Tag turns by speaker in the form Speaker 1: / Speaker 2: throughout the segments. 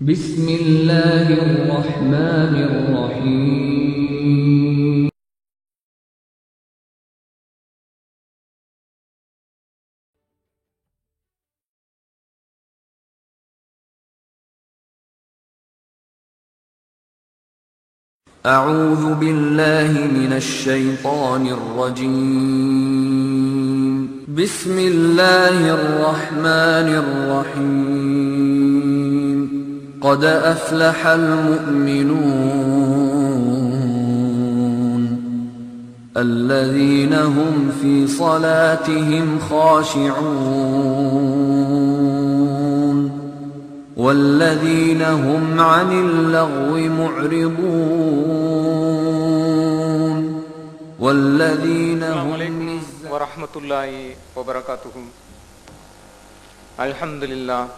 Speaker 1: بسم الله الرحمن الرحيم أعوذ بالله من الشيطان الرجيم بسم الله الرحمن الرحيم قد أفلح المؤمنون الذين هم في صلاتهم خاشعون والذين هم عن اللغو معرضون والذين هم
Speaker 2: ورحمة الله وبركاته. அல்ஹம்துலில்லாஹ்.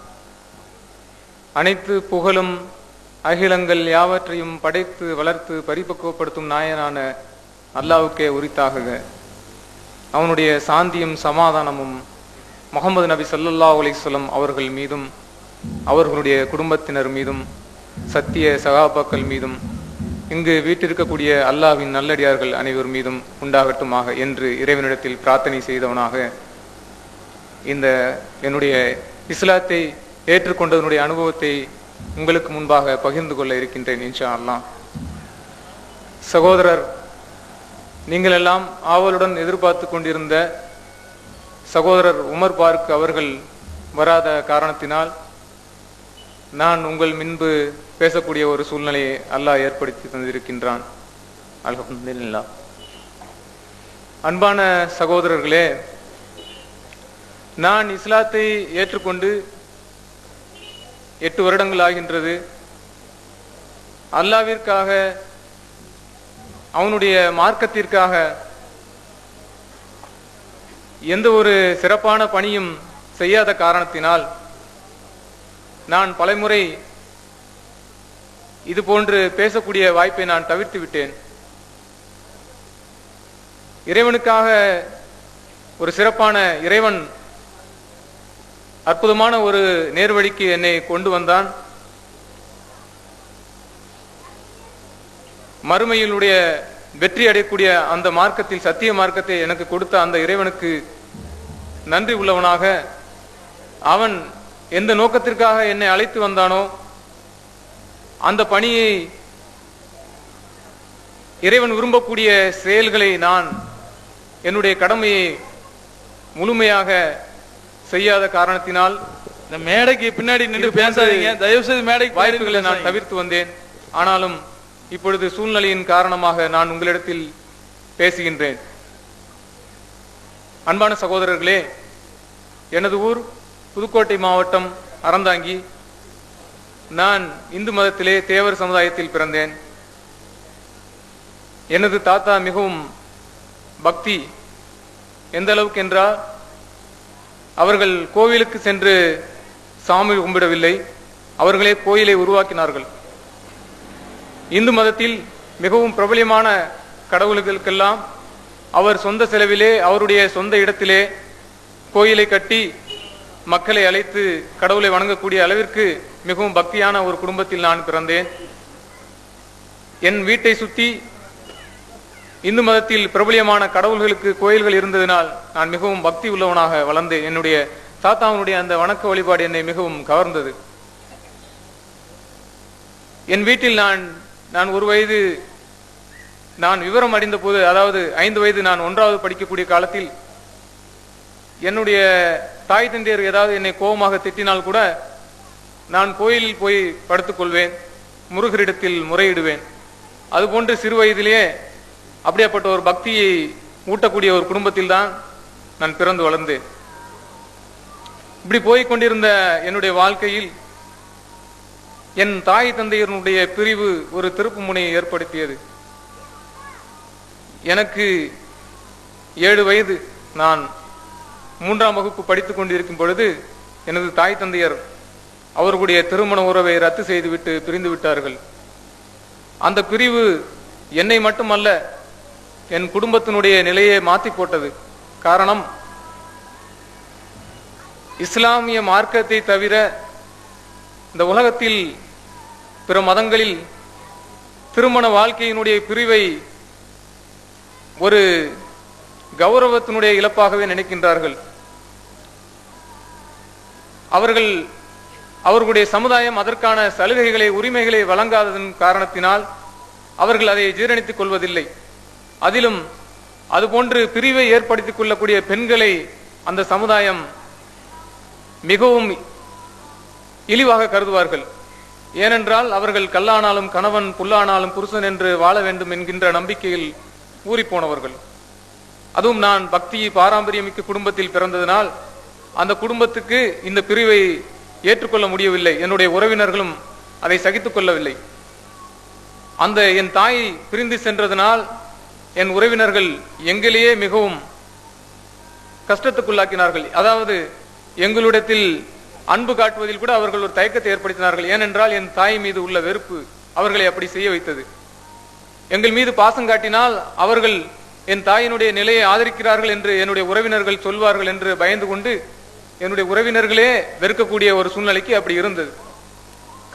Speaker 2: அனைத்து புகழும் அகிலங்கள் யாவற்றையும் படைத்து வளர்த்து பரிபக்குவப்படுத்தும் நாயனான அல்லாஹ்வுக்கே உரித்தாகுக. அவனுடைய சாந்தியும் சமாதானமும் முஹம்மது நபி ஸல்லல்லாஹு அலைஹி வஸல்லம் அவர்கள் மீதும் அவர்களுடைய குடும்பத்தினர் மீதும் சத்திய சகாபாக்கள் மீதும் இங்கு வீட்டிருக்கக்கூடிய அல்லாஹ்வின் நல்லடியார்கள் அனைவர் மீதும் உண்டாகட்டுமாக என்று இறைவனிடத்தில் பிரார்த்தனை செய்தவனாக இந்த என்னுடைய இஸ்லாத்தை ஏற்றுக்கொண்டதனுடைய அனுபவத்தை உங்களுக்கு முன்பாக பகிர்ந்து கொள்ள இருக்கின்றேன் இன்ஷா அல்லாஹ். சகோதரர், நீங்கள் எல்லாம் ஆவலுடன் எதிர்பார்த்து கொண்டிருந்த சகோதரர் உமர் பார்க் அவர்கள் வராத காரணத்தினால் நான் உங்கள் முன்பு பேசக்கூடிய ஒரு சூழ்நிலையை அல்லாஹ் ஏற்படுத்தி தந்திருக்கின்றான். அல்ஹம்துலில்லாஹ். அன்பான சகோதரர்களே, நான் இஸ்லாத்தை ஏற்றுக்கொண்டு 8 வருடங்கள் ஆகின்றது. அல்லாஹ்விற்காக, அவனுடைய மார்க்கத்திற்காக எந்த ஒரு சிறப்பான பணியும் செய்யாத காரணத்தினால் நான் பலமுறை இது போன்று பேசக்கூடிய வாய்ப்பை நான் தவிர்த்து விட்டேன். இறைவனுக்காக ஒரு சிறப்பான இறைவன் அற்புதமான ஒரு நேர்வழிக்கு என்னை கொண்டு வந்தான். மறுமையிலுடைய வெற்றி அடையக்கூடிய அந்த மார்க்கத்தில், சத்திய மார்க்கத்தை எனக்கு கொடுத்த அந்த இறைவனுக்கு நன்றி உள்ளவனாக, அவன் எந்த நோக்கத்திற்காக என்னை அழைத்து வந்தானோ அந்த பணியை, இறைவன் விரும்பக்கூடிய செயல்களை நான் என்னுடைய கடமையை முழுமையாக செய்யாத காரணத்தினால்
Speaker 3: இந்த மேடைக்கு பின்னாடி நின்று பேசாதீங்க, தயவு செய்து மேடைக்கு
Speaker 2: வாய்ப்புகளை நான் தவிர்த்து வந்தேன். ஆனாலும் இப்பொழுது சூழ்நிலையின் காரணமாக நான் உங்களிடத்தில் பேசுகின்றேன். அன்பான சகோதரர்களே, எனது ஊர் புதுக்கோட்டை மாவட்டம் அறந்தாங்கி. நான் இந்து மதத்திலே தேவர் சமுதாயத்தில் பிறந்தேன். எனது தாத்தா மிகவும் பக்தி. எந்த அளவுக்கு என்றால், அவர்கள் கோவிலுக்கு சென்று சாமி கும்பிடவில்லை, அவர்களே கோயிலை உருவாக்கினார்கள். இந்து மதத்தில் மிகவும் பிரபலியமான கடவுள்களுக்கெல்லாம் அவர் சொந்த செலவிலே, அவருடைய சொந்த இடத்திலே கோயிலை கட்டி மக்களை அழைத்து கடவுளை வணங்கக்கூடிய அளவிற்கு மிகவும் பக்தியான ஒரு குடும்பத்தில் நான் பிறந்தேன். என் வீட்டை சுற்றி இந்து மதத்தில் பிரபலியமான கடவுள்களுக்கு கோயில்கள் இருந்ததினால் நான் மிகவும் பக்தி உள்ளவனாக வளர்ந்தேன். என்னுடைய தாத்தாவுடைய அந்த வணக்க வழிபாடு என்னை மிகவும் கவர்ந்தது. என் வீட்டில் நான் ஒரு வயது நான் விவரம் அறிந்த போது, அதாவது 5 வயது நான் 1வது படிக்கக்கூடிய காலத்தில், என்னுடைய தாய் தந்தையர் ஏதாவது என்னை கோபமாக திட்டினால் கூட நான் கோயிலில் போய் படுத்துக் கொள்வேன், முருகரிடத்தில் முறையிடுவேன். அதுபோன்று சிறு வயதிலேயே அப்படியாப்பட்ட ஒரு பக்தியை ஊட்டக்கூடிய ஒரு குடும்பத்தில் தான் நான் பிறந்து வளர்ந்தேன். இப்படி போய்கொண்டிருந்த என்னுடைய வாழ்க்கையில் என் தாய் தந்தையருடைய பிரிவு ஒரு திருப்பு முனையை ஏற்படுத்தியது. எனக்கு 7 வயது, நான் 3ஆம் வகுப்பு படித்துக் கொண்டிருக்கும் பொழுது எனது தாய் தந்தையர் அவர்களுடைய திருமண உறவை ரத்து செய்துவிட்டு பிரிந்து விட்டார்கள். அந்த பிரிவு என்னை மட்டுமல்ல, என் குடும்பத்தினுடைய நிலையை மாற்றி போட்டது. காரணம், இஸ்லாமிய மார்க்கத்தை தவிர இந்த உலகத்தில் பிற மதங்களில் திருமண வாழ்க்கையினுடைய பிரிவை ஒரு கௌரவத்தினுடைய இழப்பாகவே நினைக்கின்றார்கள். அவர்களுடைய சமுதாயம் அதற்கான சலுகைகளை உரிமைகளை வழங்காததன் காரணத்தினால் அவர்கள் அதை ஜீரணித்துக் கொள்வதில்லை. அதிலும் அதுபோன்று பிரிவை ஏற்படுத்திக் கொள்ளக்கூடிய பெண்களை அந்த சமுதாயம் மிகவும் இழிவாக கருதுவார்கள். ஏனென்றால் அவர்கள் கல்லானாலும் கணவன் புல்லானாலும் புருஷன் என்று வாழ வேண்டும் என்கின்ற நம்பிக்கையில் ஊறிப்போனவர்கள். அதுவும் நான் பக்தி பாரம்பரியமிக்க குடும்பத்தில் பிறந்ததனால் அந்த குடும்பத்துக்கு இந்த பிரிவை ஏற்றுக்கொள்ள முடியவில்லை. என்னுடைய உறவினர்களும் அதை சகித்துக் கொள்ளவில்லை. அந்த என் தாய் பிரிந்து சென்றதனால் என் உறவினர்கள் எங்களையே மிகவும் கஷ்டத்துக்குள்ளாக்கினார்கள். அதாவது எங்களிடத்தில் அன்பு காட்டுவதில் கூட அவர்கள் ஒரு தயக்கத்தை ஏற்படுத்தினார்கள். ஏனென்றால் என் தாய் மீது உள்ள வெறுப்பு அவர்களை அப்படி செய்ய வைத்தது. எங்கள் மீது பாசம் காட்டினால் அவர்கள் என் தாயினுடைய நிலையை ஆதரிக்கிறார்கள் என்று என்னுடைய உறவினர்கள் சொல்வார்கள் என்று பயந்து கொண்டு என்னுடைய உறவினர்களே வெறுக்கக்கூடிய ஒரு சூழ்நிலைக்கு அப்படி இருந்தது.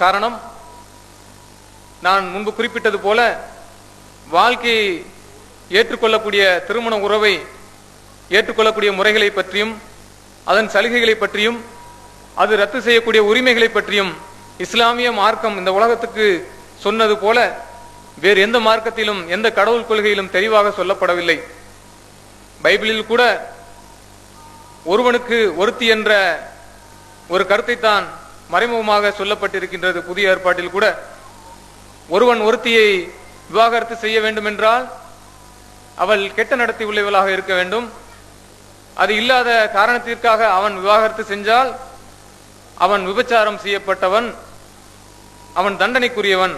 Speaker 2: காரணம், நான் முன்பு குறிப்பிட்டது போல வாழ்க்கையை ஏற்றுக்கொள்ளக்கூடிய திருமண உறவை ஏற்றுக்கொள்ளக்கூடிய முறைகளை பற்றியும் அதன் சலுகைகளை பற்றியும் அது ரத்து செய்யக்கூடிய உரிமைகளை பற்றியும் இஸ்லாமிய மார்க்கம் இந்த உலகத்துக்கு சொன்னது போல வேறு எந்த மார்க்கத்திலும் எந்த கடவுள் கொள்கையிலும் தெளிவாக சொல்லப்படவில்லை. பைபிளில் கூட ஒருவனுக்கு ஒருத்தி என்ற ஒரு கருத்தை தான் மறைமுகமாக சொல்லப்பட்டிருக்கின்றது. புதிய ஏற்பாட்டில் கூட ஒருவன் ஒருத்தியை விவாகரத்து செய்ய வேண்டும் என்றால் அவள் கெட்ட நடத்தி உள்ளவளாக இருக்க வேண்டும். அது இல்லாத காரணத்திற்காக அவன் விவாகரத்து செஞ்சால் அவன் விபச்சாரம் செய்யப்பட்டவன், அவன் தண்டனைக்குரியவன்.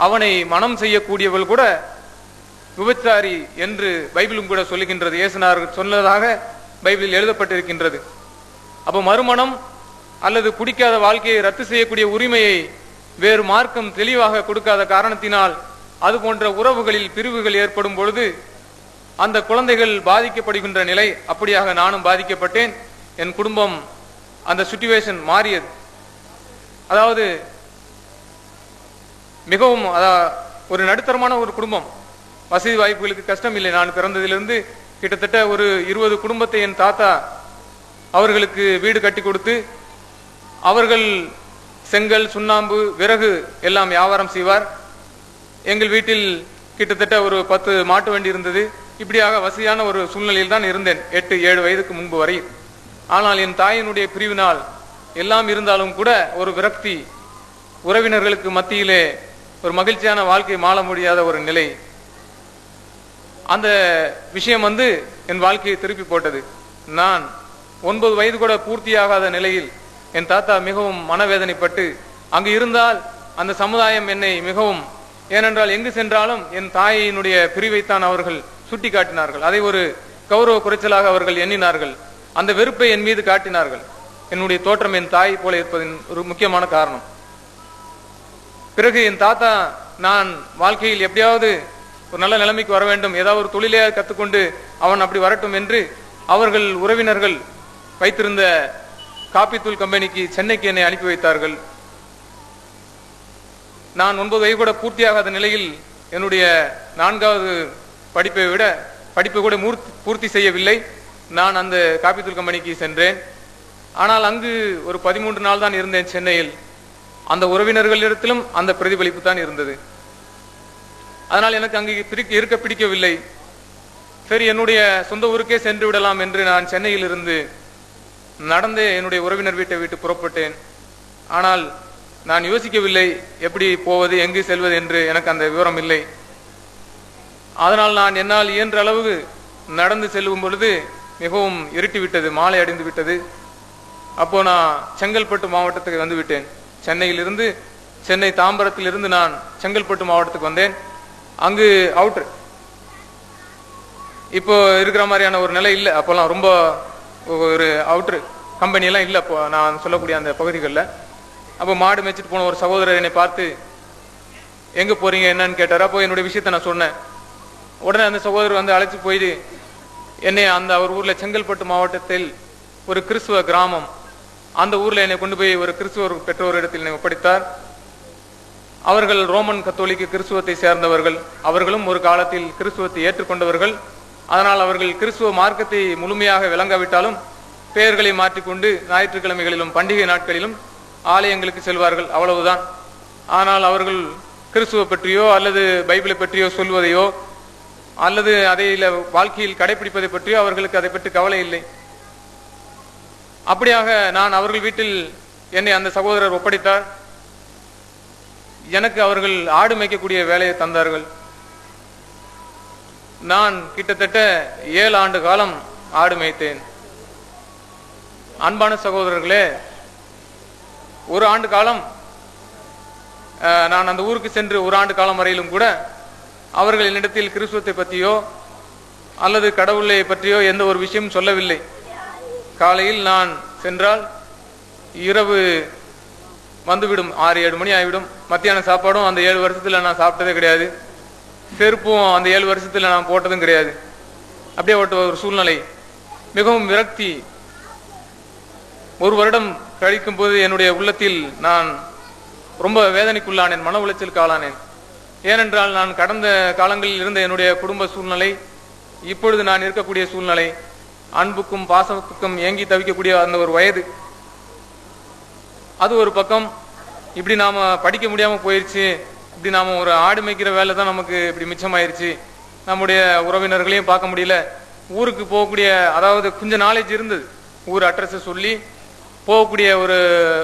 Speaker 2: அவனை மனம் செய்யக்கூடியவள் கூட விபச்சாரி என்று பைபிளும் கூட சொல்லுகின்றது. இயேசுநாதர் சொன்னதாக பைபிளில் எழுதப்பட்டிருக்கின்றது. அப்போ மறுமணம் அல்லது பிடிக்காத வாழ்க்கையை ரத்து செய்யக்கூடிய உரிமையை வேறு மார்க்கம் தெளிவாக கொடுக்காத காரணத்தினால் அது போன்ற உறவுகளில் பிரிவுகள் ஏற்படும் பொழுது அந்த குழந்தைகள் பாதிக்கப்படுகின்ற நிலை, அப்படியாக நானும் பாதிக்கப்பட்டேன். என் குடும்பம் அந்த சிச்சுவேஷன் மாறியது. அதாவது மிகவும் ஒரு நடுத்தரமான ஒரு குடும்பம், வசதி வாய்ப்புகளுக்கு கஷ்டம் இல்லை. நான் பிறந்ததிலிருந்து கிட்டத்தட்ட ஒரு 20 குடும்பத்தை என் தாத்தா அவர்களுக்கு வீடு கட்டி கொடுத்து அவர்கள் செங்கல் சுண்ணாம்பு விறகு எல்லாம் வியாபாரம் செய்வார். எங்கள் வீட்டில் கிட்டத்தட்ட ஒரு 10 மாட்டு வண்டி இருந்தது. இப்படியாக வசதியான ஒரு சூழ்நிலையில் தான் இருந்தேன் 8-7 வயதுக்கு முன்பு வரை. ஆனால் என் தாயினுடைய பிரிவினால் எல்லாம் இருந்தாலும் கூட ஒரு விரக்தி, உறவினர்களுக்கு மத்தியிலே ஒரு மகிழ்ச்சியான வாழ்க்கை வாழ முடியாத ஒரு நிலை, அந்த விஷயம் என் வாழ்க்கையை திருப்பி போட்டது. நான் 9 வயது கூட பூர்த்தியாகாத நிலையில் என் தாத்தா மிகவும் மனவேதனைப்பட்டு அங்கு இருந்தால் அந்த சமுதாயம் என்னை மிகவும், ஏனென்றால் எங்கு சென்றாலும் என் தாயினுடைய பிரிவைத்தான் அவர்கள் சுட்டி காட்டினார்கள். அதை ஒரு கௌரவ குறைச்சலாக அவர்கள் எண்ணினார்கள். அந்த வெறுப்பை என் மீது காட்டினார்கள். என்னுடைய தோற்றம் என் தாய் போல இருப்பதின் ஒரு முக்கியமான காரணம். பிறகு என் தாத்தா நான் வாழ்க்கையில் எப்படியாவது ஒரு நல்ல நிலைமைக்கு வர வேண்டும், ஏதாவது ஒரு தொழிலே கற்றுக்கொண்டு அவன் அப்படி வரட்டும் என்று அவர்கள் உறவினர்கள் வைத்திருந்த காப்பித்தூள் கம்பெனிக்கு சென்னைக்கு என்னை அனுப்பி வைத்தார்கள். நான் 9 வயது கூட பூர்த்தியாகாத நிலையில் என்னுடைய 4வது படிப்பை கூட பூர்த்தி செய்யவில்லை. நான் அந்த காப்பித்தூள் கம்பெனிக்கு சென்றேன். ஆனால் அங்கு ஒரு 13 நாள் தான் இருந்தேன் சென்னையில். அந்த உறவினர்களிடத்திலும் அந்த பிரதிபலிப்பு தான் இருந்தது. அதனால் எனக்கு அங்கு இருக்க பிடிக்கவில்லை. சரி, என்னுடைய சொந்த ஊருக்கே சென்று விடலாம் என்று நான் சென்னையில் இருந்து நடந்தே என்னுடைய உறவினர் வீட்டை விட்டு புறப்பட்டேன். ஆனால் நான் யோசிக்கவில்லை எப்படி போவது, எங்கு செல்வது என்று. எனக்கு அந்த விவரம் இல்லை. அதனால் நான் என்னால் இயன்ற அளவு நடந்து செல்லும் பொழுது மிகவும் இருட்டிவிட்டது, மாலை அடைந்து விட்டது. அப்போ நான் செங்கல்பட்டு மாவட்டத்துக்கு வந்து விட்டேன். சென்னையிலிருந்து, சென்னை தாம்பரத்திலிருந்து நான் செங்கல்பட்டு மாவட்டத்துக்கு வந்தேன். அங்கு அவுட்டர் இப்போ இருக்கிற மாதிரியான ஒரு நிலை இல்லை. அப்போல்லாம் ரொம்ப ஒரு அவுட்டர் கம்பெனியெல்லாம் இல்லை அப்போ நான் சொல்லக்கூடிய அந்த பகுதிகளில். அப்போ மாடு மேய்ச்சிட்டு போன ஒரு சகோதரர் என்னை பார்த்து எங்கே போறீங்க என்னன்னு கேட்டார். அப்போ என்னுடைய விஷயத்தை நான் சொன்னேன். உடனே அந்த சகோதரர் அழைச்சி போயிட்டு என்னை அவர் ஊரில் செங்கல்பட்டு மாவட்டத்தில் ஒரு கிறிஸ்துவ கிராமம், அந்த ஊரில் என்னை கொண்டு போய் ஒரு கிறிஸ்துவ பெற்றோர் இடத்தில் என்னை ஒப்படைத்தார். அவர்கள் ரோமன் கத்தோலிக்க கிறிஸ்துவத்தை சேர்ந்தவர்கள். அவர்களும் ஒரு காலத்தில் கிறிஸ்துவத்தை ஏற்றுக்கொண்டவர்கள். அதனால் அவர்கள் கிறிஸ்துவ மார்க்கத்தை முழுமையாக விளங்காவிட்டாலும் பெயர்களை மாற்றிக்கொண்டு ஞாயிற்றுக்கிழமைகளிலும் பண்டிகை நாட்களிலும் ஆலயங்களுக்கு செல்வார்கள், அவ்வளவுதான். ஆனால் அவர்கள் கிறிஸ்துவ பற்றியோ அல்லது பைபிளை பற்றியோ சொல்வதையோ அல்லது அதை வாழ்க்கையில் கடைபிடிப்பதை பற்றியோ அவர்களுக்கு அதை பற்றி கவலை இல்லை. அப்படியாக நான் அவர்கள் வீட்டில் என்னை அந்த சகோதரர் ஒப்படைத்தார். எனக்கு அவர்கள் ஆடு மேய்க்கக்கூடிய வேலையை தந்தார்கள். நான் கிட்டத்தட்ட 7 ஆண்டு காலம் ஆடு மேய்த்தேன். அன்பான சகோதரர்களே, 1 ஆண்டு காலம் நான் அந்த ஊருக்கு சென்று 1 ஆண்டு காலம் வரையிலும் கூட அவர்கள் என்னிடத்தில் கிறிஸ்துவத்தை பற்றியோ அல்லது கடவுளை பற்றியோ எந்த ஒரு விஷயம் சொல்லவில்லை. காலையில் நான் சென்றால் இரவு வந்துவிடும், 6-7 மணி ஆகிவிடும். மத்தியான சாப்பாடும் அந்த 7 வருஷத்துல நான் சாப்பிட்டதே கிடையாது. செருப்பும் அந்த 7 வருஷத்துல நான் போட்டதும் கிடையாது. அப்படியே ஒரு சூழ்நிலை, மிகவும் விரக்தி. 1 வருடம் கழிக்கும் போது என்னுடைய உள்ளத்தில் நான் ரொம்ப வேதனைக்குள்ளானேன், மன உளைச்சலுக்கு ஆளானேன். ஏனென்றால் நான் கடந்த காலங்களில் இருந்த என்னுடைய குடும்ப சூழ்நிலை, இப்பொழுது நான் இருக்கக்கூடிய சூழ்நிலை, அன்புக்கும் பாசத்துக்கும் ஏங்கி தவிக்கக்கூடிய அந்த ஒரு வயது, அது ஒரு பக்கம். இப்படி நாம படிக்க முடியாம போயிருச்சு, இப்படி நாம ஒரு ஆடு மேய்க்கிற வேலை தான் நமக்கு இப்படி மிச்சமாயிருச்சு, நம்முடைய உறவினர்களையும் பார்க்க முடியல. ஊருக்கு போகக்கூடிய, அதாவது கொஞ்சம் நாலேஜ் இருந்தது, ஊர் அட்ரஸை சொல்லி போகக்கூடிய ஒரு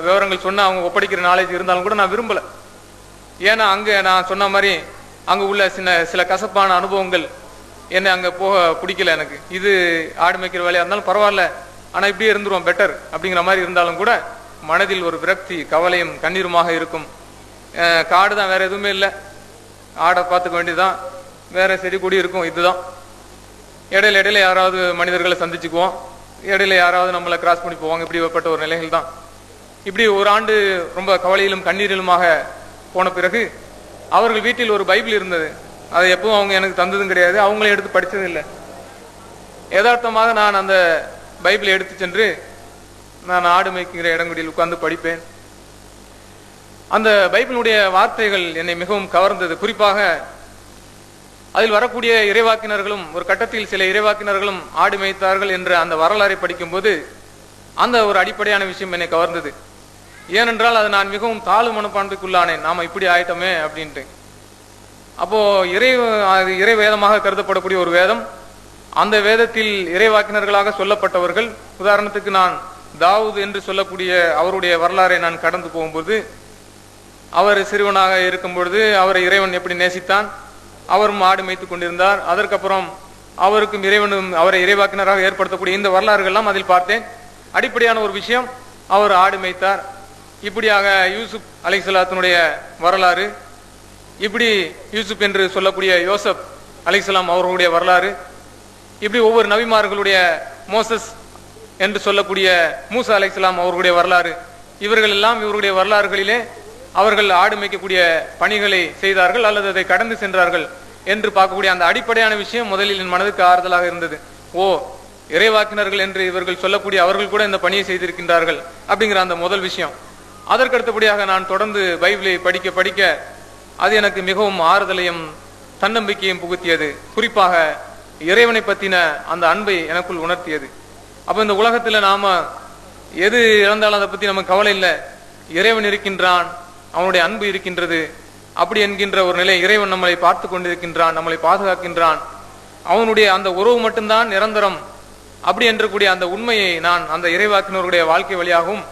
Speaker 2: விவரங்கள் சொன்னா அவங்க ஒப்படைக்கிற நாலேஜ் இருந்தாலும் கூட நான் விரும்பல. ஏன்னா அங்க நான் சொன்ன மாதிரி அங்க உள்ள சில கசப்பான அனுபவங்கள் என்னை அங்க போக பிடிக்கல எனக்கு. இது ஆடு மேய்க்கிற வேலையா இருந்தாலும் பரவாயில்ல, ஆனா இப்படியே இருந்துருவோம் பெட்டர் அப்படிங்கிற மாதிரி இருந்தாலும் கூட மனதில் ஒரு விரக்தி, கவலையும் கண்ணீருமாக இருக்கும். காடு தான், வேற எதுவுமே இல்லை, ஆடை பார்த்துக்க வேண்டியதுதான், வேற செடி கொடி இருக்கும், இதுதான். இடையில யாராவது மனிதர்களை சந்திச்சுக்குவோம், இடையில யாராவது நம்மளை கிராஸ் பண்ணி போவாங்க. இப்படிப்பட்ட ஒரு நிலைகள் தான். இப்படி 1 ஆண்டு ரொம்ப கவலையிலும் கண்ணீரிலுமாக போன பிறகு அவர்கள் வீட்டில் ஒரு பைபிள் இருந்தது. அதை எப்பவும் அவங்க எனக்கு தந்ததும் கிடையாது, அவங்களே எடுத்து படிச்சதும் இல்லை. யதார்த்தமாக நான் அந்த பைபிளை எடுத்து சென்று நான் ஆடு மேய்க்கிற இடங்களில் உட்கார்ந்து படிப்பேன். அந்த பைபிளுடைய வார்த்தைகள் என்னை மிகவும் கவர்ந்தது. குறிப்பாக அதில் வரக்கூடிய இறைவாக்கினர்களும், ஒரு கட்டத்தில் சில இறைவாக்கினர்களும் ஆடு மேய்த்தார்கள் என்ற அந்த வரலாறை படிக்கும்போது அந்த ஒரு அடிப்படையான விஷயம் என்னை கவர்ந்தது. ஏனென்றால் அது நான் மிகவும் தாழ்வு மனப்பான்மைக்குள்ளானேன், நாம இப்படி ஆயிட்டோமே அப்படின்ட்டு. அப்போ இறை வேதமாக கருதப்படக்கூடிய ஒரு வேதம், அந்த வேதத்தில் இறைவாக்கினர்களாக சொல்லப்பட்டவர்கள், உதாரணத்துக்கு நான் தாவூது என்று சொல்லக்கூடிய அவருடைய வரலாறை நான் கடந்து போகும்போது, அவர் சிறுவனாக இருக்கும் பொழுது அவரை இறைவன் எப்படி நேசித்தான், அவரும் ஆடு மேய்த்து கொண்டிருந்தார். அதற்கப்புறம் அவருக்கும் இறைவனும் அவரை இறைவாக்கினராக ஏற்படுத்தக்கூடிய இந்த வரலாறுகள்லாம் அதில் பார்த்தேன். அடிப்படையான ஒரு விஷயம், அவர் ஆடு மேய்த்தார். இப்படியாக யூசுப் அலைஹிஸ்ஸலாத்தினுடைய வரலாறு, இப்படி யூசுப் என்று சொல்லக்கூடிய யோசப் அலைஹிஸ்ஸலாம் அவர்களுடைய வரலாறு, இப்படி ஒவ்வொரு நபிமார்களுடைய, மோசஸ் என்று சொல்லக்கூடிய மூசா அலைஹிஸ்ஸலாம் அவர்களுடைய வரலாறு, இவர்கள் எல்லாம் இவருடைய வரலாறுகளிலே அவர்கள் ஆடு மேய்க்கக்கூடிய பணிகளை செய்தார்கள் அல்லது அதை கடந்து சென்றார்கள் என்று பார்க்கக்கூடிய அந்த அடிப்படையான விஷயம் முதலில் என் மனதுக்கு ஆறுதலாக இருந்தது. ஓ, இறைவாக்கினர்கள் என்று இவர்கள் சொல்லக்கூடிய அவர்கள் கூட இந்த பணியை செய்திருக்கின்றார்கள் அப்படிங்கிற அந்த முதல் விஷயம். அதற்கடுத்தபடியாக நான் தொடர்ந்து பைபிளை படிக்க படிக்க அது எனக்கு மிகவும் ஆறுதலையும் தன்னம்பிக்கையும் புகுத்தியது. குறிப்பாக இறைவனை பற்றின அந்த அன்பை எனக்குள் உணர்த்தியது. அப்ப இந்த உலகத்துல நாம எது இழந்தாலும் அதை பத்தி நமக்கு கவலை இல்லை, இறைவன் இருக்கின்றான், அவனுடைய அன்பு இருக்கின்றது அப்படி என்கின்ற ஒரு நிலை. இறைவன் நம்மளை பார்த்து கொண்டிருக்கின்றான், நம்மளை பாதுகாக்கின்றான், அவனுடைய அந்த உறவு மட்டும்தான் நிரந்தரம் அப்படி என்றக்கூடிய அந்த உண்மையை நான் அந்த இறைவாக்கினருடைய வாழ்க்கை வழியாகவும்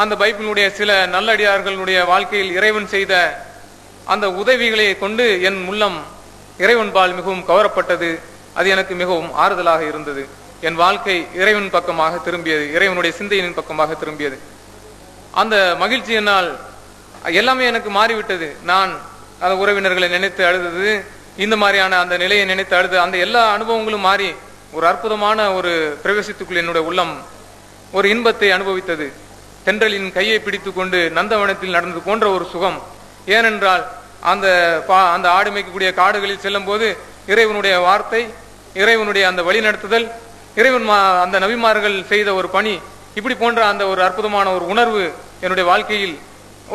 Speaker 2: அந்த பைபிளுடைய சில நல்லடியார்களுடைய வாழ்க்கையில் இறைவன் செய்த அந்த உதவிகளை கொண்டு என் உள்ளம் இறைவன் பால் மிகவும் கவரப்பட்டது. அது எனக்கு மிகவும் ஆறுதலாக இருந்தது. என் வாழ்க்கை இறைவன் பக்கமாக திரும்பியது, இறைவனுடைய சிந்தையின் பக்கமாக திரும்பியது. அந்த மகிழ்ச்சி என்னால் எல்லாமே எனக்கு மாறிவிட்டது. நான் அந்த உறவினர்களை நினைத்து அழுதது, இந்த மாதிரியான அந்த நிலையை நினைத்து அழுது, அந்த எல்லா அனுபவங்களும் மாறி ஒரு அற்புதமான ஒரு பிரவேசத்துக்குள் என்னுடைய உள்ளம் ஒரு இன்பத்தை அனுபவித்தது. தென்றலின் கையை பிடித்து கொண்டு நந்தவனத்தில் நடந்து போன்ற ஒரு சுகம். ஏனென்றால் அந்த ஆடு மேய்க்கக்கூடிய காடுகளில் செல்லும் போது இறைவனுடைய வார்த்தை, இறைவனுடைய அந்த வழி நடத்துதல், இறைவன் அந்த நபிமார்கள் செய்த ஒரு பணி, இப்படி போன்ற அந்த ஒரு அற்புதமான ஒரு உணர்வு என்னுடைய வாழ்க்கையில்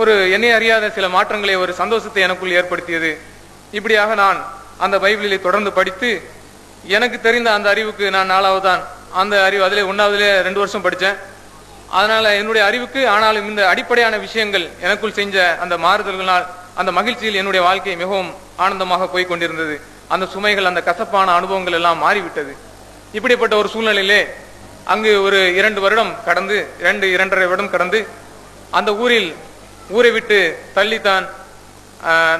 Speaker 2: ஒரு என்னை அறியாத சில மாற்றங்களை, ஒரு சந்தோஷத்தை எனக்குள் ஏற்படுத்தியது. இப்படியாக நான் அந்த பைபிளை தொடர்ந்து படித்து எனக்கு தெரிந்த அந்த அறிவுக்கு நான் 4வது தான் அந்த அறிவு, அதிலே 1வதுலே 2 வருஷம் படித்தேன். அதனால என்னுடைய அறிவுக்கு, ஆனாலும் இந்த அடிப்படையான விஷயங்கள் எனக்குள் செஞ்ச அந்த மாறுதல்களால் அந்த மகிழ்ச்சியில் என்னுடைய வாழ்க்கை மிகவும் ஆனந்தமாக போய் கொண்டிருந்தது. அந்த சுமைகள், அந்த கசப்பான அனுபவங்கள் எல்லாம் மாறிவிட்டது. இப்படிப்பட்ட ஒரு சூழ்நிலையிலே அங்கு ஒரு 2 வருடம் கடந்து 2-2.5 வருடம் கடந்து அந்த ஊரை விட்டு தள்ளித்தான்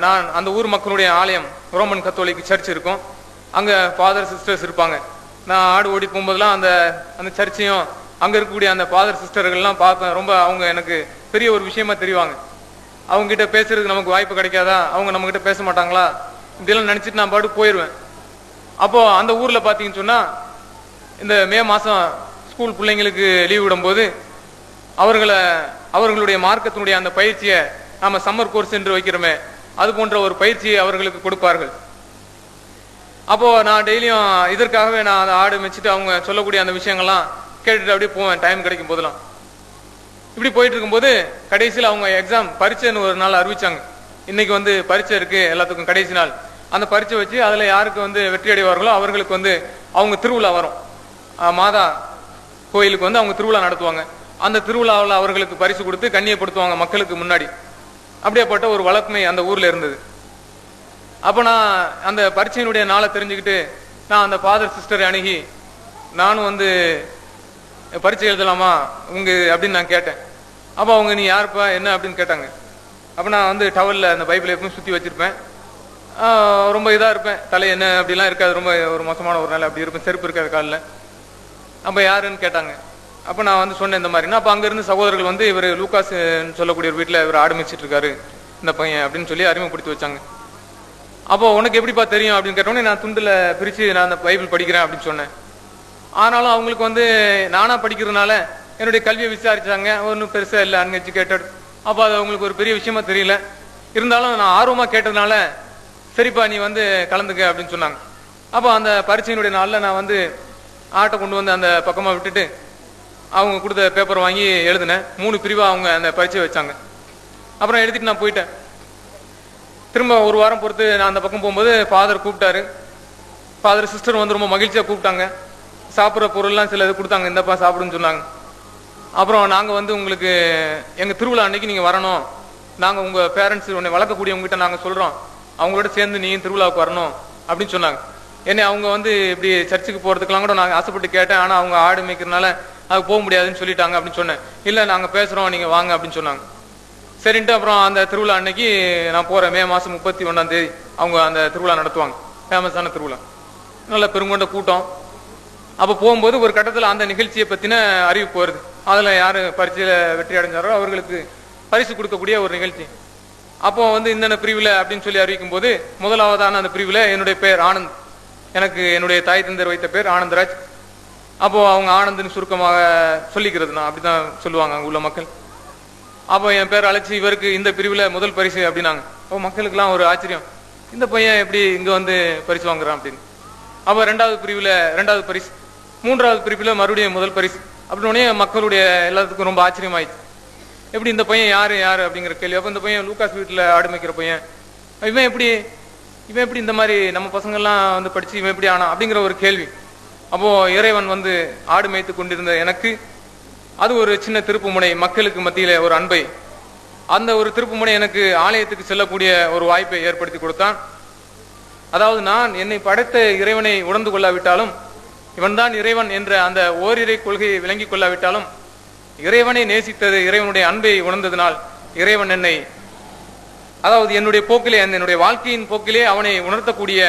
Speaker 2: நான் அந்த ஊர் மக்களுடைய ஆலயம், ரோமன் கத்தோலிக் சர்ச் இருக்கும். அங்க ஃபாதர் சிஸ்டர்ஸ் இருப்பாங்க. நான் ஆடு ஓடி போகும்போதெல்லாம் அந்த சர்ச்சையும் அங்க இருக்கக்கூடிய அந்த ஃபாதர் சிஸ்டர்கள்லாம் பார்ப்பேன். ரொம்ப அவங்க எனக்கு பெரிய ஒரு விஷயமா தெரிவாங்க. அவங்க கிட்ட பேசுறதுக்கு நமக்கு வாய்ப்பு கிடைக்காதா, அவங்க நம்ம கிட்ட பேச மாட்டாங்களா, இப்படியெல்லாம் நினைச்சிட்டு நான் பாட்டு போயிடுவேன். அப்போ அந்த ஊர்ல பாத்தீங்கன்னு சொன்னா இந்த மே மாசம் ஸ்கூல் பிள்ளைங்களுக்கு லீவ் விடும்போது அவர்களுடைய மார்க்கத்தினுடைய அந்த பயிற்சியை நாம சம்மர் கோர்ஸ் என்று வைக்கிறோமே, அது போன்ற ஒரு பயிற்சியை அவர்களுக்கு கொடுப்பார்கள். அப்போ நான் டெய்லியும் இதற்காகவே நான் அதை ஆடு வச்சுட்டு அவங்க சொல்லக்கூடிய அந்த விஷயங்கள்லாம் கேட்டுட்டு அப்படியே போவேன் டைம் கிடைக்கும் போதெல்லாம். இப்படி போயிட்டு இருக்கும்போது கடைசியில் அவங்க எக்ஸாம் பரீட்சைன்னு ஒரு நாள் அறிவிச்சாங்க. இன்னைக்கு பரீட்சை இருக்கு எல்லாத்துக்கும், கடைசி நாள். அந்த பரீட்சை வச்சு அதுல யாருக்கு வெற்றி அடைவார்களோ அவர்களுக்கு அவங்க திருவிழா வரும். மாதா கோயிலுக்கு அவங்க திருவிழா நடத்துவாங்க. அந்த திருவிழாவில் அவர்களுக்கு பரிசு கொடுத்து கண்ணியப்படுத்துவாங்க மக்களுக்கு முன்னாடி. அப்படியேப்பட்ட ஒரு வழக்கமை அந்த ஊர்ல இருந்தது. அப்ப நான் அந்த பரீட்சையினுடைய நாளை தெரிஞ்சுக்கிட்டு நான் அந்த ஃபாதர் சிஸ்டரை அணுகி நானும் பரீட்சை எழுதலாமா உங்க அப்படின்னு நான் கேட்டேன். அப்ப அவங்க நீ யாருப்பா என்ன அப்படின்னு கேட்டாங்க. அப்ப நான் டவல்ல அந்த பைபிளை எப்பவும் சுத்தி வச்சிருப்பேன். ரொம்ப இதா இருப்பேன், தலை என்ன அப்படிலாம் இருக்காது, ரொம்ப ஒரு மோசமான ஒரு நாள் அப்படி இருப்பேன், செருப்பு இருக்காது காலில். அப்ப யாருன்னு கேட்டாங்க. அப்ப நான் சொன்னேன் இந்த மாதிரினா. அப்ப அங்க இருந்து சகோதரர்கள் இவர் லூகாஸ் சொல்லக்கூடிய ஒரு வீட்டுல இவர் ஆடு மேய்ச்சிட்டு இருக்காரு இந்த பையன் அப்படின்னு சொல்லி அறிமுகப்படுத்தி வச்சாங்க. அப்போ உனக்கு எப்படிப்பா தெரியும் அப்படின்னு கேட்டோன்னே நான் துண்டுல பிரிச்சு நான் அந்த பைபிள் படிக்கிறேன் அப்படின்னு சொன்னேன். ஆனாலும் அவங்களுக்கு நானா படிக்கிறதுனால என்னுடைய கல்வியை விசாரிச்சாங்க. ஒன்றும் பெருசா இல்லை, அன்எஜுகேட்டட். அப்போ அது அவங்களுக்கு ஒரு பெரிய விஷயமா தெரியல. இருந்தாலும் நான் ஆர்வமா கேட்டதுனால சரிப்பா நீ கலந்துக்க அப்படின்னு சொன்னாங்க. அப்போ அந்த பரீட்சையினுடைய நாள்ல நான் ஆட்டை கொண்டு அந்த பக்கமா விட்டுட்டு அவங்க கொடுத்த பேப்பர் வாங்கி எழுதினேன். 3 பிரிவா அவங்க அந்த பரீட்சை வச்சாங்க. அப்புறம் எழுதிட்டு நான் போயிட்டேன். திரும்ப ஒரு வாரம் பொறுத்து நான் அந்த பக்கம் போகும்போது ஃபாதர் கூப்பிட்டாரு. ஃபாதர் சிஸ்டர் ரொம்ப மகிழ்ச்சியா கூப்பிட்டாங்க. சாப்பிட்ற பொருள்லாம் சில இது கொடுத்தாங்க, இந்தப்பா சாப்பிடுன்னு சொன்னாங்க. அப்புறம் நாங்கள் உங்களுக்கு எங்கள் திருவிழா அன்னைக்கு நீங்கள் வரணும், நாங்கள் உங்கள் பேரண்ட்ஸ் உன்னை வளர்க்கக்கூடியவங்ககிட்ட நாங்கள் சொல்கிறோம், அவங்களோட சேர்ந்து நீயும் திருவிழாவுக்கு வரணும் அப்படின்னு சொன்னாங்க. என்னை அவங்க இப்படி சர்ச்சுக்கு போகிறதுக்கெல்லாம் கூட நாங்கள் ஆசைப்பட்டு கேட்டேன். ஆனால் அவங்க ஆடு மேய்க்கிறதுனால அது போக முடியாதுன்னு சொல்லிட்டாங்க அப்படின்னு சொன்னேன். இல்லை நாங்கள் பேசுகிறோம், நீங்கள் வாங்க அப்படின்னு சொன்னாங்க. சரின்ட்டு அப்புறம் அந்த திருவிழா அன்னைக்கு நான் போகிறேன். மே மாதம் 31ஆம் தேதி அவங்க அந்த திருவிழா நடத்துவாங்க, ஃபேமஸான திருவிழா, நல்ல பெருங்கொண்ட கூட்டம். அப்போ போகும்போது ஒரு கட்டத்தில் அந்த நிகழ்ச்சியை பற்றின அறிவிப்பு வருது. அதில் யார் பரீட்சையில் வெற்றி அடைஞ்சாரோ அவர்களுக்கு பரிசு கொடுக்கக்கூடிய ஒரு நிகழ்ச்சி. அப்போ இந்த பிரிவில் அப்படின்னு சொல்லி அறிவிக்கும் போது முதலாவதான அந்த பிரிவில் என்னுடைய பேர் ஆனந்த், எனக்கு என்னுடைய தாய் தந்தர் வைத்த பேர் ஆனந்தராஜ். அப்போ அவங்க ஆனந்த்னு சுருக்கமாக சொல்லிக்கிறது, நான் அப்படிதான் சொல்லுவாங்க அங்கே உள்ள மக்கள். அப்போ என் பேர் அழைச்சி இவருக்கு இந்த பிரிவில் முதல் பரிசு அப்படின்னாங்க. அப்போ மக்களுக்கெல்லாம் ஒரு ஆச்சரியம், இந்த பையன் எப்படி இங்கே பரிசு வாங்குறான் அப்படின்னு. அப்போ 2வது பிரிவில் 2வது பரிசு, 3வது பிரிவில் மறுபடியும் முதல் பரிசு அப்படின்னே மக்களுடைய எல்லாத்துக்கும் ரொம்ப ஆச்சரியமாயிடுச்சு. எப்படி இந்த பையன் யாரு அப்படிங்கிற கேள்வி. அப்போ இந்த பையன் லூகாஸ் வீட்டில் ஆடு மேய்க்கிற பையன், இவன் எப்படி இந்த மாதிரி நம்ம பசங்கள்லாம் படிச்சு இவன் எப்படி ஆனா அப்படிங்கிற ஒரு கேள்வி. அப்போ இறைவன் ஆடு மேய்த்து கொண்டிருந்த எனக்கு அது ஒரு சின்ன திருப்பு முனை, மக்களுக்கு மத்தியில ஒரு அன்பை, அந்த ஒரு திருப்பு முனை எனக்கு ஆலயத்துக்கு செல்லக்கூடிய ஒரு வாய்ப்பை ஏற்படுத்தி கொடுத்தான். அதாவது நான் என்னை படைத்த இறைவனை உணர்ந்து கொள்ளாவிட்டாலும், இவன்தான் இறைவன் என்ற அந்த ஓரிரை கொள்கையை விளங்கி கொள்ளாவிட்டாலும், இறைவனை நேசித்தது, இறைவனுடைய அன்பை உணர்ந்ததனால் இறைவன் என்னை, அதாவது என்னுடைய போக்கிலே, என்னுடைய வாழ்க்கையின் போக்கிலே அவனை உணர்த்தக்கூடிய,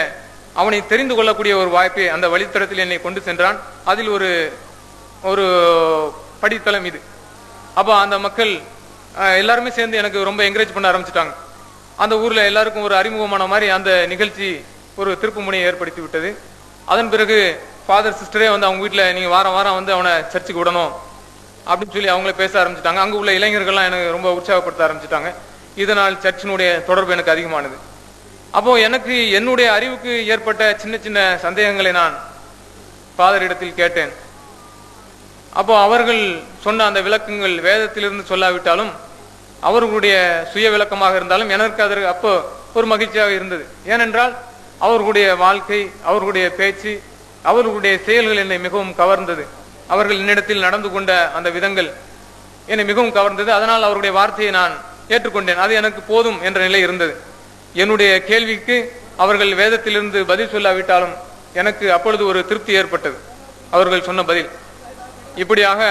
Speaker 2: அவனை தெரிந்து கொள்ளக்கூடிய ஒரு வாய்ப்பை அந்த வழித்தடத்தில் என்னை கொண்டு சென்றான். அதில் ஒரு ஒரு படித்தளம் இது. அப்போ அந்த மக்கள் எல்லாருமே சேர்ந்து எனக்கு ரொம்ப என்கரேஜ் பண்ண ஆரம்பிச்சிட்டாங்க. அந்த ஊர்ல எல்லாருக்கும் ஒரு அறிமுகமான மாதிரி அந்த நிகழ்ச்சி ஒரு திருப்பு முனையை ஏற்படுத்தி விட்டது. அதன் பிறகு ஃபாதர் சிஸ்டரே அவங்க வீட்டில் நீங்க வாரம் வாரம் அவனை சர்ச்சுக்கு விடணும் அப்படின்னு சொல்லி அவங்களே பேச ஆரம்பிச்சிட்டாங்க. அங்கே உள்ள இளைஞர்கள்லாம் எனக்கு ரொம்ப உற்சாகப்படுத்த ஆரம்பிச்சிட்டாங்க. இதனால் சர்ச்சினுடைய தொடர்பு எனக்கு அதிகமானது. அப்போ எனக்கு என்னுடைய அறிவுக்கு ஏற்பட்ட சின்ன சின்ன சந்தேகங்களை நான் ஃபாதர் இடத்தில் கேட்டேன். அப்போ அவர்கள் சொன்ன அந்த விளக்கங்கள் வேதத்திலிருந்து சொல்லாவிட்டாலும் அவர்களுடைய சுய விளக்கமாக இருந்தாலும் எனக்கு அதற்கு அப்போ ஒரு மகிழ்ச்சியாக இருந்தது. ஏனென்றால் அவர்களுடைய வாழ்க்கை, அவர்களுடைய பேச்சு, அவர்களுடைய செயல்கள் என்னை மிகவும் கவர்ந்தது. அவர்கள் என்னிடத்தில் நடந்து கொண்ட அந்த விதங்கள் என்னை மிகவும் கவர்ந்தது. அதனால் அவருடைய வார்த்தையை நான் ஏற்றுக்கொண்டேன். அது எனக்கு போதும் என்ற நிலை இருந்தது. என்னுடைய கேள்விக்கு அவர்கள் வேதத்திலிருந்து பதில் சொல்லாவிட்டாலும் எனக்கு அப்பொழுது ஒரு திருப்தி ஏற்பட்டது, அவர்கள் சொன்ன பதில். இப்படியாக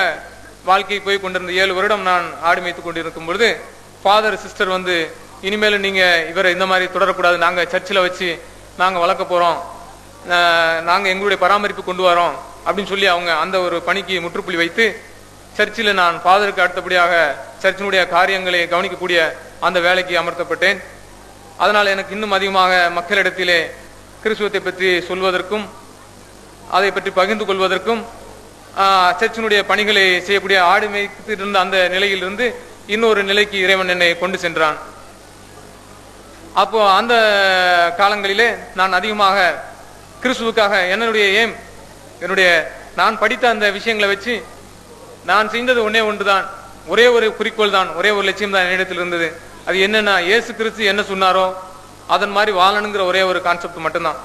Speaker 2: வாழ்க்கை போய் கொண்டிருந்த 7 வருடம் நான் ஆடு மேய்த்துக் கொண்டிருக்கும் பொழுது ஃபாதர் சிஸ்டர் வந்து, இனிமேலும் நீங்க இவரை இந்த மாதிரி தொடரக்கூடாது, நாங்க சர்ச்சில் வச்சு நாங்க வளர்க்க போறோம், நாங்க எங்களுடைய பராமரிப்பு கொண்டு வரோம் அப்படின்னு சொல்லி அவங்க அந்த ஒரு பணிக்கு முற்றுப்புள்ளி வைத்து சர்ச்சில் நான் ஃபாதருக்கு அடுத்தபடியாக சர்ச்சினுடைய காரியங்களை கவனிக்கக்கூடிய அந்த வேலைக்கு அமர்த்தப்பட்டேன். அதனால் எனக்கு இன்னும் அதிகமாக மக்களிடத்திலே கிறிஸ்துவத்தை பற்றி சொல்வதற்கும் அதை பற்றி பகிர்ந்து கொள்வதற்கும் சர்ச்சினுடைய பணிகளை செய்யக்கூடிய ஆடு மேய்த்திருந்த அந்த நிலையிலிருந்து இன்னொரு நிலைக்கு இறைவன் என்னை கொண்டு சென்றான். அப்போ அந்த காலங்களிலே நான் அதிகமாக கிறிஸ்துவுக்காக என்னுடைய நான் படித்த அந்த விஷயங்களை வச்சு நான் செய்தது ஒன்றுதான், ஒரே ஒரு குறிக்கோள் தான், ஒரே ஒரு லட்சியம் தான் என்னிடத்தில் இருந்தது. அது என்னன்னா, இயேசு கிறிஸ்து என்ன சொன்னாரோ அதன் மாதிரி வாழணுங்கிற ஒரே ஒரு கான்செப்ட் மட்டும்தான்.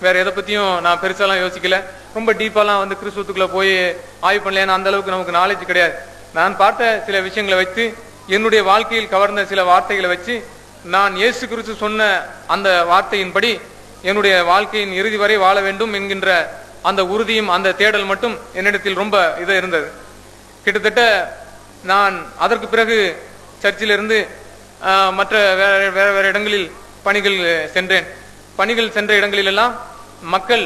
Speaker 2: வேற எதை பத்தியும் நான் பெருசாலாம் யோசிக்கல. ரொம்ப டீப்பாலாம் வந்து கிறிஸ்துவத்துக்குள்ள போய் ஆய்வு பண்ணல. ஏன்னா அந்த அளவுக்கு நமக்கு நாலேஜ் கிடையாது. நான் பார்த்த சில விஷயங்களை வச்சு, என்னுடைய வாழ்க்கையில் கவர்ந்த சில வார்த்தைகளை வச்சு, நான் இயேசு கிறிஸ்து சொன்ன அந்த வார்த்தையின்படி என்னுடைய வாழ்க்கையின் இறுதி வரை வாழ வேண்டும் என்கின்ற அந்த உறுதியும் அந்த தேடல் மட்டும் என்னிடத்தில் ரொம்ப இது இருந்தது. கிட்டத்தட்ட நான் அதற்கு பிறகு சர்ச்சிலிருந்து மற்ற வேற இடங்களில் பணிகள் சென்றேன். பணிகள் சென்ற இடங்களிலெல்லாம் மக்கள்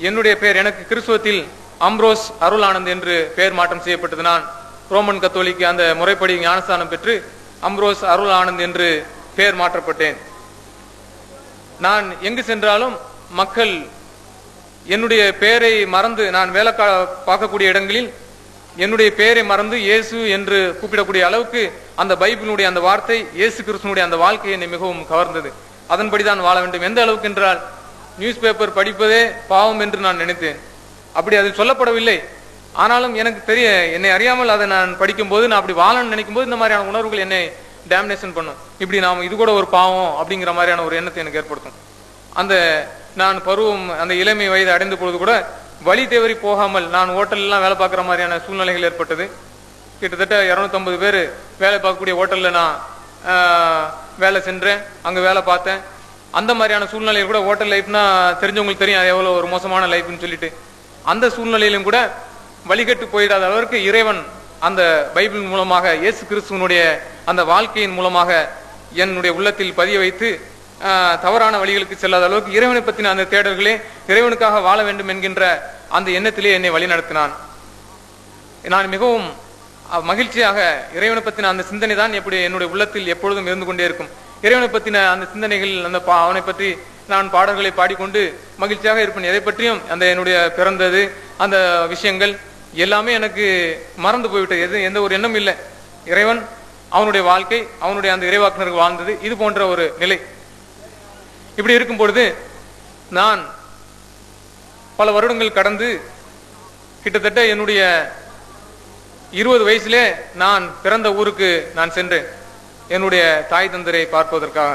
Speaker 2: என்னுடைய பெயர், எனக்கு கிறிஸ்துவத்தில் அம்ப்ரோஸ் அருள் ஆனந்த் என்று பெயர் மாற்றம் செய்யப்பட்டது. நான் ரோமன் கத்தோலிக்க அந்த முறைப்படி ஞானஸ்தானம் பெற்று அம்ப்ரோஸ் அருள் ஆனந்த் என்று பெயர் மாற்றப்பட்டேன். நான் எங்கு சென்றாலும் மக்கள் என்னுடைய பெயரை மறந்து, நான் வேலை பார்க்கக்கூடிய இடங்களில் என்னுடைய பெயரை மறந்து இயேசு என்று கூப்பிடக்கூடிய அளவுக்கு அந்த பைபிளுடைய அந்த வார்த்தை, இயேசு கிறிஸ்துவனுடைய அந்த வாழ்க்கை என்னை மிகவும் கவர்ந்தது. அதன்படிதான் வாழ வேண்டும். எந்த அளவுக்கு என்றால், நியூஸ் பேப்பர் படிப்பதே பாவம் என்று நான் நினைத்தேன். அப்படி அது சொல்லப்படவில்லை. ஆனாலும் எனக்கு தெரிய, என்னை அறியாமல் அதை நான் படிக்கும் போது, நான் அப்படி வாழணும்னு நினைக்கும் போது இந்த மாதிரியான உணர்வுகள் என்னை டேமினேஷன் பண்ணும். இப்படி நாம் இது கூட ஒரு பாவம் அப்படிங்கிற மாதிரியான ஒரு எண்ணத்தை எனக்கு ஏற்படுத்தும். அந்த நான் பருவம், அந்த இளமை வயது அடைந்த பொழுது கூட வழி தேவறி போகாமல் நான் ஹோட்டல்லாம் வேலை பார்க்குற மாதிரியான சூழ்நிலைகள் ஏற்பட்டது. கிட்டத்தட்ட 250 பேர் வேலை பார்க்கக்கூடிய ஹோட்டலில் நான் வேலை சென்றேன், அங்கே வேலை பார்த்தேன். அந்த மாதிரியான சூழ்நிலையில் கூட, ஹோட்டல் லைஃப்னா தெரிஞ்சவங்களுக்கு தெரியும் அது எவ்வளோ ஒரு மோசமான லைஃப்னு சொல்லிட்டு, அந்த சூழ்நிலையிலும் கூட வழிகட்டு போயிடாத அளவிற்கு இறைவன் அந்த பைபிள் மூலமாக, இயேசு கிறிஸ்துவனுடைய அந்த வாழ்க்கையின் மூலமாக என்னுடைய உள்ளத்தில் பதிய வைத்து தவறான வழிகளுக்கு செல்லாத அளவுக்கு இறைவனை பற்றின அந்த தேடல்களே, இறைவனுக்காக வாழ வேண்டும் என்கின்ற அந்த எண்ணத்திலே என்னை வழி நடத்தினான். நான் மிகவும் மகிழ்ச்சியாக இறைவனை பற்றின அந்த சிந்தனை தான் எப்படி என்னுடைய உள்ளத்தில் எப்பொழுதும் இருந்து கொண்டே இருக்கும். இறைவனை பற்றின அந்த சிந்தனைகள், அந்த அவனை பற்றி நான் பாடல்களை பாடிக்கொண்டு மகிழ்ச்சியாக இருப்பேன். எதை பற்றியும் அந்த என்னுடைய பிறந்தது, அந்த விஷயங்கள் எல்லாமே எனக்கு மறந்து போய்விட்டது. எந்த ஒரு எண்ணம் இல்லை. இறைவன், அவனுடைய வாழ்க்கை, அவனுடைய அந்த இறைவாக்கினர்கள் வாழ்ந்தது, இது போன்ற ஒரு நிலை. இப்படி இருக்கும் பொழுது நான் பல வருடங்கள் கடந்து கிட்டத்தட்ட என்னுடைய 20 வயசிலே நான் பிறந்த ஊருக்கு நான் சென்றேன், என்னுடைய தாய் தந்தரை பார்ப்பதற்காக.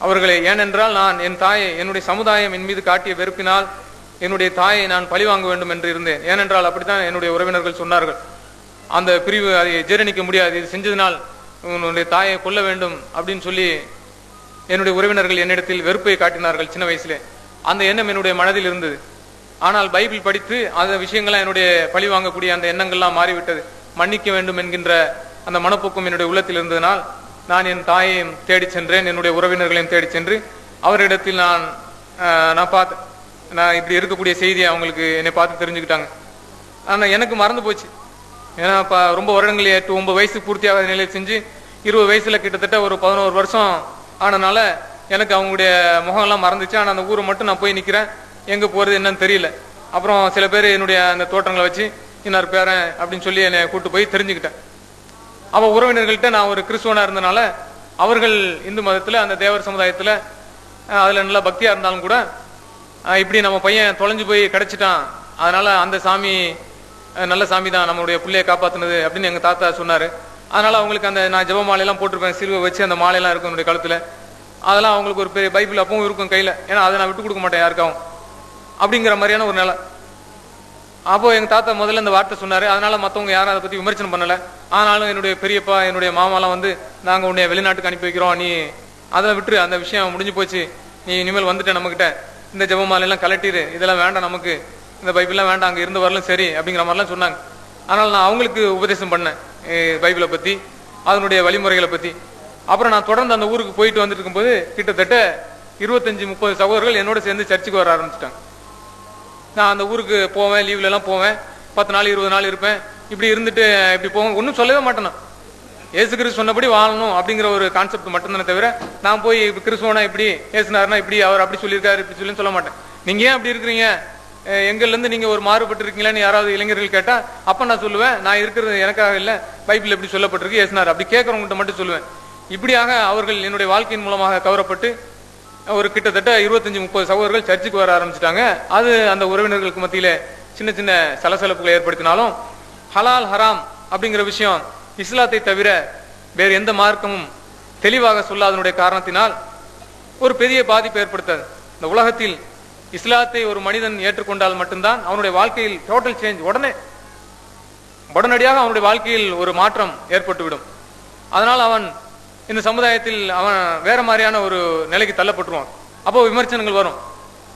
Speaker 2: அவர்களை, ஏனென்றால் நான் என் தாயை, என்னுடைய சமுதாயம் என் மீது காட்டிய வெறுப்பினால் என்னுடைய தாயை நான் பழி வாங்க வேண்டும் என்று இருந்தேன். ஏனென்றால் அப்படித்தான் என்னுடைய உறவினர்கள் சொன்னார்கள். அந்த பிரிவு அதை ஜீரணிக்க முடியாது, இது செஞ்சதினால் உன்னுடைய தாயை கொல்ல வேண்டும் அப்படின்னு சொல்லி என்னுடைய உறவினர்கள் என்னிடத்தில் வெறுப்பை காட்டினார்கள் சின்ன வயசிலே. அந்த எண்ணம் என்னுடைய மனதில் இருந்தது. ஆனால் பைபிள் படித்து அந்த விஷயங்கள்லாம் என்னுடைய பழி வாங்கக்கூடிய அந்த எண்ணங்கள்லாம் மாறிவிட்டது. மன்னிக்க வேண்டும் என்கின்ற அந்த மனப்போக்கம் என்னுடைய உள்ளத்தில் இருந்ததனால் நான் என் தாயையும் தேடி சென்றேன், என்னுடைய உறவினர்களையும் தேடி சென்று அவரிடத்தில் நான் பார்த்தேன். நான் இப்படி இருக்கக்கூடிய செய்தியை அவங்களுக்கு என்னை பார்த்து தெரிஞ்சுக்கிட்டாங்க. ஆனால் எனக்கு மறந்து போச்சு. ஏன்னா ரொம்ப வருடங்கள் 8-9 வயசு பூர்த்தியாக நிலையில் செஞ்சு 20 வயசுல கிட்டத்தட்ட ஒரு 11 வருஷம் ஆனனால எனக்கு அவங்களுடைய முகம்லாம் மறந்துச்சு. ஆனால் அந்த ஊரை மட்டும் நான் போய் நிற்கிறேன், எங்கே போகிறது என்னன்னு தெரியல. அப்புறம் சில பேர் என்னுடைய அந்த தோற்றங்களை வச்சு இன்னார் பேரன் அப்படின்னு சொல்லி என்னை கூப்பிட்டு போய் தெரிஞ்சுக்கிட்டேன். அப்போ உறவினர்கள்ட்ட நான் ஒரு கிறிஸ்துவனாக இருந்தனால அவர்கள் இந்து மதத்தில், அந்த தேவர் சமுதாயத்தில் அதில் நல்லா பக்தியாக இருந்தாலும் கூட, இப்படி நம்ம பையன் தொலைஞ்சு போய் கிடச்சிட்டான், அதனால அந்த சாமி நல்ல சாமி தான் நம்மளுடைய பிள்ளையை காப்பாற்றினது அப்படின்னு எங்கள் தாத்தா சொன்னார். அதனால அவங்களுக்கு அந்த நான் ஜெப மாலையெல்லாம் போட்டிருப்பேன், சிலுவை வச்சு அந்த மாலையெல்லாம் இருக்கும் என்னுடைய கழுத்துல. அதெல்லாம் அவங்களுக்கு ஒரு பெரிய பைபிள் அப்பவும் இருக்கும் கையில, ஏன்னா அதை நான் விட்டு கொடுக்க மாட்டேன் யாருக்காவும், அப்படிங்கிற மாதிரியான ஒரு நிலை. அப்போ எங்க தாத்தா முதல்ல இந்த வார்த்தை சொன்னாரு. அதனால மற்றவங்க யாரும் அதை பத்தி விமர்சனம் பண்ணல. ஆனாலும் என்னுடைய பெரியப்பா என்னுடைய மாமாலாம் வந்து நாங்க உன்னை வெளிநாட்டுக்கு அனுப்பி வைக்கிறோம், நீ அதை விட்டுரு, அந்த விஷயம் முடிஞ்சு போச்சு, நீ இனிமேல் வந்துட்ட நம்மகிட்ட, இந்த ஜெபமாலையெல்லாம் கலட்டிடு, இதெல்லாம் வேண்டாம் நமக்கு, இந்த பைபிள்லாம் வேண்டாம், அங்கே இருந்து வரலும் சரி அப்படிங்கிற மாதிரிலாம் சொன்னாங்க. அதனால நான் அவங்களுக்கு உபதேசம் பண்ணேன் பைபிளை பத்தி, அதனுடைய வழிமுறைகளை பத்தி. அப்புறம் நான் தொடர்ந்து அந்த ஊருக்கு போயிட்டு வந்துட்டு இருக்கும்போது கிட்டத்தட்ட 25-30 சகோதரர்கள் என்னோட சேர்ந்து சர்ச்சுக்கு வர ஆரம்பிச்சிட்டாங்க. நான் அந்த ஊருக்கு போவேன், லீவ்ல எல்லாம் போவேன், 10 நாள் 20 நாள் இருப்பேன். இப்படி இருந்துட்டு இப்படி போவேன், ஒன்றும் சொல்லவே மாட்டேன். ஏசு கிறிஸ்து சொன்னபடி வாழணும் அப்படிங்கிற ஒரு கான்செப்ட் மட்டும்தானே தவிர நான் போய் கிறிஸ்துவனா இப்படி ஏசுனாருன்னா இப்படி அவர் அப்படி சொல்லியிருக்காரு இப்படி சொல்லி சொல்ல மாட்டேன். நீங்க ஏன் அப்படி இருக்கிறீங்க, எங்கள்ல இருந்து நீங்க ஒரு மாறுபட்டு இருக்கீங்களான்னு யாராவது இளைஞர்கள் கேட்டா அப்ப நான் சொல்லுவேன், நான் இருக்கிறது எனக்காக இல்ல, பைபிள் எப்படி சொல்லப்பட்டிருக்கு ஏசுனார் அப்படி கேட்கறவங்கள்ட்ட மட்டும் சொல்லுவேன். இப்படியாக அவர்கள் என்னுடைய வாழ்க்கையின் மூலமாக கவரப்பட்டு ஒரு கிட்டத்தட்ட 25-30 சகோதரர்கள் சர்ச்சுக்கு வர ஆரம்பிச்சிட்டாங்க. அது அந்த உறவினர்களுக்கு மத்தியில சின்ன சின்ன சலசலப்புகளை ஏற்படுத்தினாலும் ஹலால் ஹராம் அப்படிங்கிற விஷயம் இஸ்லாத்தை தவிர வேறு எந்த மார்க்கமும் தெளிவாக சொல்லாதனுடைய காரணத்தினால் ஒரு பெரிய பாதிப்பை ஏற்படுத்தாது. இந்த உலகத்தில் இஸ்லாத்தை ஒரு மனிதன் ஏற்றுக்கொண்டால் மட்டும்தான் அவனுடைய வாழ்க்கையில் டோட்டல் சேஞ்ச், உடனடியாக அவனுடைய வாழ்க்கையில் ஒரு மாற்றம் ஏற்பட்டுவிடும். அதனால் அவன் இந்த சமுதாயத்தில் அவன் வேற மாதிரியான ஒரு நிலைக்கு தள்ளப்பட்டுருவான். அப்போ விமர்சனங்கள் வரும்.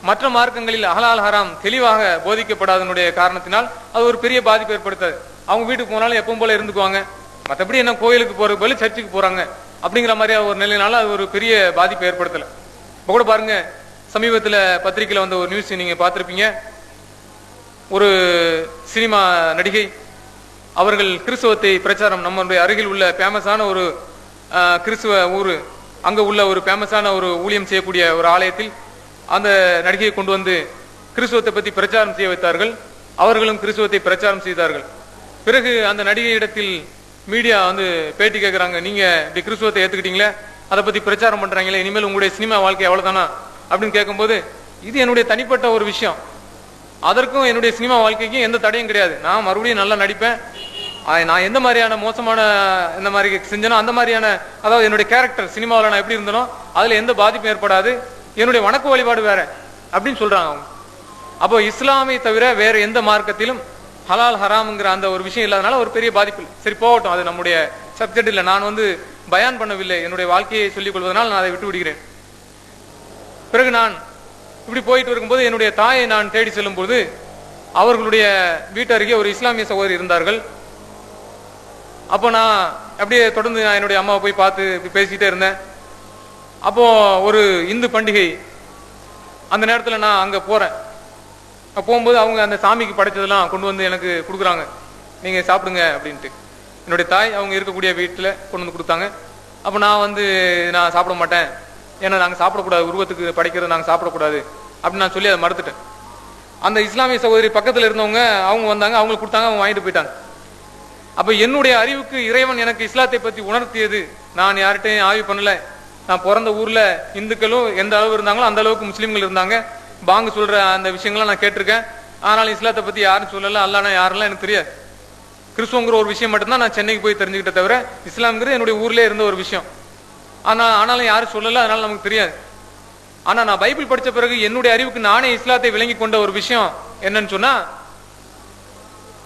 Speaker 2: மற்ற மார்க்கங்களில் ஹலால் ஹராம் தெளிவாக போதிக்கப்படாதனுடைய காரணத்தினால் அது ஒரு பெரிய பாதிப்பு ஏற்படுத்தாது. அவங்க வீட்டுக்கு போனாலும் எப்பவும் போல இருந்துக்குவாங்க, மற்றபடி என்ன கோயிலுக்கு போறது போல சர்ச்சுக்கு போறாங்க அப்படிங்கிற மாதிரியா ஒரு நிலையினால அது ஒரு பெரிய பாதிப்பை ஏற்படுத்தல. இப்ப கூட பாருங்க, சமீபத்தில் பத்திரிகையில் வந்த ஒரு நியூஸ் நீங்க பார்த்திருப்பீங்க. ஒரு சினிமா நடிகை அவர்கள் கிறிஸ்துவத்தை பிரச்சாரம், நம்மளுடைய அருகில் உள்ள ஃபேமஸான ஒரு கிறிஸ்துவ ஊர், அங்க உள்ள ஒரு ஃபேமஸான ஒரு ஊழியம் செய்யக்கூடிய ஒரு ஆலயத்தில் அந்த நடிகையை கொண்டு வந்து கிறிஸ்துவத்தை பத்தி பிரச்சாரம் செய்ய வைத்தார்கள். அவர்களும் கிறிஸ்துவத்தை பிரச்சாரம் செய்தார்கள். பிறகு அந்த நடிகை இடத்தில் மீடியா வந்து பேட்டி கேட்கிறாங்க, நீங்க இப்படி கிறிஸ்துவத்தை ஏத்துக்கிட்டீங்களே, அதை பத்தி பிரச்சாரம் பண்றாங்களே, இனிமேல் உங்களுடைய சினிமா வாழ்க்கை அவ்வளவுதானா அப்படின்னு கேட்கும்போது, இது என்னுடைய தனிப்பட்ட ஒரு விஷயம், அதற்கும் என்னுடைய சினிமா வாழ்க்கைக்கும் எந்த தடையும் கிடையாது, நான் மறுபடியும் நல்லா நடிப்பேன், நான் எந்த மாதிரியான மோசமான இந்த மாதிரி செஞ்சனோ அந்த மாதிரியான, அதாவது என்னுடைய கேரக்டர் சினிமாவில் நான் எப்படி இருந்தனோ அதுல எந்த பாதிப்பும் ஏற்படாது, என்னுடைய வணக்க வழிபாடு வேற அப்படின்னு சொல்றாங்க அவங்க. அப்போ இஸ்லாமை தவிர வேற எந்த மார்க்கத்திலும் ஹலால் ஹராம்ங்கிற அந்த ஒரு விஷயம் இல்லாதனால ஒரு பெரிய பாதிப்பு இல்லை. சரி போகட்டும், அது நம்முடைய சப்ஜெக்ட் இல்லை, நான் வந்து பயான் பண்ணவில்லை, என்னுடைய வாழ்க்கையை சொல்லிக் கொள்வதனால் நான் அதை விட்டு விடுகிறேன். பிறகு நான் இப்படி போயிட்டு இருக்கும்போது என்னுடைய தாயை நான் தேடி செல்லும் போது அவர்களுடைய வீட்டு அருகே ஒரு இஸ்லாமிய சகோதரி இருந்தார்கள். அப்போ நான் அப்படியே தொடர்ந்து நான் என்னுடைய அம்மாவை போய் பார்த்து பேசிக்கிட்டே இருந்தேன். அப்போ ஒரு இந்து பண்டிகை அந்த நேரத்தில் நான் அங்கே போறேன். போகும்போது அவங்க அந்த சாமிக்கு படைச்சதெல்லாம் கொண்டு வந்து எனக்கு கொடுக்குறாங்க, நீங்க சாப்பிடுங்க அப்படின்ட்டு. என்னுடைய தாய் அவங்க இருக்கக்கூடிய வீட்டில் கொண்டு வந்து கொடுத்தாங்க. அப்போ நான் சாப்பிட மாட்டேன், ஏன்னா நாங்கள் சாப்பிடக்கூடாது, உருவத்துக்கு படைக்கிறது நாங்கள் சாப்பிடக்கூடாது அப்படின்னு நான் சொல்லி அதை மறுத்துட்டேன். அந்த இஸ்லாமிய சகோதரி பக்கத்தில் இருந்தவங்க அவங்க வந்தாங்க, அவங்களுக்கு கொடுத்தாங்க, அவங்க வாங்கிட்டு போயிட்டாங்க. அப்ப என்னுடைய அறிவுக்கு இறைவன் எனக்கு இஸ்லாத்தை பத்தி உணர்த்தியது நான் யார்கிட்டையும் ஆய்வு பண்ணல. நான் பிறந்த ஊர்ல இந்துக்களும் எந்த அளவு இருந்தாங்களோ அந்த அளவுக்கு முஸ்லீம்கள் இருந்தாங்க. பாங்கு சொல்ற அந்த விஷயங்கள்லாம் நான் கேட்டிருக்கேன். ஆனால் இஸ்லாத்தை பத்தி யாரும் சொல்லல, அல்லானா யாரெல்லாம் எனக்கு தெரியாது. கிறிஸ்துவங்கிற ஒரு விஷயம் மட்டும்தான் நான் சென்னைக்கு போய் தெரிஞ்சுக்கிட்ட தவிர இஸ்லாம்ங்கிறது என்னுடைய ஊர்லேயே இருந்த ஒரு விஷயம். ஆனாலும் யாரும் சொல்லல, அதனால நமக்கு தெரியாது. ஆனா நான் பைபிள் படிச்ச பிறகு என்னுடைய அறிவுக்கு நானே இஸ்லாத்தை விளங்கி கொண்ட ஒரு விஷயம் என்னன்னு சொன்னா,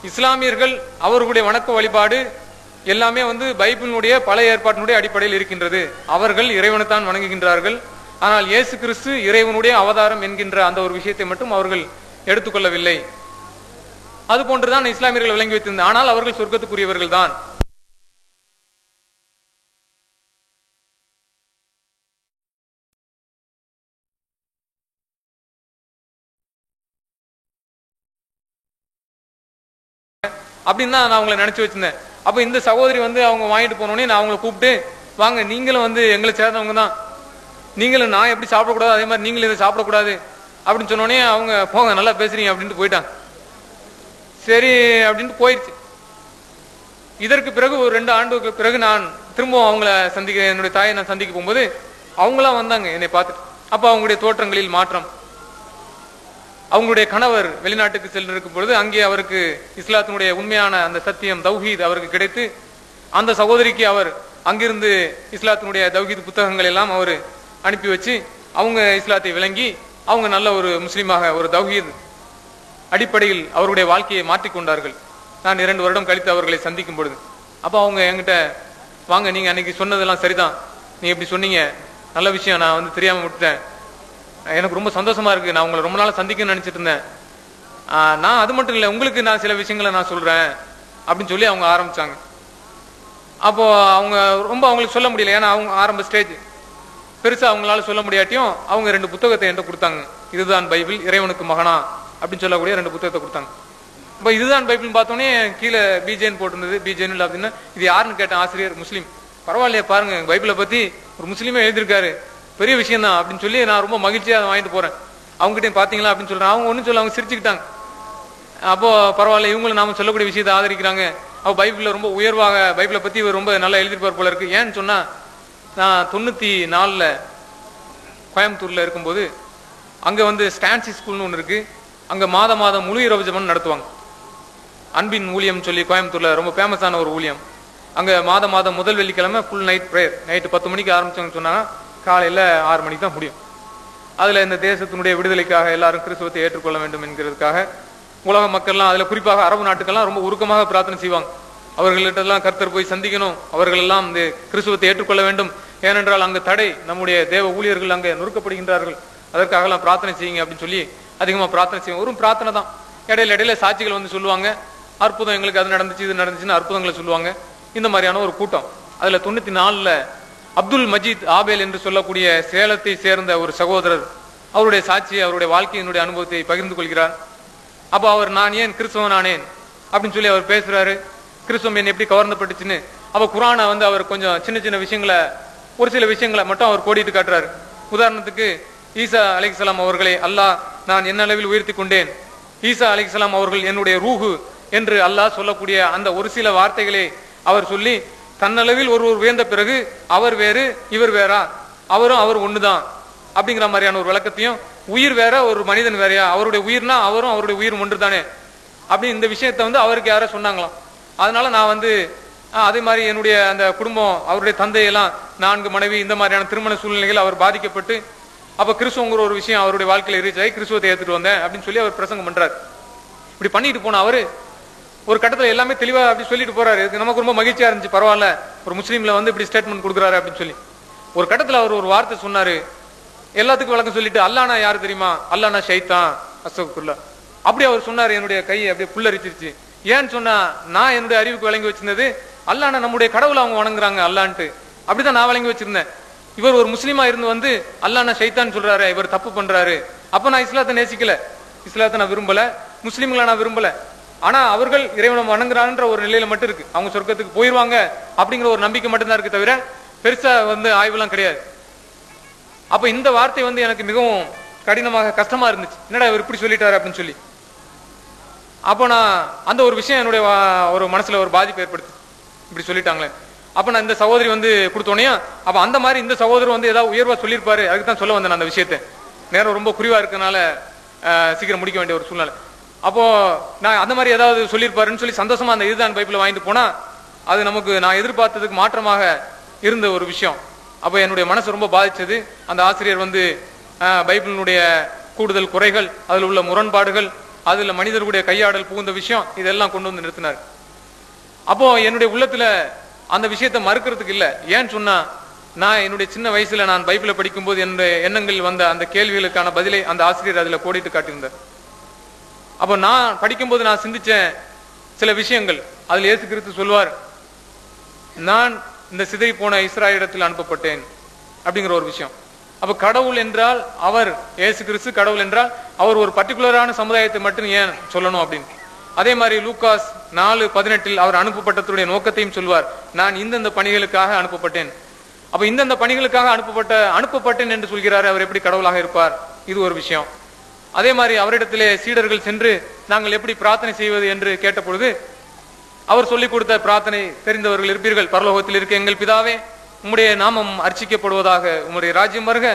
Speaker 2: இஸ்லாமியர்கள் அவர்களுடைய வணக்க வழிபாடு எல்லாமே பைபிளினுடைய பழைய ஏற்பாட்டினுடைய அடிப்படையில் இருக்கின்றது. அவர்கள் இறைவனைத்தான் வணங்குகின்றார்கள். ஆனால் இயேசு கிறிஸ்து இறைவனுடைய அவதாரம் என்கின்ற அந்த ஒரு விஷயத்தை மட்டும் அவர்கள் எடுத்துக்கொள்ளவில்லை. அது போன்றுதான் இஸ்லாமியர்கள் விளங்கி வைத்திருந்தார். ஆனால் அவர்கள் சொர்க்கத்துக்குரியவர்கள் தான். அப்படின்னு தான் நான் அவங்களை நினைச்சு வச்சிருந்தேன். அப்ப இந்த சகோதரி அவங்க வாங்கிட்டு போனோடனே நான் அவங்களை கூப்பிட்டு, வாங்க நீங்களும் எங்களை சேர்ந்தவங்க தான், நீங்களும் நான் எப்படி சாப்பிடக்கூடாது அதே மாதிரி நீங்களும் இதை சாப்பிடக்கூடாது அப்படின்னு சொன்னோடனே அவங்க போங்க நல்லா பேசுறீங்க அப்படின்ட்டு போயிட்டாங்க. சரி அப்படின்ட்டு போயிடுச்சு. இதற்கு பிறகு ஒரு 2 ஆண்டுக்கு பிறகு நான் திரும்பவும் அவங்கள சந்திக்க, என்னுடைய தாயை நான் சந்திக்க போகும்போது அவங்களாம் வந்தாங்க என்னை பார்த்துட்டு. அப்ப அவங்களுடைய தோற்றங்களில் மாற்றம். அவங்களுடைய கணவர் வெளிநாட்டுக்கு சென்றிருக்கும் பொழுது அங்கே அவருக்கு இஸ்லாத்தினுடைய உண்மையான அந்த சத்தியம் தௌஹீத் அவருக்கு கிடைத்து அந்த சகோதரிக்கு அவர் அங்கிருந்து இஸ்லாத்தினுடைய தௌஹீத் புத்தகங்கள் எல்லாம் அவர் அனுப்பி வச்சு அவங்க இஸ்லாத்தை விளங்கி அவங்க நல்ல ஒரு முஸ்லீமாக ஒரு தௌஹீத் அடிப்படையில் அவருடைய வாழ்க்கையை மாற்றிக்கொண்டார்கள். நான் 2 வருடம் கழித்து அவர்களை சந்திக்கும் பொழுது அப்போ அவங்க என்கிட்ட, வாங்க நீங்க அன்னைக்கு சொன்னதெல்லாம் சரிதான், நீங்க இப்படி சொன்னீங்க, நல்ல விஷயம், நான் வந்து தெரியாம விட்டுட்டேன், எனக்கு ரொம்ப சந்தோஷமா இருக்கு, நான் உங்களை ரொம்ப நாளா சந்திக்கணும்னு நினைச்சிட்டு இருந்தேன், நான் அது மட்டும் இல்லை உங்களுக்கு நான் சில விஷயங்களை நான் சொல்றேன் அப்படின்னு சொல்லி அவங்க ஆரம்பிச்சாங்க. அப்போ அவங்க ரொம்ப அவங்களுக்கு சொல்ல முடியல, ஏன்னா அவங்க ஆரம்ப ஸ்டேஜ் பெருசா அவங்களால சொல்ல முடியாட்டியும் அவங்க 2 புத்தகத்தை என்கிட்ட கொடுத்தாங்க. இதுதான் பைபிள், இறைவனுக்கு மகனா அப்படின்னு சொல்லக்கூடிய 2 புத்தகத்தை கொடுத்தாங்க. இப்போ இதுதான் பைபிள்னு பார்த்தோன்னே கீழே பிஜேன்னு போட்டிருந்தது. பிஜேன்னு இல்லை அப்படின்னா இது யாருன்னு கேட்டேன். ஆசிரியர் முஸ்லீம். பரவாயில்லையே பாருங்க, பைபிளை பத்தி ஒரு முஸ்லீமே எழுதியிருக்காரு, பெரிய விஷயம் தான் அப்படின்னு சொல்லி நான் ரொம்ப மகிழ்ச்சியாக அதை வாங்கிட்டு போறேன். அவங்ககிட்ட பாத்தீங்களா அப்படின்னு சொல்றேன். அவங்க ஒன்றும் சொல்ல, அவங்க சிரிச்சுக்கிட்டாங்க. அப்போ பரவாயில்ல, இவங்களும் நாம சொல்லக்கூடிய விஷயத்தை ஆதரிக்கிறாங்க. அவ பைபிள்ல ரொம்ப உயர்வாக பைபிளை பத்தி ரொம்ப நல்லா எழுதியிருப்பார் போல இருக்கு. ஏன்னு சொன்னா, நான் 94ல் கோயம்புத்தூர்ல இருக்கும்போது அங்க வந்து ஸ்டான்சி ஸ்கூல்னு ஒன்று இருக்கு. அங்க மாதம் முழு இரவு ஜெபம் நடத்துவாங்க. அன்பின் ஊழியம் சொல்லி கோயம்புத்தூர்ல ரொம்ப ஃபேமஸான ஒரு ஊழியம். அங்க மாதம் முதல் வெள்ளிக்கிழமை ஃபுல் நைட் ப்ரேயர். நைட்டு 10 மணிக்கு ஆரம்பிச்சோன்னு சொன்னா காலையில 6 மணிக்கு தான் முடியும். அதுல இந்த தேசத்தினுடைய விடுதலைக்காக எல்லாரும் கிறிஸ்துவத்தை ஏற்றுக்கொள்ள வேண்டும் என்கிறதுக்காக உலக மக்கள்லாம், அதுல குறிப்பாக அரபு நாட்டுக்கெல்லாம் ரொம்ப உருக்கமாக பிரார்த்தனை செய்வாங்க. அவர்கள்ட்ட எல்லாம் கர்த்தர் போய் சந்திக்கணும், அவர்கள் எல்லாம் இந்த கிறிஸ்துவத்தை ஏற்றுக்கொள்ள வேண்டும், ஏனென்றால் அங்க தடை, நம்முடைய தேவ ஊழியர்கள் அங்கே நொறுக்கப்படுகின்றார்கள், அதற்காக எல்லாம் பிரார்த்தனை செய்யுங்க அப்படின்னு சொல்லி அதிகமா பிரார்த்தனை செய்வோம். ஒரு பிரார்த்தனை தான். இடையில சாட்சிகள் வந்து சொல்லுவாங்க, அற்புதம் எங்களுக்கு அது நடந்துச்சு இது நடந்துச்சுன்னு அற்புதங்களை சொல்லுவாங்க. இந்த மாதிரியான ஒரு கூட்டம். அதுல 94ல் அப்துல் மஜீத் ஆபேல் என்று சொல்லக்கூடிய சேலத்தை சேர்ந்த ஒரு சகோதரர் அவருடைய சாட்சியை, அவருடைய வாழ்க்கையினுடைய அனுபவத்தை பகிர்ந்து கொள்கிறார். அப்போ அவர், நான் ஏன் கிறிஸ்தவன் ஆனேன் அப்படின்னு சொல்லி அவர் பேசுறாரு. கிறிஸ்தவம் என்ன எப்படி கவர்ந்தப்பட்டுச்சுன்னு. அப்ப குரானை வந்து அவர் கொஞ்சம் சின்ன விஷயங்களை, ஒரு சில விஷயங்களை மட்டும் அவர் கோடிட்டு காட்டுறாரு. உதாரணத்துக்கு, ஈசா அலைஹிஸ்ஸலாம் அவர்களை அல்லாஹ் நான் என்ன அளவில் உயர்த்தி கொண்டேன், ஈசா அலைஹிஸ்ஸலாம் அவர்கள் என்னுடைய ரூஹு என்று அல்லாஹ் சொல்லக்கூடிய அந்த ஒரு சில வார்த்தைகளை அவர் சொல்லி, தன்னளவில் ஒருவர் உயர்ந்த பிறகு அவர் வேறு இவர் வேறா, அவரும் அவர் ஒண்ணுதான் அப்படிங்கிற மாதிரியான ஒரு விளக்கத்தையும், உயிர் வேற ஒரு மனிதன் வேறையா, அவருடைய உயிர்னா அவரும் அவருடைய உயிர் ஒன்று தானே அப்படி இந்த விஷயத்த வந்து அவருக்கு யாரோ சொன்னாங்களாம். அதனால நான் வந்து அதே மாதிரி என்னுடைய அந்த குடும்பம், அவருடைய தந்தையெல்லாம் 4 மனைவி, இந்த மாதிரியான திருமண சூழ்நிலைகள் அவர் பாதிக்கப்பட்டு, அப்ப கிறிஸ்துவங்கிற ஒரு விஷயம் அவருடைய வாழ்க்கையில ரீச் ஆகி கிறிஸ்துவத்தை ஏற்றுட்டு வந்தேன் அப்படின்னு சொல்லி அவர் பிரசங்கம் பண்றாரு. இப்படி பண்ணிட்டு போன அவரு ஒரு கட்டத்துல எல்லாமே தெளிவா அப்படி சொல்லிட்டு போறாரு. நமக்கு ரொம்ப மகிழ்ச்சியா இருந்துச்சு, பரவாயில்ல ஒரு முஸ்லீம்ல வந்து இப்படி ஸ்டேட்மெண்ட் கொடுக்குறாரு அப்படின்னு சொல்லி. ஒரு கட்டத்துல அவர் ஒரு வார்த்தை சொன்னாரு, எல்லாத்துக்கும் விளக்கம் சொல்லிட்டு, அல்லானா யாரு தெரியுமா, அல்லானா ஷைத்தான் அஸ்தக்ஃபிருல்லாஹ் அப்படி அவர் சொன்னாரு. என்னுடைய கை அப்படியே புல்லரிச்சிருச்சு. ஏன்னு சொன்னா, நான் என்னுடைய அறிவுக்கு விளங்கி வச்சிருந்தது அல்லானா நம்முடைய கடவுளை அவங்க வணங்குறாங்க அல்லான்ட்டு, அப்படிதான் நான் விளங்கி வச்சிருந்தேன். இவர் ஒரு முஸ்லீமா இருந்து வந்து அல்லானா ஷைத்தான் சொல்றாரு, இவர் தப்பு பண்றாரு. அப்ப நான் இஸ்லாத்தை நேசிக்கல, இஸ்லாத்தை நான் விரும்பல, முஸ்லீம்களை நான் விரும்பல. ஆனா அவர்கள் இறைவனை வணங்குறான்ற ஒரு நிலையில மட்டும் இருக்கு, அவங்க சொர்க்கத்துக்கு போயிருவாங்க அப்படிங்கிற ஒரு நம்பிக்கை மட்டும்தான் இருக்கு, தவிர பெருசா வந்து ஆய்வுலாம் கிடையாது. அப்ப இந்த வார்த்தை வந்து எனக்கு மிகவும் கடினமாக கஷ்டமா இருந்துச்சு, என்னடா இவர் இப்படி சொல்லிட்டாரு அப்படின்னு சொல்லி. அப்போ நான் அந்த ஒரு விஷயம் என்னுடைய ஒரு மனசுல ஒரு பாதிப்பு ஏற்படுத்து, இப்படி சொல்லிட்டாங்களே. அப்ப நான் இந்த சகோதரி வந்து கொடுத்தோன்னே, அப்ப அந்த மாதிரி இந்த சகோதரர் வந்து ஏதாவது உயர்வா சொல்லியிருப்பாரு, அதுக்கு தான் சொல்ல வந்தேன் அந்த விஷயத்தை. நேரம் ரொம்ப குறைவா இருக்கனால சீக்கிரம் முடிக்க வேண்டிய ஒரு சூழ்நிலை. அப்போ நான் அந்த மாதிரி ஏதாவது சொல்லியிருப்பாருன்னு சொல்லி சந்தோஷமா அந்த இதுதான் பைபிளை வாங்கிட்டு போனா, அது நமக்கு நான் எதிர்பார்த்ததுக்கு மாற்றமாக இருந்த ஒரு விஷயம். அப்போ என்னுடைய மனசு ரொம்ப பாதிச்சது. அந்த ஆசிரியர் வந்து பைபிளினுடைய கூடுதல் குறைகள், அதில் உள்ள முரண்பாடுகள், அதுல மனிதர்களுடைய கையாடல் புகுந்த விஷயம், இதெல்லாம் கொண்டு வந்து நிறுத்தினார். அப்போ என்னுடைய உள்ளத்துல அந்த விஷயத்தை மறுக்கிறதுக்கு இல்லை. ஏன்னு சொன்னா, நான் என்னுடைய சின்ன வயசுல நான் பைபிளை படிக்கும் போது என்னுடைய எண்ணங்கள் வந்த அந்த கேள்விகளுக்கான பதிலை அந்த ஆசிரியர் அதுல கோடிட்டு காட்டியிருந்தார். அப்போ நான் படிக்கும்போது நான் சிந்திச்ச சில விஷயங்கள், அதுல இயேசு கிறிஸ்து சொல்வார், நான் இந்த சிதறி போன இஸ்ராயலிடத்தில் அனுப்பப்பட்டேன் அப்படிங்கிற ஒரு விஷயம். அப்ப கடவுள் என்றால் அவர், இயேசு கிறிஸ்து கடவுள் என்றால் அவர் ஒரு பர்டிகுலரான சமுதாயத்தை மட்டும் ஏன் சொல்லணும் அப்படின்னு. அதே மாதிரி லூக்காஸ் 4:18 அவர் அனுப்பப்பட்டதுடைய நோக்கத்தையும் சொல்வார், நான் இந்தந்த பணிகளுக்காக அனுப்பப்பட்டேன். அப்ப இந்தந்த பணிகளுக்காக அனுப்பப்பட்டேன் என்று சொல்கிறாரு, அவர் எப்படி கடவுளாக இருப்பார்? இது ஒரு விஷயம். அதே மாதிரி அவரிடத்திலே சீடர்கள் சென்று நாங்கள் எப்படி பிரார்த்தனை செய்வது என்று கேட்ட பொழுது அவர் சொல்லிக் கொடுத்த பிரார்த்தனை தெரிந்தவர்கள் இருப்பீர்கள். பரலோகத்தில் இருக்க எங்கள் பிதாவே, உம்முடைய நாமம் அர்ச்சிக்கப்படுவதாக, உம்முடைய ராஜ்யம் வருக,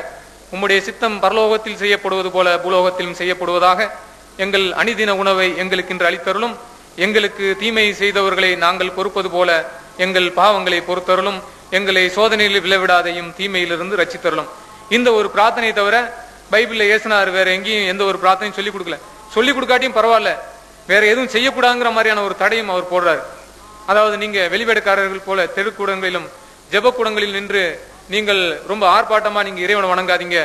Speaker 2: உம்முடைய சித்தம் பரலோகத்தில் செய்யப்படுவது போல பூலோகத்திலும் செய்யப்படுவதாக, எங்கள் அணிதின உணவை எங்களுக்கு இன்று அளித்தருளும், எங்களுக்கு தீமை செய்தவர்களை நாங்கள் பொறுப்பது போல எங்கள் பாவங்களை பொறுத்தருளும், எங்களை சோதனையில் விளைவிடாதையும், தீமையிலிருந்து ரட்சித்தருளும். இந்த ஒரு பிரார்த்தனை தவிர பைபிள்ல இயேசுனார் வேற எங்கேயும் எந்த ஒரு பிரார்த்தனையும் சொல்லிக் கொடுக்கல. சொல்லிக் கொடுக்காட்டியும் பரவாயில்ல, வேற எதுவும் செய்யக்கூடாதுங்கிற மாதிரியான ஒரு தடையும் அவர் போடுறாரு. அதாவது நீங்க வெளிவேடக்காரர்கள் போல தெருக்கூடங்களிலும் ஜெபக்கூடங்களில் நின்று நீங்கள் ரொம்ப ஆர்ப்பாட்டமா நீங்க இறைவனை வணங்காதீங்க,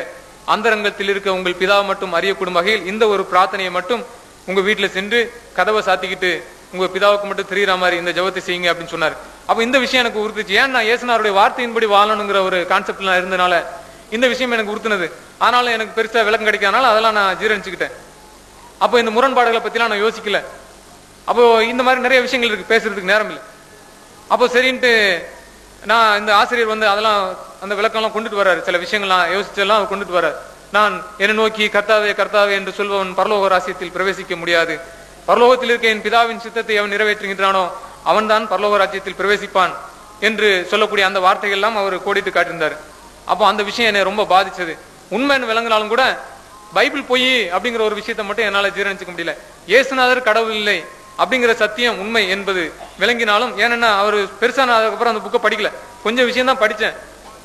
Speaker 2: அந்தரங்கத்தில் இருக்க உங்கள் பிதா மட்டும் அறியக்கூடும் வகையில் இந்த ஒரு பிரார்த்தனையை மட்டும் உங்க வீட்டுல சென்று கதவை சாத்திக்கிட்டு உங்க பிதாவுக்கு மட்டும் தெரியுற மாதிரி இந்த ஜெபத்தை செய்யுங்க அப்படின்னு சொன்னார். அப்ப இந்த விஷயம் எனக்கு உறுத்துச்சு. ஏன் நான் இயேசுனாருடைய வார்த்தையின்படி வாழணுங்கிற ஒரு கான்செப்ட்ல நான் இருந்தனால இந்த விஷயம் எனக்கு உறுத்துனது. ஆனாலும் எனக்கு பெருசா விளக்கம் கிடைக்காதனால அதெல்லாம் நான் ஜீரணிச்சுக்கிட்டேன். அப்போ இந்த முரண்பாடுகளை பத்திலாம் நான் யோசிக்கல. அப்போ இந்த மாதிரி நிறைய விஷயங்கள் இருக்கு, பேசுறதுக்கு நேரம் இல்லை. அப்போ சரின்ட்டு நான் இந்த ஆசிரியர் வந்து அதெல்லாம் அந்த விளக்கம்லாம் கொண்டுட்டு வர்றாரு. சில விஷயங்கள்லாம் யோசிச்செல்லாம் அவர் கொண்டுட்டு வர்றாரு. நான் என்னை நோக்கி கர்த்தாவே கர்த்தாவே என்று சொல்பவன் பரலோக ராசியத்தில் பிரவேசிக்க முடியாது, பரலோகத்தில் இருக்க என் பிதாவின் சித்தத்தை அவன் நிறைவேற்றுகின்றானோ அவன் தான் பரலோக ராஜ்யத்தில் பிரவேசிப்பான் என்று சொல்லக்கூடிய அந்த வார்த்தைகள் எல்லாம் அவர் கோடிட்டு காட்டியிருந்தார். அப்போ அந்த விஷயம் என்னை ரொம்ப பாதிச்சது. உண்மைன்னு விளங்கினாலும் கூட பைபிள் பொய் அப்படிங்கிற ஒரு விஷயத்தை மட்டும் என்னால் ஜீரணிச்சுக்க முடியல. இயேசுநாதர் கடவுள் இல்லை அப்படிங்கிற சத்தியம் உண்மை என்பது விளங்கினாலும், ஏன்னா அவர் பெருசான அதுக்கப்புறம் அந்த புக்கை படிக்கல, கொஞ்சம் விஷயம் தான் படித்தேன்.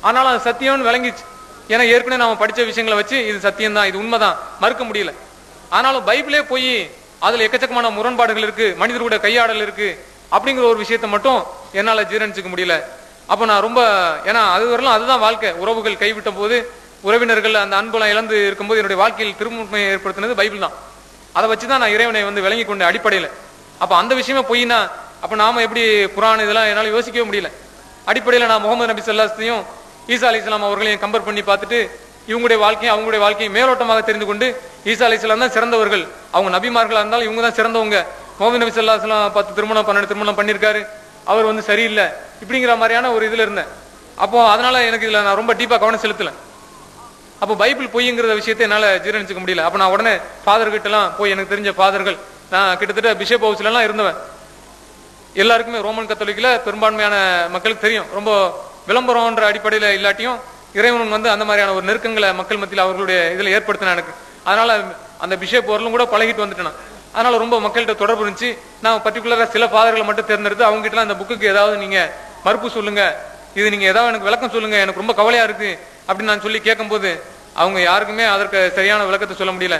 Speaker 2: ஆனாலும் அது சத்தியம்னு விளங்கிச்சு. ஏன்னா ஏற்கனவே நாம படிச்ச விஷயங்களை வச்சு இது சத்தியம் தான், இது உண்மைதான், மறுக்க முடியல. ஆனாலும் பைபிளே போய் அதுல எக்கச்சக்கமான முரண்பாடுகள் இருக்கு, மனிதர்களுடைய கையாடல் இருக்கு அப்படிங்கிற ஒரு விஷயத்தை மட்டும் என்னால ஜீரணிச்சுக்க முடியல. அப்ப நான் ரொம்ப, ஏன்னா அது வரலாம் அதுதான் வாழ்க்கை. உறவுகள் கைவிட்ட போது, உறவினர்கள் அந்த அன்பெல்லாம் இழந்து இருக்கும்போது என்னுடைய வாழ்க்கையில் திருமுனையை ஏற்படுத்தினது பைபிள் தான். அதை வச்சுதான் நான் இறைவனை வந்து விளங்கி கொண்ட அடிப்படையில. அப்ப அந்த விஷயமே பொய்னா அப்ப நாம எப்படி குர்ஆன் இதெல்லாம் என்னால யோசிக்கவே முடியல. அடிப்படையில நான் முகமது நபி ஸல்லல்லாஹு ஈசா அலைஹிஸ்ஸலாம் அவர்களையும் கம்பேர் பண்ணி பார்த்துட்டு இவங்களுடைய வாழ்க்கையும் அவங்களுடைய வாழ்க்கையும் மேலோட்டமாக தெரிந்து கொண்டு, ஈசா அலைஹிஸ்ஸலாம் தான் சிறந்தவர்கள், அவங்க நபிமார்களா இருந்தாலும் இவங்க தான் சிறந்தவங்க, முகமது நபி ஸல்லல்லாஹு அலைஹி வஸல்லம் 10 திருமணம் 12 திருமணம் பண்ணியிருக்காரு, அவர் வந்து சரியில்லை இப்படிங்கிற மாதிரியான ஒரு இதுல இருந்தேன். அப்போ அதனால எனக்கு இதுல நான் ரொம்ப டீப்பா கவனம் செலுத்தல. அப்போ பைபிள் பொய்ங்கிற விஷயத்தை என்னால ஜீரணிச்சுக்க முடியல. அப்ப நான் உடனே ஃபாதர்கிட்ட எல்லாம் போய், எனக்கு தெரிஞ்ச ஃபாதர்கள், நான் கிட்டத்தட்ட பிஷப் ஹவுஸ்ல எல்லாம் இருந்தவன். எல்லாருக்குமே ரோமன் கத்தோலிக்கல பெரும்பான்மையான மக்களுக்கு தெரியும். ரொம்ப விளம்பரம்ன்ற அடிப்படையில இல்லாட்டியும் இறைவன் வந்து அந்த மாதிரியான ஒரு நெருக்கங்களை மக்கள் மத்தியில் அவர்களுடைய இதுல ஏற்படுத்தின எனக்கு. அதனால அந்த பிஷப் வரலும் கூட பழகிட்டு வந்துட்டேன். அதனால ரொம்ப மக்கள்கிட்ட தொடர்பு இருந்துச்சு. நான் பர்டிகுலரா சில ஃபாதர்களை மட்டும் தேர்ந்தெடுத்து அவங்க கிட்ட இந்த புக்குக்கு ஏதாவது நீங்க மறுப்பு சொல்லுங்க, இது நீங்க ஏதாவது எனக்கு விளக்கம் சொல்லுங்க, எனக்கு ரொம்ப கவலையா இருக்கு அப்படின்னு நான் சொல்லி கேட்கும்போது அவங்க யாருக்குமே அதற்கு சரியான விளக்கத்தை சொல்ல முடியல.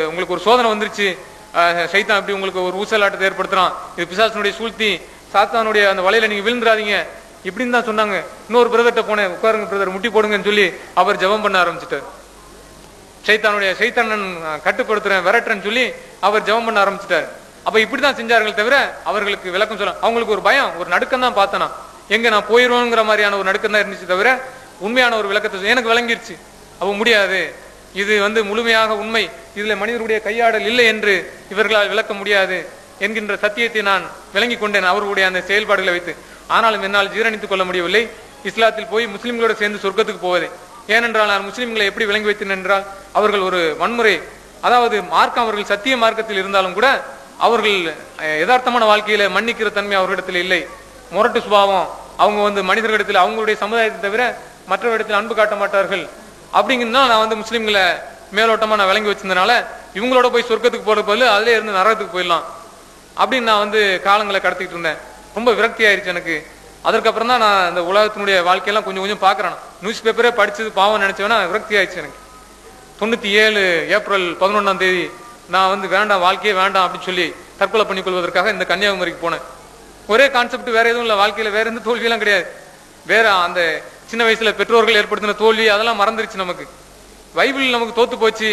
Speaker 2: உங்களுக்கு ஒரு சோதனை வந்துருச்சு, சைத்தான் அப்படி உங்களுக்கு ஒரு ஊசலாட்டத்தை ஏற்படுத்துறான், இது பிசாசனுடைய சூழ்த்தி, சாத்தானுடைய அந்த வலையில நீங்க விழுந்துடாதீங்க இப்படின்னு தான் சொன்னாங்க. இன்னொரு பிரதர்கிட்ட போனேன், உட்காருங்க பிரதர், முட்டி போடுங்கன்னு சொல்லி அவர் ஜெபம் பண்ண ஆரம்பிச்சுட்டார். சைத்தானன் கட்டுப்படுத்துறேன் விரட்டுறேன்னு சொல்லி அவர் ஜெபம் பண்ண ஆரம்பிச்சுட்டார். அப்ப இப்படிதான் செஞ்சார்கள் தவிர அவர்களுக்கு விளக்கம் சொல்ல, அவங்களுக்கு ஒரு பயம், ஒரு நடுக்கம் தான் பார்த்தனா, எங்க நான் போயிருவோங்கிற மாதிரியான ஒரு நடுக்கம் தான் இருந்துச்சு தவிர உண்மையான ஒரு விளக்கத்தை எனக்கு விளங்கிருச்சு. அப்ப முடியாது, இது வந்து முழுமையாக உண்மை, இதுல மனிதருடைய கையாடல் இல்லை என்று இவர்களால் விளக்க முடியாது என்கின்ற சத்தியத்தை நான் விளங்கி கொண்டேன் அவர்களுடைய அந்த செயல்பாடுகளை வைத்து. ஆனாலும் என்னால் ஜீரணித்துக் கொள்ள முடியவில்லை இஸ்லாத்தில் போய் முஸ்லிம்களோட சேர்ந்து சொர்க்கத்துக்கு போவதே. ஏனென்றால் நான் முஸ்லிம்களை எப்படி விளங்கி வைத்தேன் என்றால், அவர்கள் ஒரு வன்முறை, அதாவது மார்க்கம், அவர்கள் சத்திய மார்க்கத்தில் இருந்தாலும் கூட அவர்கள் யதார்த்தமான வாழ்க்கையில மன்னிக்கிற தன்மை அவர்களிடத்தில் இல்லை, முரட்டு சுபாவம், அவங்க வந்து மனிதர்களிடத்தில் அவங்களுடைய சமுதாயத்தை தவிர மற்றவரிடத்தில் அன்பு காட்ட மாட்டார்கள். அப்படிங்கிறதுனால நான் வந்து முஸ்லிம்களை மேலோட்டமா நான் விளங்கி வச்சிருந்தனால இவங்களோட போய் சொர்க்கத்துக்கு போற பதில் அதிலே இருந்து நரகத்துக்கு போயிடலாம் அப்படின்னு நான் வந்து காலங்களை கடத்திட்டு இருந்தேன். ரொம்ப விரக்தி ஆயிடுச்சு எனக்கு. அதற்கப்புறம் தான் நான் இந்த உலகத்தினுடைய வாழ்க்கையெல்லாம் கொஞ்சம் கொஞ்சம் பாக்குறேன். நியூஸ் பேப்பரே படிச்சது பாவம் நினைச்சேன்னா விரக்தி ஆயிடுச்சு எனக்கு. 97 ஏப்ரல் 11 நான் வந்து வேண்டாம், வாழ்க்கையே வேண்டாம் அப்படின்னு சொல்லி தற்கொலை பண்ணிக்கொள்வதற்காக இந்த கன்னியாகுமரிக்கு போனேன். ஒரே கான்செப்ட், வேற எதுவும் இல்லை வாழ்க்கையில, வேற எந்த தோல்வியெல்லாம் கிடையாது. வேற அந்த சின்ன வயசுல பெற்றோர்கள் ஏற்படுத்தின தோல்வி அதெல்லாம் மறந்துருச்சு நமக்கு. பைபிள் நமக்கு தோத்து போச்சு,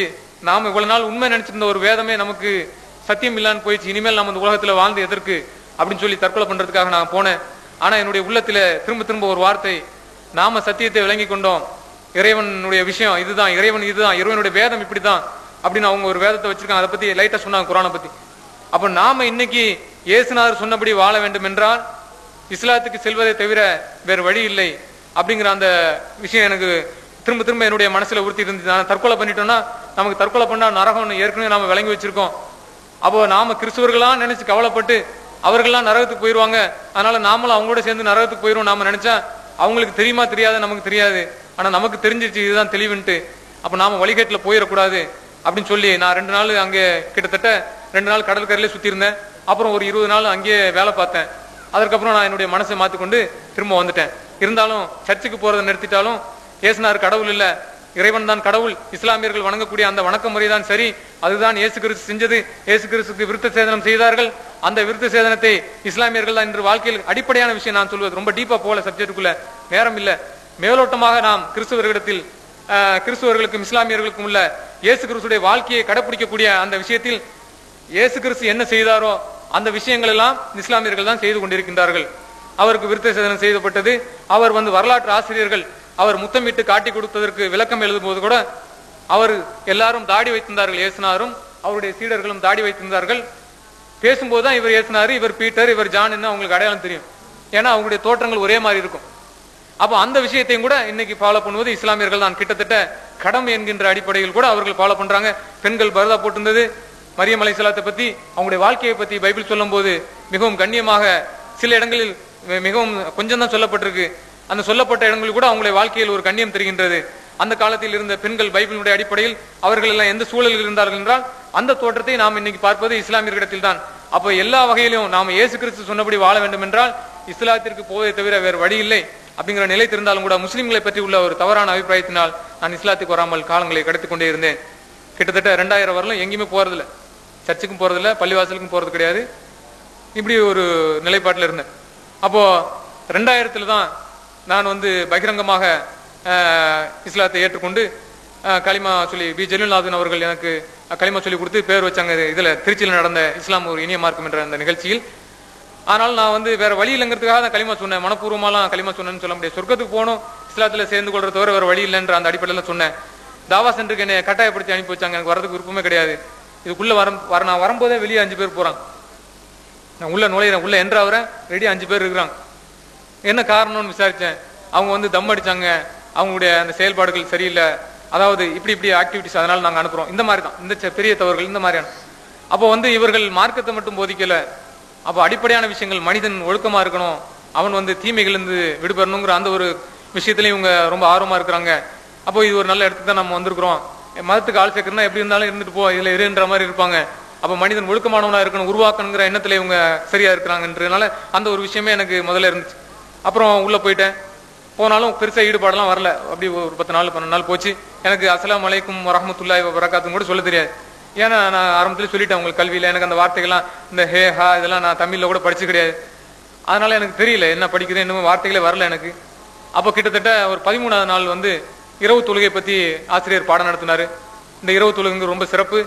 Speaker 2: நாம இவ்வளவு நாள் உண்மை நினைச்சிருந்த ஒரு வேதமே நமக்கு சத்தியம் இல்லான்னு போயிடுச்சு, இனிமேல் நம்ம இந்த உலகத்துல வாழ்ந்து எதற்கு அப்படின்னு சொல்லி தற்கொலை பண்றதுக்காக நான் போனேன். ஆனா என்னுடைய உள்ளத்துல திரும்ப திரும்ப ஒரு வார்த்தை, நாம சத்தியத்தை விளங்கி கொண்டோம், இறைவனுடைய விஷயம் இதுதான், இறைவன் இதுதான், இறைவனுடைய வேதம் இப்படிதான் அப்படின்னு அவங்க ஒரு வேதத்தை வச்சிருக்காங்க. அதை பத்தி லைட்டா சொன்னாங்க, குர்ஆனை பத்தி. அப்ப நாம இன்னைக்கு இயேசுநாதர் சொன்னபடி வாழ வேண்டும் என்றால் இஸ்லாத்துக்கு செல்வதை தவிர வேறு வழி இல்லை அப்படிங்கிற அந்த விஷயம் எனக்கு திரும்ப திரும்ப என்னுடைய மனசுல உறுத்தி இருந்துச்சு. நான் தற்கொலை பண்ணிட்டோம்னா நமக்கு தற்கொலை பண்ணா நரகம் ஏற்கனவே நாம விளங்கி வச்சிருக்கோம். அப்போ நாம கிறிஸ்துவர்களா நினைச்சு கவலைப்பட்டு அவர்கள்லாம் நரகத்துக்கு போயிருவாங்க, அதனால நாமளும் அவங்களோட சேர்ந்து நரகத்துக்கு போயிருவோம் நாம நினைச்சா அவங்களுக்கு தெரியுமா தெரியாது, நமக்கு தெரியாது. ஆனா நமக்கு தெரிஞ்சிருச்சு இதுதான் தெளிவுன்ட்டு. அப்ப நாம வழிகேட்டுல போயிடக்கூடாது அப்படின்னு சொல்லி நான் 2 நாள் அங்கே கிட்டத்தட்ட 2 நாள் கடற்கரையிலே சுத்தி இருந்தேன். அப்புறம் ஒரு 20 நாள் அங்கேயே வேலை பார்த்தேன். அதற்கப்புறம் நான் என்னுடைய மனசை மாற்றிக்கொண்டு திரும்ப வந்துட்டேன். இருந்தாலும் சர்ச்சுக்கு போறதை நிறுத்திட்டாலும் இயேசுனார் கடவுள் இல்ல, இறைவன் தான் கடவுள், இஸ்லாமியர்கள் வணங்கக்கூடிய அந்த வணக்க முறைதான் சரி, அதுதான் இயேசு கிறிஸ்து செஞ்சது. இயேசு கிறிஸ்துக்கு விருத்த சேதனம் செய்தார்கள். அந்த விருத்த சேதனத்தை இஸ்லாமியர்கள் தான் இன்று வாழ்க்கையில் அடிப்படையான விஷயம் நான் சொல்வது. ரொம்ப டீப்பா போல சப்ஜெக்டுக்குள்ள நேரம் இல்ல. மேலோட்டமாக நாம் கிறிஸ்துவர்களிடத்தில் கிறிஸ்துவர்களுக்கும் இஸ்லாமியர்களுக்கும் உள்ள இயேசு கிறிஸ்துடைய வாழ்க்கையை கடைபிடிக்கக்கூடிய அந்த விஷயத்தில் இயேசு கிறிஸ்து என்ன செய்தாரோ அந்த விஷயங்கள் எல்லாம் இஸ்லாமியர்கள் தான் செய்து கொண்டிருக்கின்றார்கள். அவருக்கு விருத்த சேதனம் செய்யப்பட்டது. அவர் வரலாற்று ஆசிரியர்கள் அவர் முத்தமிட்டு காட்டி கொடுத்ததற்கு விளக்கம் எழுதும் போது கூட அவர் எல்லாரும் தாடி வைத்திருந்தார்கள். இயேசுனாரும் அவருடைய சீடர்களும் தாடி வைத்திருந்தார்கள். பேசும்போதுதான் இவர் இயேசுனாரு, இவர் பீட்டர், இவர் ஜான் என்ன அவங்களுக்கு அடையாளம் தெரியும். ஏன்னா அவங்களுடைய தோற்றங்கள் ஒரே மாதிரி இருக்கும். அப்போ அந்த விஷயத்தையும் கூட இன்னைக்கு ஃபாலோ பண்ணுவது இஸ்லாமியர்கள் தான். கிட்டத்தட்ட கடமை என்கின்ற அடிப்படையில் கூட அவர்கள் ஃபாலோ பண்றாங்க. பெண்கள் பரதா போட்டிருந்தது, மரியம் அலைஹிஸ்ஸலாத்தை பத்தி அவங்களுடைய வாழ்க்கையை பத்தி பைபிள் சொல்லும் போது மிகவும் கண்ணியமாக, சில இடங்களில் மிகவும் கொஞ்சம் தான் சொல்லப்பட்டிருக்கு. அந்த சொல்லப்பட்ட இடங்களில் கூட அவங்களுடைய வாழ்க்கையில் ஒரு கண்ணியம் தெரிகின்றது. அந்த காலத்தில் இருந்த பெண்கள் பைபிளுடைய அடிப்படையில் அவர்கள் எல்லாம் எந்த சூழலில் இருந்தார்கள் என்றால் அந்த தோற்றத்தை நாம் இன்னைக்கு பார்ப்பது இஸ்லாமியர்களிடத்தில் தான். அப்ப எல்லா வகையிலும் நாம் இயேசு கிறிஸ்து சொன்னபடி வாழ வேண்டும் என்றால் இஸ்லாத்திற்கு போவதை தவிர வேறு வழி இல்லை அப்படிங்கிற நிலை தெரிந்தாலும் கூட முஸ்லிம்களை பற்றி உள்ள ஒரு தவறான அபிப்பிராயத்தினால் நான் இஸ்லாத்துக்கு வராமல் காலங்களை கடத்திக் கொண்டே இருந்தேன். கிட்டத்தட்ட 2000 வரலும் எங்கேயுமே போறதில்லை, சர்ச்சுக்கும் போறதில்லை, பள்ளிவாசலுக்கும் போறது கிடையாது. இப்படி ஒரு நிலைப்பாட்டில் இருந்தேன். அப்போ 2000 தான் நான் பகிரங்கமாக இஸ்லாத்தை ஏற்றுக்கொண்டு களிமா சொல்லி பி ஜலீல்நாதன் அவர்கள் எனக்கு களிமா சொல்லி கொடுத்து பேர் வச்சாங்க. இதுல திருச்சியில் நடந்த இஸ்லாம் ஒரு இனிய மார்க்கம் என்ற அந்த நிகழ்ச்சியில். ஆனால் நான் வேற வழி இல்லைங்கிறதுக்காக தான் களிமா சொன்னேன். மனப்பூர்வமாலாம் களிமா சொன்னேன்னு சொல்ல முடியாது. சொர்க்கத்துக்கு போகணும், இஸ்லாத்துல சேர்ந்து கொள்றத தவிர வேற வழி இல்லைன்ற அந்த அடிப்படையில சொன்னேன். தாவா சென்டருக்கு என்னை கட்டாயப்படுத்தி அனுப்பி வச்சாங்க. எனக்கு வரதுக்கு விருப்பமே கிடையாது. இதுக்குள்ள நான் வரும்போதே வெளியே 5 பேர் போறாங்க. நான் உள்ள நுழையிறேன், உள்ள என்ட்ராகிறேன், ரெடி 5 பேர் இருக்கிறாங்க. என்ன காரணம்னு விசாரிச்சேன். அவங்க தம் அடிச்சாங்க, அவங்களுடைய அந்த செயல்பாடுகள் சரியில்லை, அதாவது இப்படி ஆக்டிவிட்டிஸ், அதனால நாங்க அனுப்புறோம். இந்த மாதிரி தான் இந்த பெரிய தவறுகள் இந்த மாதிரியான. அப்போ இவர்கள் மார்க்கத்தை மட்டும் போதிக்கல, அப்போ அடிப்படையான விஷயங்கள், மனிதன் ஒழுக்கமா இருக்கணும், அவன் தீமைகளிலிருந்து விடுபடணுங்கிற அந்த ஒரு விஷயத்திலையும் இவங்க ரொம்ப ஆர்வமா இருக்கிறாங்க. அப்போ இது ஒரு நல்ல இடத்துக்கு தான் நம்ம வந்திருக்கிறோம். மதத்துக்கு ஆள் சேர்க்கணும்னா எப்படி இருந்தாலும் இருந்துட்டு போ, இதுல இருன்ற மாதிரி இருப்பாங்க. அப்ப மனிதன் ஒழுக்கமானவனா இருக்கணும், உருவாக்கணுங்கிற எண்ணத்துல இவங்க சரியா இருக்கிறாங்கன்றதுனால அந்த ஒரு விஷயமே எனக்கு முதல்ல இருந்துச்சு. அப்புறம் உள்ள போயிட்டேன். போனாலும் பெருசா ஈடுபாடெல்லாம் வரல. அப்படி ஒரு 10 நாள் 12 நாள் போச்சு. எனக்கு அஸ்ஸலாமு அலைக்கும் வரஹ்மத்துல்லாஹி வபரகாத்துஹு கூட சொல்ல தெரியாது. ஏன்னா நான் ஆரம்பத்துல சொல்லிட்டேன் உங்களுக்கு கல்வியில எனக்கு அந்த வார்த்தைகள்லாம் இந்த ஹே ஹா இதெல்லாம் நான் தமிழ்ல கூட படிச்சு கிடையாது. அதனால எனக்கு தெரியல என்ன படிக்கிறேன், இன்னும் வார்த்தைகளே வரல எனக்கு. அப்போ கிட்டத்தட்ட ஒரு 13ஆவது நாள் இரவு தொழுகை பத்தி ஆசிரியர் பாடம் நடத்தினாரு. இந்த இரவு தொழுகை ரொம்ப சிறப்பு.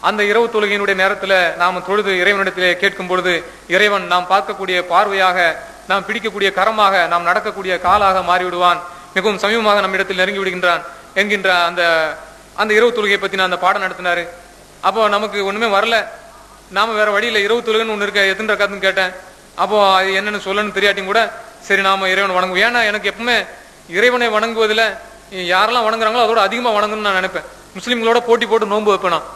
Speaker 2: அந்த இரவு தொழுகையினுடைய நேரத்துல நாம தொழுது இறைவனிடத்திலே கேட்கும் பொழுது இறைவன் நாம் பார்க்கக்கூடிய பார்வையாக, நாம் பிடிக்கக்கூடிய கரமாக, நாம் நடக்கக்கூடிய காலாக மாறிவிடுவான், மிகவும் சமீபமாக நம்ம இடத்தில் நெருங்கி விடுகின்றான் என்கின்ற அந்த இரவு தொழுகையை பத்தி நான் அந்த பாடம் நடத்தினாரு. அப்போ நமக்கு ஒண்ணுமே வரல. நாம வேற வழியில இரவு தொழுகைன்னு ஒண்ணு இருக்க, எத்தனை ரக்காத்துன்னு கேட்டேன். அப்போ அது என்னன்னு சொல்லணும்னு தெரியாட்டியும் கூட சரி நாம இறைவனை வணங்குவோம். ஏன்னா எனக்கு எப்பவுமே இறைவனை வணங்குவதில் யாரெல்லாம் வணங்குறாங்களோ அதோட அதிகமா வணங்கணும்னு நான் நினைப்பேன். முஸ்லீம்களோட போட்டி போட்டு நோன்பு வைப்பேன். நான்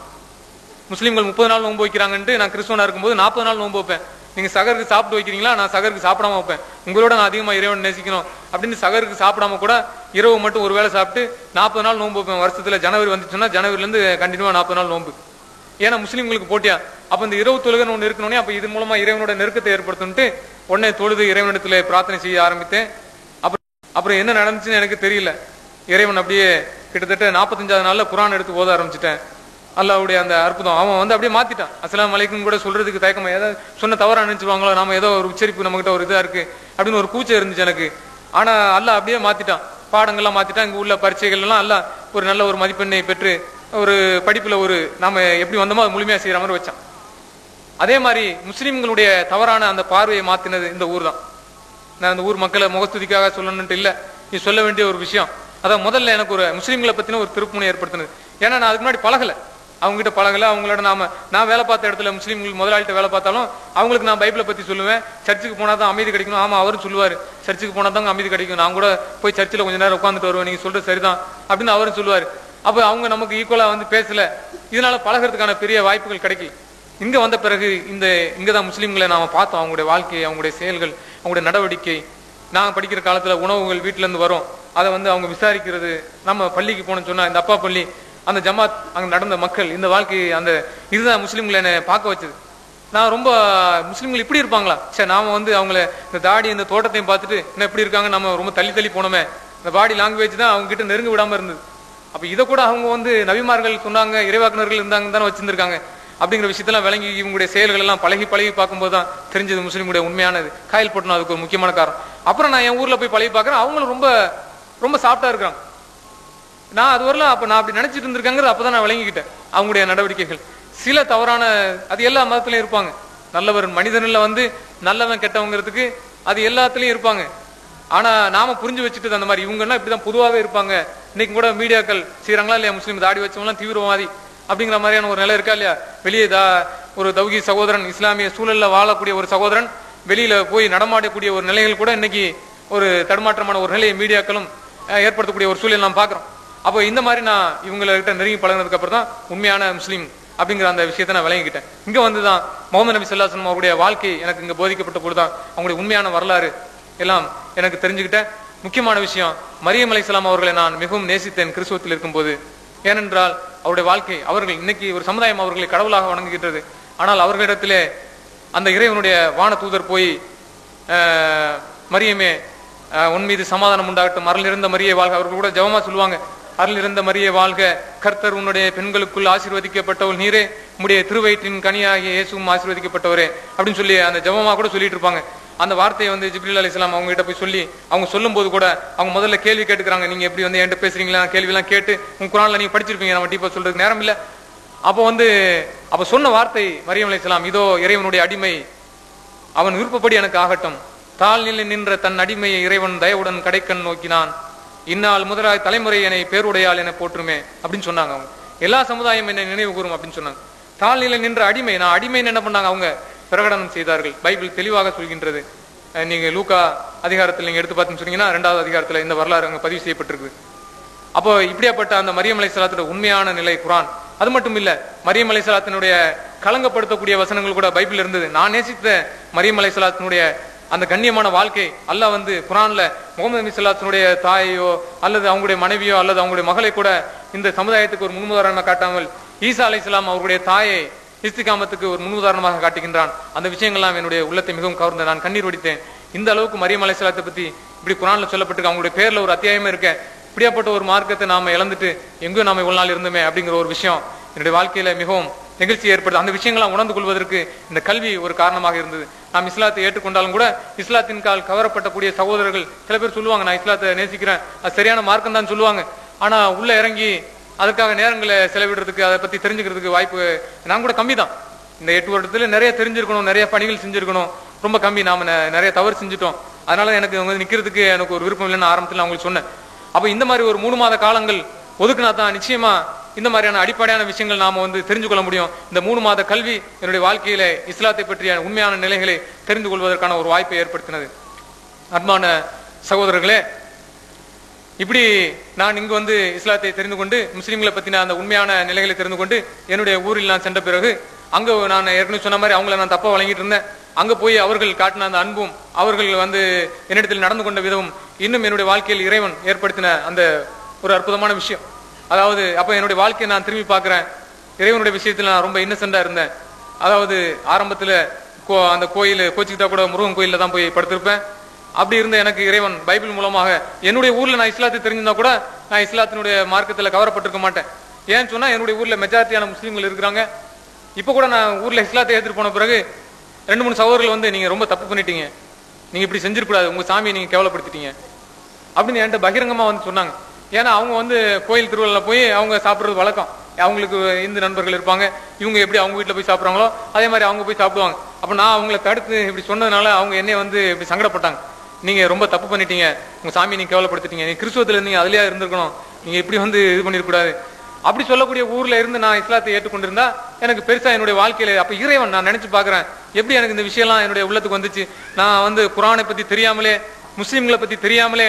Speaker 2: முஸ்லீம்கள் 30 நாள் நோன்பு வைக்கிறாங்கன்ட்டு நான் கிறிஸ்துவனா இருக்கும்போது 40 நாள் நோன்பு வைப்பேன். நீங்க சகருக்கு சாப்பிட்டு வைக்கிறீங்களா, நான் சகருக்கு சாப்பிடாம வைப்பேன். உங்களோட நான் அதிகமா இறைவன் நேசிக்கணும் அப்படின்னு சகருக்கு சாப்பிடாம கூட இரவு மட்டும் ஒரு வேளை சாப்பிட்டு 40 நாள் நோன்பு வைப்பேன். வருஷத்துல ஜனவரி வந்துச்சுன்னா ஜனவரில இருந்து கண்டினியூவா 40 நாள் நோன்பு. ஏன்னா முஸ்லீம்களுக்கு போட்டியா. அப்ப இந்த இரவு தொழுகை ஒண்ணு இருக்கணும்னே, அப்ப இது மூலமா இறைவனோட நெருக்கத்தை ஏற்படுத்தணும்ட்டு உடனே தொழுது இறைவனிடத்துல பிரார்த்தனை செய்ய ஆரம்பித்தேன். அப்புறம் என்ன நடந்துச்சுன்னு எனக்கு தெரியல. இறைவன் அப்படியே கிட்டத்தட்ட 45ஆவது நாள்ல குர்ஆன் எடுத்து ஓத ஆரம்பிச்சுட்டேன். அல்லாஹ்வுடைய அந்த அற்புதம் அவன் அப்படியே மாத்திட்டான். அஸ்ஸலாமு அலைக்கும் கூட சொல்றதுக்கு தயக்கமா, ஏதாவது சொன்ன தவறா நினைச்சுவாங்களோ, நாம ஏதோ ஒரு உச்சரிப்பு நம்ம கிட்ட ஒரு இதா இருக்கு அப்படின்னு ஒரு கூச்சம் இருந்துச்சு எனக்கு. ஆனா அல்லாஹ் அப்படியே மாத்திட்டான், பாடங்கள்லாம் மாத்திட்டான். இங்க உள்ள பரீட்சைகள் எல்லாம் அல்லாஹ் ஒரு நல்ல ஒரு மதிப்பெண்ணை பெற்று ஒரு படிப்புல ஒரு நாம எப்படி வந்தோமோ அது முழுமையா செய்யற மாதிரி வச்சான். அதே மாதிரி முஸ்லிம்களுடைய தவறான அந்த பார்வையை மாத்தினது இந்த ஊர் தான். நான் அந்த ஊர் மக்களை முகஸ்துதிக்காக சொல்லணும்ட்டு இல்ல, நீ சொல்ல வேண்டிய ஒரு விஷயம். அதான் முதல்ல எனக்கு ஒரு முஸ்லீம்களை பத்தின ஒரு திருப்புமுனை ஏற்படுத்தினது. ஏன்னா நான் அதுக்கு முன்னாடி பழகல, அவங்க கிட்ட பழகல. அவங்களோட நான் வேலை பார்த்த இடத்துல முஸ்லீம்கள் முதலாளிகிட்ட வேலை பார்த்தாலும் அவங்களுக்கு நான் பைபிளை பத்தி சொல்லுவேன். சர்ச்சுக்கு போனா தான் அமைதி கிடைக்கணும். ஆமா அவரும் சொல்லுவாரு, சர்ச்சுக்கு போனா தான் அமைதி கிடைக்கும். நான் கூட போய் சர்ச்சில் கொஞ்ச நேரம் உட்காந்துட்டு வருவேன், நீங்க சொல்றது சரிதான் அப்படின்னு அவரும் சொல்லுவாரு. அப்ப அவங்க நமக்கு ஈக்குவலா பேசல. இதனால பழகிறதுக்கான பெரிய வாய்ப்புகள் கிடைக்கல. இங்க வந்த பிறகு இங்கதான் முஸ்லீம்களை நாம பார்த்தோம். அவங்களுடைய வாழ்க்கை, அவங்களுடைய செயல்கள், அவங்களுடைய நடவடிக்கை. நான் படிக்கிற காலத்துல உணவுகள் வீட்டுல இருந்து வரும், அதை அவங்க விசாரிக்கிறது. நம்ம பள்ளிக்கு போனோம்னு சொன்னா இந்த அப்பா பள்ளி, அந்த ஜமாத், அங்க நடந்த மக்கள், இந்த வாழ்க்கை, இதுதான் முஸ்லீம்களை என்னை பார்க்க வச்சது. நான் ரொம்ப முஸ்லீம்கள் இப்படி இருப்பாங்களா, சரி நாம வந்து அவங்கள இந்த தாடி இந்த தோட்டத்தையும் பார்த்துட்டு என்ன இப்படி இருக்காங்க, நம்ம ரொம்ப தள்ளி தள்ளி போனோமே, இந்த பாடி லாங்குவேஜ் தான் அவங்க கிட்ட நெருங்க விடாம இருந்தது. அப்ப இதை கூட அவங்க வந்து நபிமார்கள் சொன்னாங்க, இறைவாக்குனர்கள் இருந்தாங்க தானே வச்சிருந்திருக்காங்க அப்படிங்கிற விஷயத்தெல்லாம் விளங்கி இவங்களுடைய செயல்கள் எல்லாம் பழகி பார்க்கும்போது தான் தெரிஞ்சது முஸ்லீமுடைய உண்மையானது. காயல் போட்டணும் அதுக்கு ஒரு முக்கியமான காரணம். அப்புறம் நான் என் ஊர்ல போய் பழகி பார்க்கறேன், அவங்களும் ரொம்ப ரொம்ப சாஃப்டா இருக்காங்க. நான் அது வரல அப்ப நான் அப்படி நினைச்சிட்டு இருந்திருக்காங்கிறது அப்பதான் நான் விளங்கிக்கிட்டேன். அவங்களுடைய நடவடிக்கைகள் சில தவறான, அது எல்லா மதத்திலையும் இருப்பாங்க. நல்லவர் மனிதன்ல வந்து நல்லவன் கெட்டவங்கிறதுக்கு அது எல்லாத்துலயும் இருப்பாங்க. ஆனா நாம புரிஞ்சு வச்சுட்டு அந்த மாதிரி இவங்கன்னா இப்படிதான் பொதுவாகவே இருப்பாங்க. இன்னைக்கு கூட மீடியாக்கள் செய்யறாங்களா இல்லையா, முஸ்லீம் தாடி வச்சவங்களாம் தீவிரவாதி அப்படிங்கிற மாதிரியான ஒரு நிலை இருக்கா இல்லையா? வெளியே ஒரு தௌகி சகோதரன், இஸ்லாமிய சூழல்ல வாழக்கூடிய ஒரு சகோதரன் வெளியில போய் நடமாடக்கூடிய ஒரு நிலைகள் கூட இன்னைக்கு ஒரு தடுமாற்றமான ஒரு நிலையை மீடியாக்களும் ஏற்படுத்தக்கூடிய ஒரு சூழல் நாம் பாக்குறோம். அப்போ இந்த மாதிரி நான் இவங்ககிட்ட நெருங்கி பழகினதுக்கு அப்புறம் தான் உண்மையான முஸ்லீம் அப்படிங்கிற அந்த விஷயத்தை நான் விளங்கிக்கிட்டேன். இங்க வந்துதான் முகமது நபி ஸல்லல்லாஹு அலைஹி வஸல்லம் அவருடைய வாழ்க்கை எனக்கு இங்க போதிக்கப்பட்ட பொழுதுதான் அவங்களுடைய உண்மையான வரலாறு எல்லாம் எனக்கு தெரிஞ்சுக்கிட்டேன். முக்கியமான விஷயம், மரியம் அலைஹிஸ்ஸலாம் அவர்களை நான் மிகவும் நேசித்தேன் கிறிஸ்துவத்தில் இருக்கும்போது. ஏனென்றால் அவருடைய வாழ்க்கை, அவர்கள் இன்னைக்கு ஒரு சமுதாயம் அவர்களை கடவுளாக வணங்குகின்றது. ஆனால் அவர்களிடத்திலே அந்த இறைவனுடைய வான தூதர் போய் மரியமே உன் மீது சமாதானம் உண்டாகட்டும், அருள் இருந்த மரியே வாழ்க, அவர்கள் கூட ஜெபமா சொல்லுவாங்க, அருள் இருந்த மரியே வாழ்க, கர்த்தர் உன்னுடைய பெண்களுக்குள் ஆசீர்வதிக்கப்பட்டவள் நீரே, உம்முடைய திருவயிற்றின் கனியாகிய இயேசுவும் ஆசீர்வதிக்கப்பட்டவரே அப்படின்னு சொல்லி அந்த ஜெபமா கூட சொல்லிட்டு இருப்பாங்க. அந்த வார்த்தையை வந்து ஜிப்ரீல் அலைஹிஸ்ஸலாம் அவங்க கிட்ட போய் சொல்லி அவங்க சொல்லும் போது கூட அவங்க முதல்ல கேள்வி கேட்டுக்கிறாங்க, நீங்க எப்படி வந்து என்கிட்ட பேசுறீங்களா, கேள்வி எல்லாம் கேட்டு உங்க குர்ஆன்ல நீங்க படிச்சிருப்பீங்க, நம்ம டீப்பா சொல்றதுக்கு நேரம் இல்ல. அப்ப சொன்ன வார்த்தை மரியம் அலைஹிஸ்ஸலாம், இதோ இறைவனுடைய அடிமை, அவன் விருப்பப்படி எனக்கு ஆகட்டும், தாழ்நிலை நின்ற தன் அடிமையை இறைவன் தயவுடன் கடைக்கண் நோக்கினான், இந்நாள் முதலாய் தலைமுறை என்னை பேருடையால் என போற்றுமே அப்படின்னு சொன்னாங்க. அவங்க எல்லா சமுதாயம் என்னை நினைவு கூறும் அப்படின்னு சொன்னாங்க. தாழ்நிலை நின்ற அடிமை, நான் அடிமைன்னு என்ன பண்ணாங்க, அவங்க பிரகடனம் செய்தார்கள். பைபிள் தெளிவாக சொல்கின்றது. நீங்க லூக்கா அதிகாரத்தில் நீங்க எடுத்து பார்த்துன்னு சொன்னீங்கன்னா 2வது அதிகாரத்துல இந்த வரலாறு அங்க பதிவு செய்யப்பட்டிருக்கு. அப்போ இப்படியாப்பட்ட அந்த மரியம் அலைஹிஸ்ஸலாத்துடைய உண்மையான நிலை குர்ஆன். அது மட்டும் இல்ல, மரியம் அலைஹிஸ்ஸலாத்தினுடைய கலங்கப்படுத்தக்கூடிய வசனங்கள் கூட பைபிள் இருந்தது. நான் நேசித்த மரியம் அலைஹிஸ்ஸலாத்தினுடைய அந்த கண்ணியமான வாழ்க்கை அல்லாஹ் வந்து குர்ஆன்ல முகமது நபி ஸல்லல்லாஹு அலைஹி வஸல்லம் தாயோ அல்லது அவங்களுடைய மனைவியோ அல்லது அவங்களுடைய மகளை கூட இந்த சமுதாயத்துக்கு ஒரு முன்னுதாரணமாக காட்டாமல் ஈசா அலைஹிஸ்ஸலாம் அவருடைய தாயை இஸ்திகாமத்துக்கு ஒரு முன்னுதாரணமாக காட்டுகின்றான். அந்த விஷயங்கள்லாம் என்னுடைய உள்ளத்தை மிகவும் கவர்ந்து நான் கண்ணீர் வடித்தேன். இந்த அளவுக்கு மரியம் அலைஹிஸ்ஸலாத்தை பத்தி இப்படி குர்ஆன்ல சொல்லப்பட்டிருக்கு. அவங்களுடைய பேர்ல ஒரு அத்தியாயமே இருக்க, இப்படியாப்பட்ட ஒரு மார்க்கத்தை நாம இழந்துட்டு எங்கேயோ நாம இவ்வளவு நாள் இருந்தோமே அப்படிங்கிற ஒரு விஷயம் என்னுடைய வாழ்க்கையில மிகவும் நிகழ்ச்சி ஏற்படுது. அந்த விஷயங்கள்லாம் உணர்ந்து கொள்வதற்கு இந்த கல்வி ஒரு காரணமாக இருந்தது. நாம் இஸ்லாத்தை ஏற்றுக்கொண்டாலும் கூட இஸ்லாத்தின் கால் கவரப்படக்கூடிய சகோதரர்கள் சில பேர் சொல்லுவாங்க, நான் இஸ்லாத்தை நேசிக்கிறேன், அது சரியான மார்க்கம் தான் சொல்லுவாங்க. ஆனா உள்ள இறங்கி அதுக்காக நேரங்களை செலவிடுறதுக்கு அதை பத்தி தெரிஞ்சுக்கிறதுக்கு வாய்ப்பு நான் கூட கம்மி தான். இந்த 8 வருடத்துல நிறைய தெரிஞ்சிருக்கணும், நிறைய பணிகள் செஞ்சிருக்கணும், ரொம்ப கம்மி. நாம நிறைய தவறு செஞ்சுட்டோம். அதனால எனக்கு நிக்கிறதுக்கு எனக்கு ஒரு விருப்பம் இல்லைன்னு ஆரம்பத்தில் நான் உங்களுக்கு சொன்னேன். அப்ப இந்த மாதிரி ஒரு 3 மாத காலங்கள் ஒதுக்குனா தான் நிச்சயமா இந்த மாதிரியான அடிப்படையான விஷயங்கள் நாம வந்து தெரிஞ்சு கொள்ள முடியும். இந்த 3 மாத கல்வி என்னுடைய வாழ்க்கையில இஸ்லாத்தை பற்றிய உண்மையான நிலைகளை தெரிந்து கொள்வதற்கான ஒரு வாய்ப்பை ஏற்படுத்தினது. அன்பான சகோதரர்களே, இப்படி நான் இங்கு வந்து இஸ்லாத்தை தெரிந்து கொண்டு முஸ்லீம்களை பத்தின அந்த உண்மையான நிலைகளை தெரிந்து கொண்டு என்னுடைய ஊரில் நான் சென்ற பிறகு அங்க நான் ஏற்கனவே சொன்ன மாதிரி அவங்கள நான் தப்பா வழங்கிட்டு இருந்தேன். அங்க போய் அவர்கள் காட்டின அந்த அன்பும் அவர்கள் வந்து என்னிடத்தில் நடந்து கொண்ட விதமும் இன்னும் என்னுடைய வாழ்க்கையில் இறைவன் ஏற்படுத்தின அந்த ஒரு அற்புதமான விஷயம். அதாவது அப்ப என்னுடைய வாழ்க்கையை நான் திரும்பி பார்க்கிறேன், இறைவனுடைய விஷயத்துல நான் ரொம்ப இன்னசென்டா இருந்தேன். அதாவது ஆரம்பத்துல அந்த கோயில் கோச்சிக்கிட்டா கூட முருகன் கோயில்ல தான் போய் படுத்திருப்பேன். அப்படி இருந்த எனக்கு இறைவன் பைபிள் மூலமாக என்னுடைய ஊர்ல நான் இஸ்லாத்தை தெரிஞ்சிருந்தா கூட நான் இஸ்லாத்தினுடைய மார்க்கத்துல கவரப்பட்டிருக்க மாட்டேன். ஏன்னு சொன்னா என்னுடைய ஊர்ல மெஜாரிட்டியான முஸ்லீம்கள் இருக்கிறாங்க. இப்ப கூட நான் ஊர்ல இஸ்லாத்தை ஏற்றுட்டு போன பிறகு 2-3 சகோதரர்கள் வந்து நீங்க ரொம்ப தப்பு பண்ணிட்டீங்க, நீங்க இப்படி செஞ்சிருக்கூடாது, உங்க சாமியை நீங்க கேவலப்படுத்திட்டீங்க அப்படின்னு என்கிட்ட பகிரங்கமா வந்து சொன்னாங்க. ஏன்னா அவங்க வந்து கோயில் திருவிழா போய் அவங்க சாப்பிடுறது வழக்கம். அவங்களுக்கு இந்து நண்பர்கள் இருப்பாங்க, இவங்க எப்படி அவங்க வீட்டுல போய் சாப்பிடுறாங்களோ அதே மாதிரி அவங்க போய் சாப்பிடுவாங்க. அப்ப நான் அவங்களை தடுத்து இப்படி சொன்னதுனால அவங்க என்னை வந்து இப்படி சங்கடப்பட்டாங்க. நீங்க ரொம்ப தப்பு பண்ணிட்டீங்க, உங்க சாமி நீங்க கேவலப்படுத்திட்டீங்க, நீங்க கிறிஸ்துவத்துல இருந்தீங்க, அதுலயா இருந்திருக்கணும், நீங்க இப்படி வந்து இது பண்ணிருக்கூடாது அப்படி சொல்லக்கூடிய ஊர்ல இருந்து நான் இஸ்லாத்தை ஏற்றுக்கொண்டிருந்தா எனக்கு பெருசா என்னுடைய வாழ்க்கையில அப்ப இறைவன் நான் நினைச்சு பாக்குறேன் எப்படி எனக்கு இந்த விஷயம்லாம் என்னுடைய உள்ளத்துக்கு வந்துச்சு. நான் வந்து குர்ஆனை பத்தி தெரியாமலே முஸ்லீம்களை பத்தி தெரியாமலே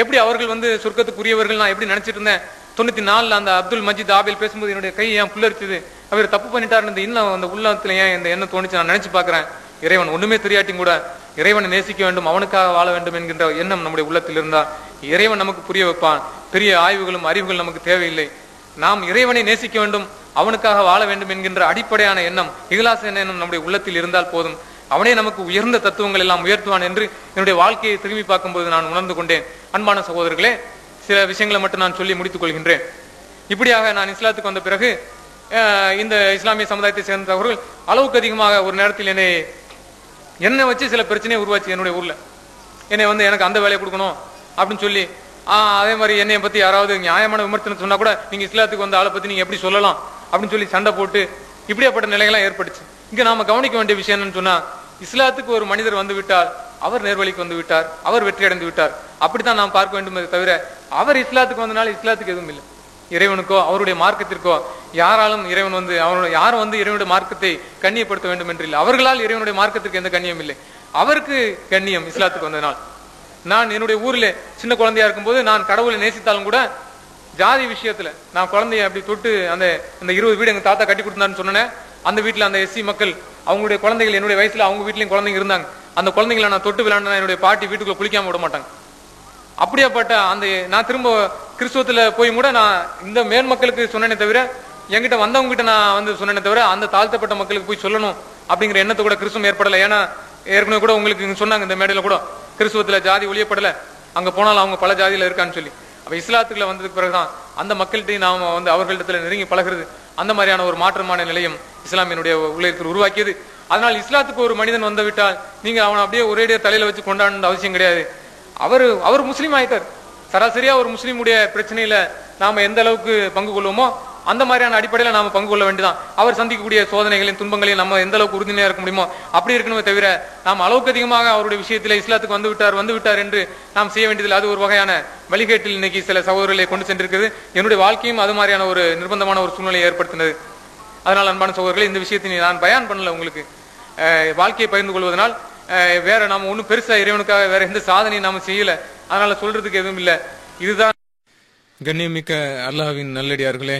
Speaker 2: எப்படி அவர்கள் வந்து சொர்க்கத்துக்குரியவர்கள் நான் எப்படி நினைச்சிட்டு இருந்தேன். 94 அந்த அப்துல் மஜீத் ஆபேல் பேசும்போது என்னுடைய கை ஏன் புல்லரிச்சது, அவர் தப்பு பண்ணிட்டாரு இன்னும் அந்த உள்ளத்துல ஏன் இந்த எண்ணம் தோணிச்சு நான் நினைச்சு பாக்குறேன். இறைவன் ஒண்ணுமே தெரியாட்டியும் கூட இறைவனை நேசிக்க வேண்டும், அவனுக்காக வாழ வேண்டும் என்கின்ற எண்ணம் நம்முடைய உள்ளத்தில் இருந்தால் இறைவன் நமக்கு புரிய வைப்பான். பெரிய ஆய்வுகளும் அறிவுகள் நமக்கு தேவையில்லை. நாம் இறைவனை நேசிக்க வேண்டும், அவனுக்காக வாழ வேண்டும் என்கின்ற அடிப்படையான எண்ணம், இஹ்லாஸ் எண்ணம் நம்முடைய உள்ளத்தில் இருந்தால் போதும். அவனே நமக்கு உயர்ந்த தத்துவங்கள் எல்லாம் உயர்த்துவான் என்று என்னுடைய வாழ்க்கையை திரும்பி பார்க்கும்போது நான் உணர்ந்து கொண்டேன். அன்பான சகோதரர்களே, சில விஷயங்களை மட்டும் நான் சொல்லி முடித்துக் கொள்கின்றேன். இப்படியாக நான் இஸ்லாத்துக்கு வந்த பிறகு இந்த இஸ்லாமிய சமுதாயத்தை சேர்ந்தவர்கள் அளவுக்கு அதிகமாக ஒரு நேரத்தில் என்னை வச்சு சில பிரச்சனையை உருவாச்சு. என்னுடைய ஊர்ல என்னை எனக்கு அந்த வேலையை கொடுக்கணும் அப்படின்னு சொல்லி, அதே மாதிரி என்னைய பத்தி யாராவது நியாயமான விமர்சனம் சொன்னா கூட நீங்க இஸ்லாத்துக்கு வந்த ஆளை பத்தி நீங்க எப்படி சொல்லலாம் அப்படின்னு சொல்லி சண்டை போட்டு இப்படியாப்பட்ட நிலைகள்லாம் ஏற்பட்டுச்சு. இங்க நாம கவனிக்க வேண்டிய விஷயம் என்னன்னு சொன்னா, இஸ்லாத்துக்கு ஒரு மனிதர் வந்து விட்டால் அவர் நேர்வழிக்கு வந்து விட்டார், அவர் வெற்றி அடைந்து விட்டார், அப்படித்தான் நாம் பார்க்க வேண்டும். தவிர அவர் இஸ்லாத்துக்கு வந்தனால இஸ்லாத்துக்கு எதுவும் இல்லை. இறைவனுக்கோ அவருடைய மார்க்கத்திற்கோ யாராலும் இறைவன் யாரும் இறைவனுடைய மார்க்கத்தை கண்ணியப்படுத்த வேண்டும் என்று இல்லை. அவர்களால் இறைவனுடைய மார்க்கத்திற்கு எந்த கண்ணியம் இல்லை. அவருக்கு கண்ணியம் இஸ்லாத்துக்கு வந்ததனால். நான் என்னுடைய ஊர்ல சின்ன குழந்தையா இருக்கும்போது நான் கடவுளை நேசித்தாலும் கூட ஜாதி விஷயத்துல நான் குழந்தைய அப்படி தொட்டு அந்த 20 வீடு எங்க தாத்தா கட்டி கொடுத்தான்னு சொன்னேன். அந்த வீட்டுல அந்த எஸ்சி மக்கள் அவங்களுடைய குழந்தைகள் என்னுடைய வயசுல அவங்க வீட்லயும் குழந்தைங்க இருந்தாங்க. அந்த குழந்தைங்களை நான் தொட்டு விளையாடுனா என்னுடைய பாட்டி வீட்டுக்குள்ள குளிக்காம விட மாட்டாங்க. அப்படியாப்பட்ட நான் திரும்ப கிறிஸ்துவத்துல போய் கூட நான் இந்த மேல் மக்களுக்கு சொன்னேனே தவிர, என்கிட்ட வந்தவங்க கிட்ட நான் சொன்னேனே தவிர அந்த தாழ்த்தப்பட்ட மக்களுக்கு போய் சொல்லணும் அப்படிங்கிற எண்ணத்தை கூட கிறிஸ்துவம் ஏற்படல. ஏன்னா ஏற்கனவே கூட உங்களுக்கு சொன்னாங்க இந்த மேடையில கூட, கிறிஸ்துவத்துல ஜாதி ஒழியப்படல, அங்க போனாலும் அவங்க பல ஜாதியில இருக்கான்னு சொல்லி. அப்ப இஸ்லாத்துக்குள்ள வந்ததுக்கு பிறகுதான் அந்த மக்கள்கிட்டையும் நாம அவர்களிடத்துல நெருங்கி பழகிறது. அந்த மாதிரியான ஒரு மாற்றமான நிலையம் இஸ்லாமியனுடைய உள்ளத்தில் உருவாக்கியது. அதனால் இஸ்லாத்துக்கு ஒரு மனிதன் வந்து விட்டால் நீங்க அவனை அப்படியே ஒரேடிய தலையில வச்சு கொண்டாட அவசியம் கிடையாது. அவர் முஸ்லீம் ஆயிட்டார். சராசரியா ஒரு முஸ்லீமுடைய பிரச்சனையில நாம எந்த அளவுக்கு பங்கு கொள்வோமோ அந்த மாதிரியான அடிப்படையில நாம பங்கு கொள்ள வேண்டியதான். அவர் சந்திக்கக்கூடிய சோதனைகளையும் துன்பங்களையும் நம்ம எந்த அளவுக்கு உறுதுணையா இருக்க முடியுமோ அப்படி இருக்கணுமே தவிர நாம் அளவுக்கு அதிகமாக அவருடைய விஷயத்துல இஸ்லாத்துக்கு வந்து விட்டார் என்று நாம் செய்ய வேண்டியதில்லை. அது ஒரு வகையான வழிகேட்டில் இன்னைக்கு சில சகோதரர்களை கொண்டு சென்றிருக்கிறது. என்னுடைய வாழ்க்கையும் அது மாதிரியான ஒரு நிர்பந்தமான ஒரு சூழ்நிலையை ஏற்படுத்தினது. அதனால் அன்பான சகோதரர்களே, இந்த விஷயத்தை நான் பயான் பண்ணல உங்களுக்கு, வாழ்க்கையை பகிர்ந்து கொள்வதனால் வேற நாம ஒன்னும் பெருசா இறைவனுக்காக வேற எந்த சாதனையும் நாம செய்யல. அதனால சொல்றதுக்கு எதுவும் இல்லை. இதுதான்.
Speaker 4: கண்ணியமிக்க அல்லாஹ்வின் நல்லடியார்களே,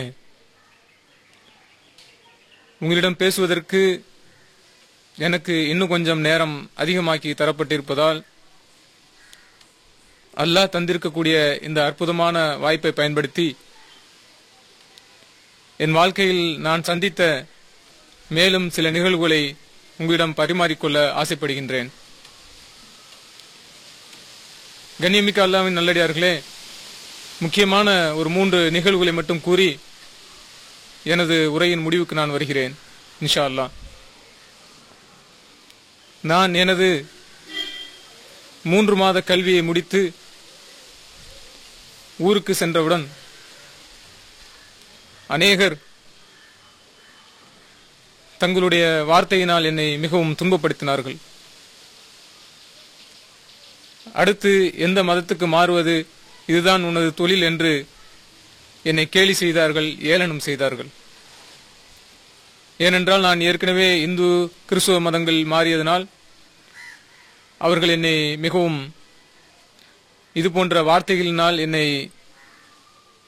Speaker 4: உங்களிடம் பேசுவதற்கு எனக்கு இன்னும் கொஞ்சம் நேரம் அதிகமாக்கி தரப்பட்டிருப்பதால் அல்லாஹ் தந்திருக்கக்கூடிய இந்த அற்புதமான வாய்ப்பை பயன்படுத்தி என் வாழ்க்கையில் நான் சந்தித்த மேலும் சில நிகழ்வுகளை உங்களிடம் பரிமாறிக்கொள்ள ஆசைப்படுகின்றேன். கண்ணியமிக்க அல்லாஹ்வின் நல்லடியார்களே, முக்கியமான ஒரு 3 நிகழ்வுகளை மட்டும் கூறி எனது உரையின் முடிவுக்கு நான் வருகிறேன் இன்ஷா அல்லாஹ். நான் எனது 3 மாத கல்வியை முடித்து ஊருக்கு சென்றவுடன் அநேகர் தங்களுடைய வார்த்தையினால் என்னை மிகவும் துன்பப்படுத்தினார்கள். அடுத்து எந்த மதத்துக்கு மாறுவது, இதுதான் உனது தொழில் என்று என்னை கேலி செய்தார்கள், ஏளனம் செய்தார்கள். ஏனென்றால் நான் ஏற்கனவே இந்து கிறிஸ்துவ மதங்கள் மாறியதனால் அவர்கள் என்னை மிகவும் இது போன்ற வார்த்தைகளினால் என்னை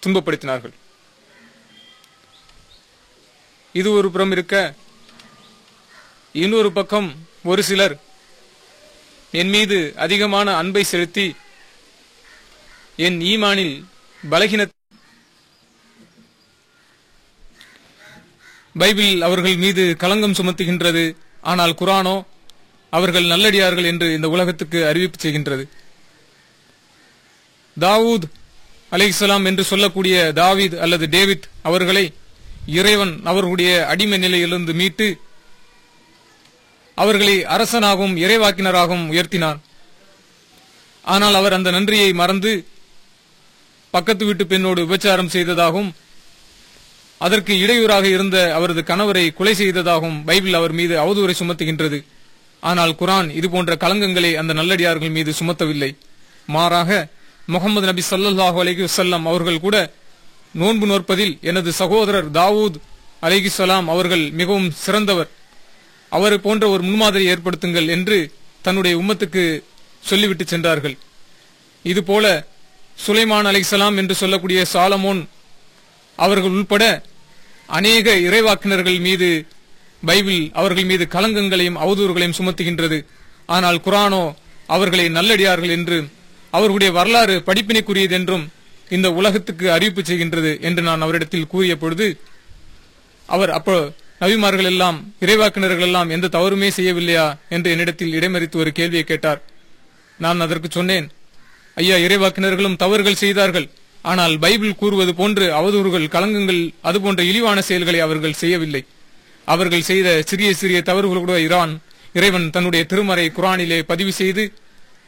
Speaker 4: துன்பப்படுத்தினார்கள். இது ஒரு புறம் இருக்க, இன்னொரு பக்கம் ஒரு சிலர் என் மீது அதிகமான அன்பை செலுத்தி என் ஈமானில் பலகீன பைபிள் அவர்கள் மீது களங்கம் சுமத்துகின்றது, ஆனால் குர்ஆனோ அவர்கள் நல்லடியார்கள் என்று இந்த உலகத்துக்கு அறிவிப்பு செய்கின்றது. தாவூத் அலைஹிஸ்ஸலாம் என்று சொல்லக்கூடிய தாவீத் அல்லது டேவிட் அவர்களை இறைவன் அவர்களுடைய அடிமை நிலையிலிருந்து மீட்டு அவர்களை அரசனாகவும் இறைவாக்கினராகவும் உயர்த்தினார். ஆனால் அவர் அந்த நன்றியை மறந்து பக்கத்து வீட்டு பெண்ணோடு விபச்சாரம் செய்ததாகவும் அதற்கு இடையூறாக இருந்த அவரது கணவரை கொலை செய்ததாகவும் பைபிள் அவர் மீது அவதூறை சுமத்துகின்றது. ஆனால் குர்ஆன் இதுபோன்ற களங்கங்களை அந்த நல்லடியார்கள் மீது சுமத்தவில்லை. மாறாக முகமது நபி ஸல்லல்லாஹு அலைஹி வஸல்லம் அவர்கள் கூட நோன்பு நோற்பதில் எனது சகோதரர் தாவூத் அலைஹிஸ்ஸலாம் அவர்கள் மிகவும் சிறந்தவர், அவரை போன்ற ஒரு முன்மாதிரி ஏற்படுத்துங்கள் என்று தன்னுடைய உம்மத்துக்கு சொல்லிவிட்டு சென்றார்கள். இதுபோல சுலைமான் அலைஹிஸ்ஸலாம் என்று சொல்லக்கூடிய சாலமோன் அவர்கள் உள்பட அநேக இறைவாக்கினர்கள் மீது பைபிள் அவர்கள் மீது களங்கங்களையும் அவதூறுகளையும் சுமத்துகின்றது. ஆனால் குர்ஆனோ அவர்களை நல்லடியார்கள் என்று அவர்களுடைய வரலாறு படிப்பினைக்குரியது என்றும் இந்த உலகத்துக்கு அறிவிப்பு செய்கின்றது என்று நான் அவரிடத்தில் கூறிய பொழுது அவர் அப்போ நபிமார்கள் எல்லாம் இறைவாக்கினர்கள் எல்லாம் எந்த தவறுமே செய்யவில்லையா என்று என்னிடத்தில் இடைமறித்து ஒரு கேள்வியை கேட்டார். நான் அதற்கு சொன்னேன், ஐயா, இறைவாக்கினர்களும் தவறுகள் செய்தார்கள். ஆனால் பைபிள் கூறுவது போன்று அவதூறுகள், களங்கங்கள், அதுபோன்ற இழிவான செயல்களை அவர்கள் செய்யவில்லை. அவர்கள் செய்த சிறிய சிறிய தவறுகள் கூட இறைவன் தன்னுடைய திருமறை குர்ஆனிலே பதிவு செய்து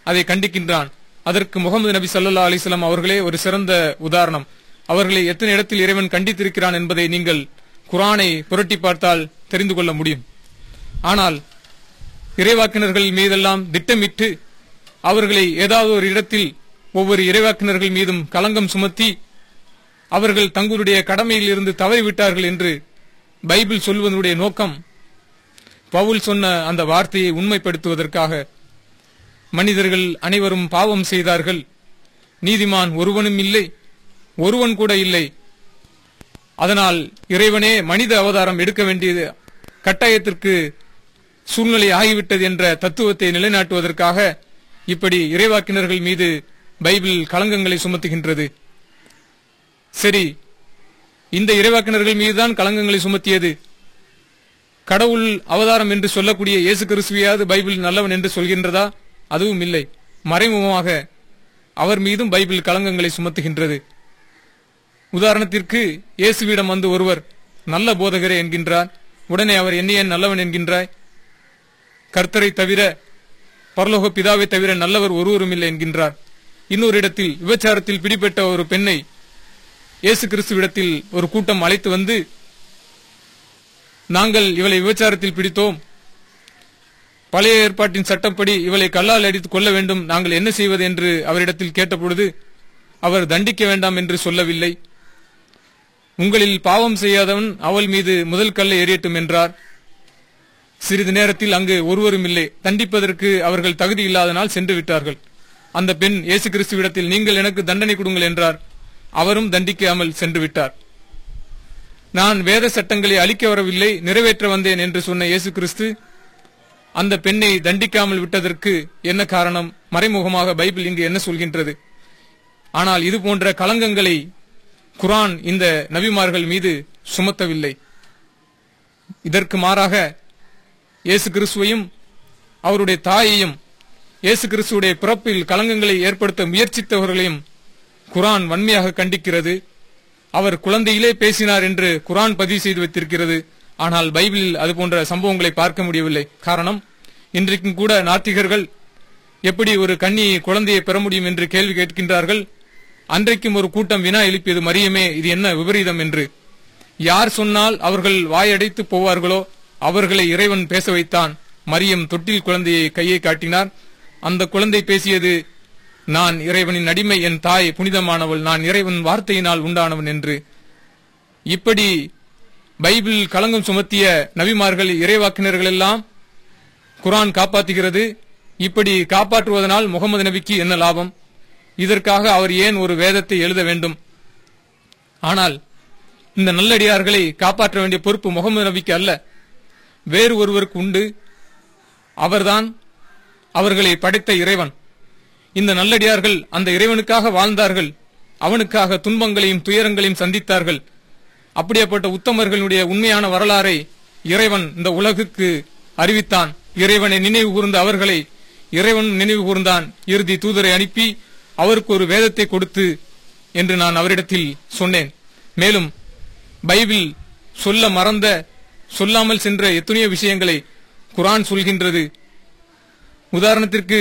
Speaker 4: அதை கண்டிக்கின்றான். அதற்கு முகமது நபி ஸல்லல்லாஹு அலைஹி வஸல்லம் அவர்களே ஒரு சிறந்த உதாரணம். அவர்களை எத்தனை இடத்தில் இறைவன் கண்டித்திருக்கிறான் என்பதை நீங்கள் குர்ஆனை புரட்டி பார்த்தால் தெரிந்து கொள்ள முடியும். ஆனால் இறைவாக்கினர்கள் மீதெல்லாம் திட்டமிட்டு அவர்களை ஏதாவது ஒரு இடத்தில் ஒவ்வொரு இறைவாக்கினர்கள் மீதும் களங்கம் சுமத்தி அவர்கள் தங்களுடைய கடமையில் இருந்து தவறிவிட்டார்கள் என்று பைபிள் சொல்வதனுடைய நோக்கம் பவுல் சொன்ன அந்த வார்த்தையை உண்மைப்படுத்துவதற்காக. மனிதர்கள் அனைவரும் பாவம் செய்தார்கள், நீதிமான் ஒருவனும் இல்லை, ஒருவன் கூட இல்லை. அதனால் இறைவனே மனித அவதாரம் எடுக்க வேண்டியது கட்டாயத்திற்கு சூழ்நிலை ஆகிவிட்டது என்ற தத்துவத்தை நிலைநாட்டுவதற்காக இப்படி இறைவாக்கினர்கள் மீது பைபிள் களங்கங்களை சுமத்துகின்றது. சரி, இந்த இறைவாக்கினர்கள் மீதுதான் களங்கங்களை சுமத்தியது. கடவுள் அவதாரம் என்று சொல்லக்கூடிய இயேசு கிறிஸ்துவையாவது பைபிள் நல்லவன் என்று சொல்கின்றதா? அதுவும் இல்லை. மறைமுகமாக அவர் மீதும் பைபிள் களங்கங்களை சுமத்துகின்றது. உதாரணத்திற்கு, இயேசுவிடம் வந்து ஒருவர் நல்ல போதகரே என்கின்றார். உடனே அவர் என்னை ஏன் நல்லவன் என்கின்றாய்? கர்த்தரை தவிர, பரலோக பிதாவை தவிர நல்லவர் ஒருவரும் இல்லை என்கின்றார். இன்னொரு இடத்தில் விபச்சாரத்தில் பிடிபட்ட ஒரு பெண்ணை இயேசு கிறிஸ்துவிடத்தில் ஒரு கூட்டம் அழைத்து வந்து, நாங்கள் இவளை விபச்சாரத்தில் பிடித்தோம், பழைய ஏற்பாட்டின் சட்டப்படி இவளை கல்லால் அடித்து கொள்ள வேண்டும், நாங்கள் என்ன செய்வது என்று அவரிடத்தில் கேட்டபொழுது அவர் தண்டிக்க வேண்டாம் என்று சொல்லவில்லை. உங்களில் பாவம் செய்யாதவன் அவள் மீது முதல் கல்லை எறியட்டும் என்றார். சிறிது நேரத்தில் அங்கு ஒருவரும் இல்லை. தண்டிப்பதற்கு அவர்கள் தகுதி இல்லாதனால் சென்று விட்டார்கள். அந்த பெண் இயேசு கிறிஸ்துவிடத்தில் நீங்கள் எனக்கு தண்டனை கொடுங்கள் என்றார். அவரும் தண்டிக்காமல் சென்று விட்டார். நான் வேத சட்டங்களை அழிக்க வரவில்லை, நிறைவேற்ற வந்தேன் என்று சொன்ன இயேசு கிறிஸ்து அந்த பெண்ணை தண்டிக்காமல் விட்டதற்கு என்ன காரணம்? மறைமுகமாக பைபிள் இங்கு என்ன சொல்கின்றது? ஆனால் இது போன்ற களங்கங்களை குர்ஆன் இந்த நபிமார்கள் மீது சுமத்தவில்லை. இதற்கு மாறாக இயேசு கிறிஸ்துவையும் அவருடைய தாயையும் இயேசு கிறிஸ்துடைய பிறப்பில் களங்கங்களை ஏற்படுத்த முயற்சித்தவர்களையும் குர்ஆன் வன்மையாக கண்டிக்கிறது. அவர் குழந்தையிலே பேசினார் என்று குர்ஆன் பதிவு செய்து வைத்திருக்கிறது. ஆனால் பைபிளில் அதுபோன்ற சம்பவங்களை பார்க்க முடியவில்லை. காரணம், இன்றைக்கும் கூட நாத்திகர்கள் எப்படி ஒரு கன்னி குழந்தையை பெற முடியும் என்று கேள்வி கேட்கின்றார்கள். அன்றைக்கும் ஒரு கூட்டம் வினா எழுப்பியது, மரியமே இது என்ன விபரீதம் என்று. யார் சொன்னால் அவர்கள் வாயடைத்து போவார்களோ அவர்களை இறைவன் பேச வைத்தான். மரியம் தொட்டில் குழந்தையை கையை காட்டினார். அந்த குழந்தை பேசியது, நான் இறைவனின் அடிமை, என் தாய் புனிதமானவள், நான் இறைவன் வார்த்தையினால் உண்டானவன் என்று. இப்படி பைபிள் களங்கம் சுமத்திய நபிமார்கள், இறைவாக்கினர்கள் எல்லாம் குர்ஆன் காப்பாற்றுகிறது. இப்படி காப்பாற்றுவதனால் முகமது நபிக்கு என்ன லாபம்? இதற்காக அவர் ஏன் ஒரு வேதத்தை எழுத வேண்டும்? ஆனால் இந்த நல்லடியார்களை காப்பாற்ற வேண்டிய பொறுப்பு முகமது நபிக்கு அல்ல, வேறு ஒருவருக்கு உண்டு. அவர்தான் அவர்களை படைத்த இறைவன். இந்த நல்லடியார்கள் அந்த இறைவனுக்காக வாழ்ந்தார்கள், அவனுக்காக துன்பங்களையும் துயரங்களையும் சந்தித்தார்கள். அப்படிப்பட்ட உத்தமர்களுடைய உண்மையான வரலாறை இறைவன் இந்த உலகுக்கு அறிவித்தான். இறைவனை நினைவு கூர்ந்த அவர்களை இறைவன் நினைவு கூர்ந்தான். இறுதி தூதரை அனுப்பி அவருக்கு ஒரு வேதத்தை கொடுத்து என்று நான் அவரிடத்தில் சொன்னேன். மேலும் பைபிள் சொல்ல மறந்த, சொல்லாமல் சென்ற எத்தனையோ விஷயங்களை குர்ஆன் சொல்கின்றது. உதாரணத்திற்கு,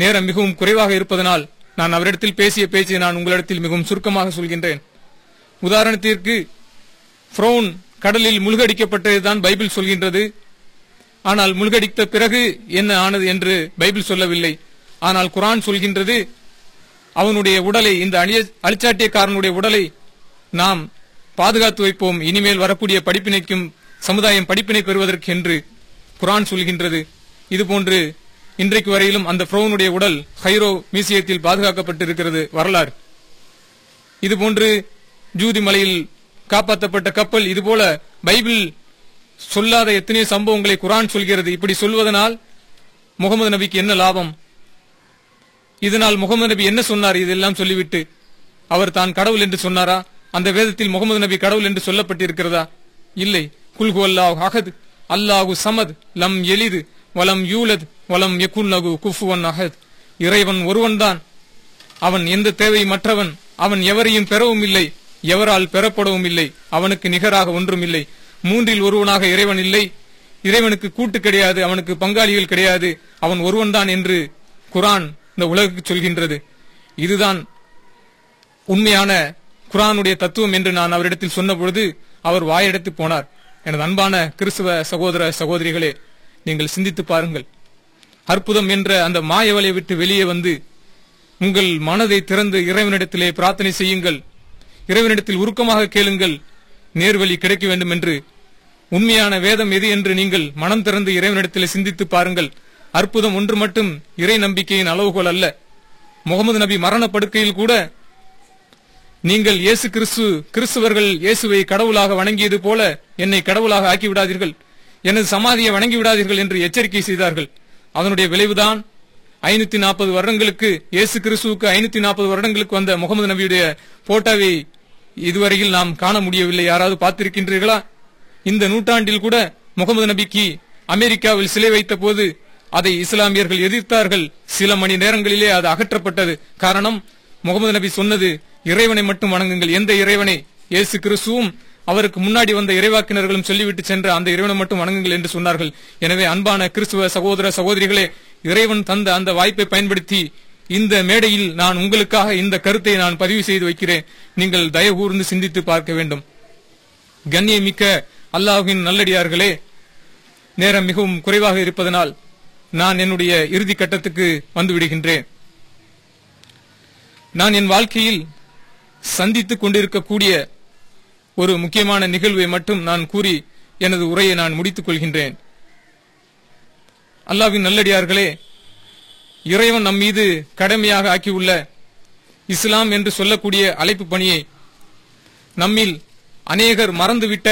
Speaker 4: நேரம் மிகவும் குறைவாக இருப்பதனால் நான் அவரிடத்தில் பேசிய பேச்சை நான் உங்களிடத்தில் மிகவும் சுருக்கமாக சொல்கின்றேன். உதாரணத்திற்கு, ஃபிரௌன் கடலில் முழுகடிக்கப்பட்டதுதான் பைபிள் சொல்கின்றது. ஆனால் முழுகடித்த பிறகு என்ன ஆனது என்று பைபிள் சொல்லவில்லை. ஆனால் குர்ஆன் சொல்கின்றது, அவனுடைய உடலை, இந்த அழிச்சாட்டியக்காரனுடைய உடலை நாம் பாதுகாத்து வைப்போம், இனிமேல் வரக்கூடிய படிப்பினைக்கும் சமுதாயம் படிப்பினை பெறுவதற்கு என்று குர்ஆன் சொல்கின்றது. இதுபோன்று இன்றைக்கு வரையிலும் அந்த ஃபிரௌனுடைய உடல் கைரோ மியூசியத்தில் பாதுகாக்கப்பட்டிருக்கிறது வரலாறு. இதுபோன்று ஜூதி மலையில் காப்பாற்றப்பட்ட கப்பல், இதுபோல பைபிள் சொல்லாத எத்தனை சம்பவங்களை குர்ஆன் சொல்கிறது. இப்படி சொல்வதனால் முகமது நபிக்கு என்ன லாபம்? இதனால் முகமது நபி என்ன சொன்னார்? இதெல்லாம் சொல்லிவிட்டு அவர் தான் கடவுள் என்று சொன்னாரா? அந்த வேதத்தில் முகமது நபி கடவுள் என்று சொல்லப்பட்டிருக்கிறதா? இல்லை. குல்ஹு அல்லாஹு அஹத், அல்லாஹு சமத், லம் எலிது வலம் யூலத் வலம் யகுல்லஹு குஃபுவன் அஹத். இறைவன் ஒருவன்தான், அவன் எந்த தேவை மற்றவன், அவன் எவரையும் பெறவும் இல்லை, எவரால் பெறப்படவும் இல்லை, அவனுக்கு நிகராக ஒன்றும் இல்லை. மூன்றில் ஒருவனாக இறைவன் இல்லை, இறைவனுக்கு கூட்டு கிடையாது, அவனுக்கு பங்காளிகள் கிடையாது, அவன் ஒருவன்தான் என்று குர்ஆன் இந்த உலகுக்கு சொல்கின்றது. இதுதான் உண்மையான குர்ஆனுடைய தத்துவம் என்று நான் அவரிடத்தில் சொன்ன பொழுது அவர் வாயெடுத்து போனார். எனது அன்பான கிறிஸ்துவ சகோதர சகோதரிகளே, நீங்கள் சிந்தித்து பாருங்கள். அற்புதம் என்ற அந்த மாயவலை விட்டு வெளியே வந்து உங்கள் மனதை திறந்து இறைவனிடத்திலே பிரார்த்தனை செய்யுங்கள், இறைவனிடத்தில் உருக்கமாக கேளுங்கள், நேர்வழி கிடைக்க வேண்டும் என்று. உண்மையான வேதம் எது என்று நீங்கள் மனம் திறந்து இறைவனிடத்திலே சிந்தித்து பாருங்கள். அற்புதம் ஒன்று மட்டும் இறை நம்பிக்கையின் அளவுகோல் அல்ல. முகமது நபி மரணப்படுக்கையில் கூட நீங்கள் இயேசு கிறிஸ்துவர்கள் இயேசுவை கடவுளாக வணங்கியது போல என்னை கடவுளாக ஆக்கிவிடாதீர்கள், எனது சமாதியை வணங்கி விடாதீர்கள் என்று எச்சரிக்கை செய்தார்கள். அதனுடைய விளைவுதான் 540 வருடங்களுக்கு இயேசு கிறிஸ்துவுக்கு 540 வருடங்களுக்கு வந்த முகமது நபியுடைய போட்டோவை இதுவரையில் நாம் காண முடியவில்லை. யாராவது பார்த்திருக்கின்றீர்களா? இந்த நூற்றாண்டில் கூட முகமது நபிக்கு அமெரிக்காவில் சிலை வைத்த போது அதை இஸ்லாமியர்கள் எதிர்த்தார்கள். சில மணி நேரங்களிலே அது அகற்றப்பட்டது. காரணம், முகமது நபி சொன்னது இறைவனை மட்டும் வணங்குங்கள். எந்த இறைவனை? இயேசு கிறிஸ்துவும் அவருக்கு முன்னாடி வந்த இறைவாக்கினர்களும் சொல்லிவிட்டு சென்ற அந்த இறைவனை மட்டும் வணங்குங்கள் என்று சொன்னார்கள். எனவே அன்பான கிறிஸ்துவ சகோதர சகோதரிகளே, இறைவன் தந்த அந்த வாய்ப்பை பயன்படுத்தி இந்த மேடையில் நான் உங்களுக்காக இந்த கருத்தை நான் பதிவு செய்து வைக்கிறேன். நீங்கள் தயவு கூர்ந்து சிந்தித்து பார்க்க வேண்டும். கண்ணியமிக்க அல்லாஹ்வின் நல்லடியார்களே, நேரம் மிகவும் குறைவாக இருப்பதனால் நான் என்னுடைய இறுதி கட்டத்துக்கு வந்து விடுகின்றேன். நான் என் வாழ்க்கையில் சந்தித்துக் கொண்டிருக்கக்கூடிய ஒரு முக்கியமான நிகழ்வை மட்டும் நான் கூறி எனது உரையை நான் முடித்துக் கொள்கின்றேன். அல்லாஹ்வின் நல்லடியார்களே, இறைவன் நம் மீது கடமையாக ஆக்கியுள்ள இஸ்லாம் என்று சொல்லக்கூடிய அழைப்பு பணியை நம்மில் அநேகர் மறந்துவிட்ட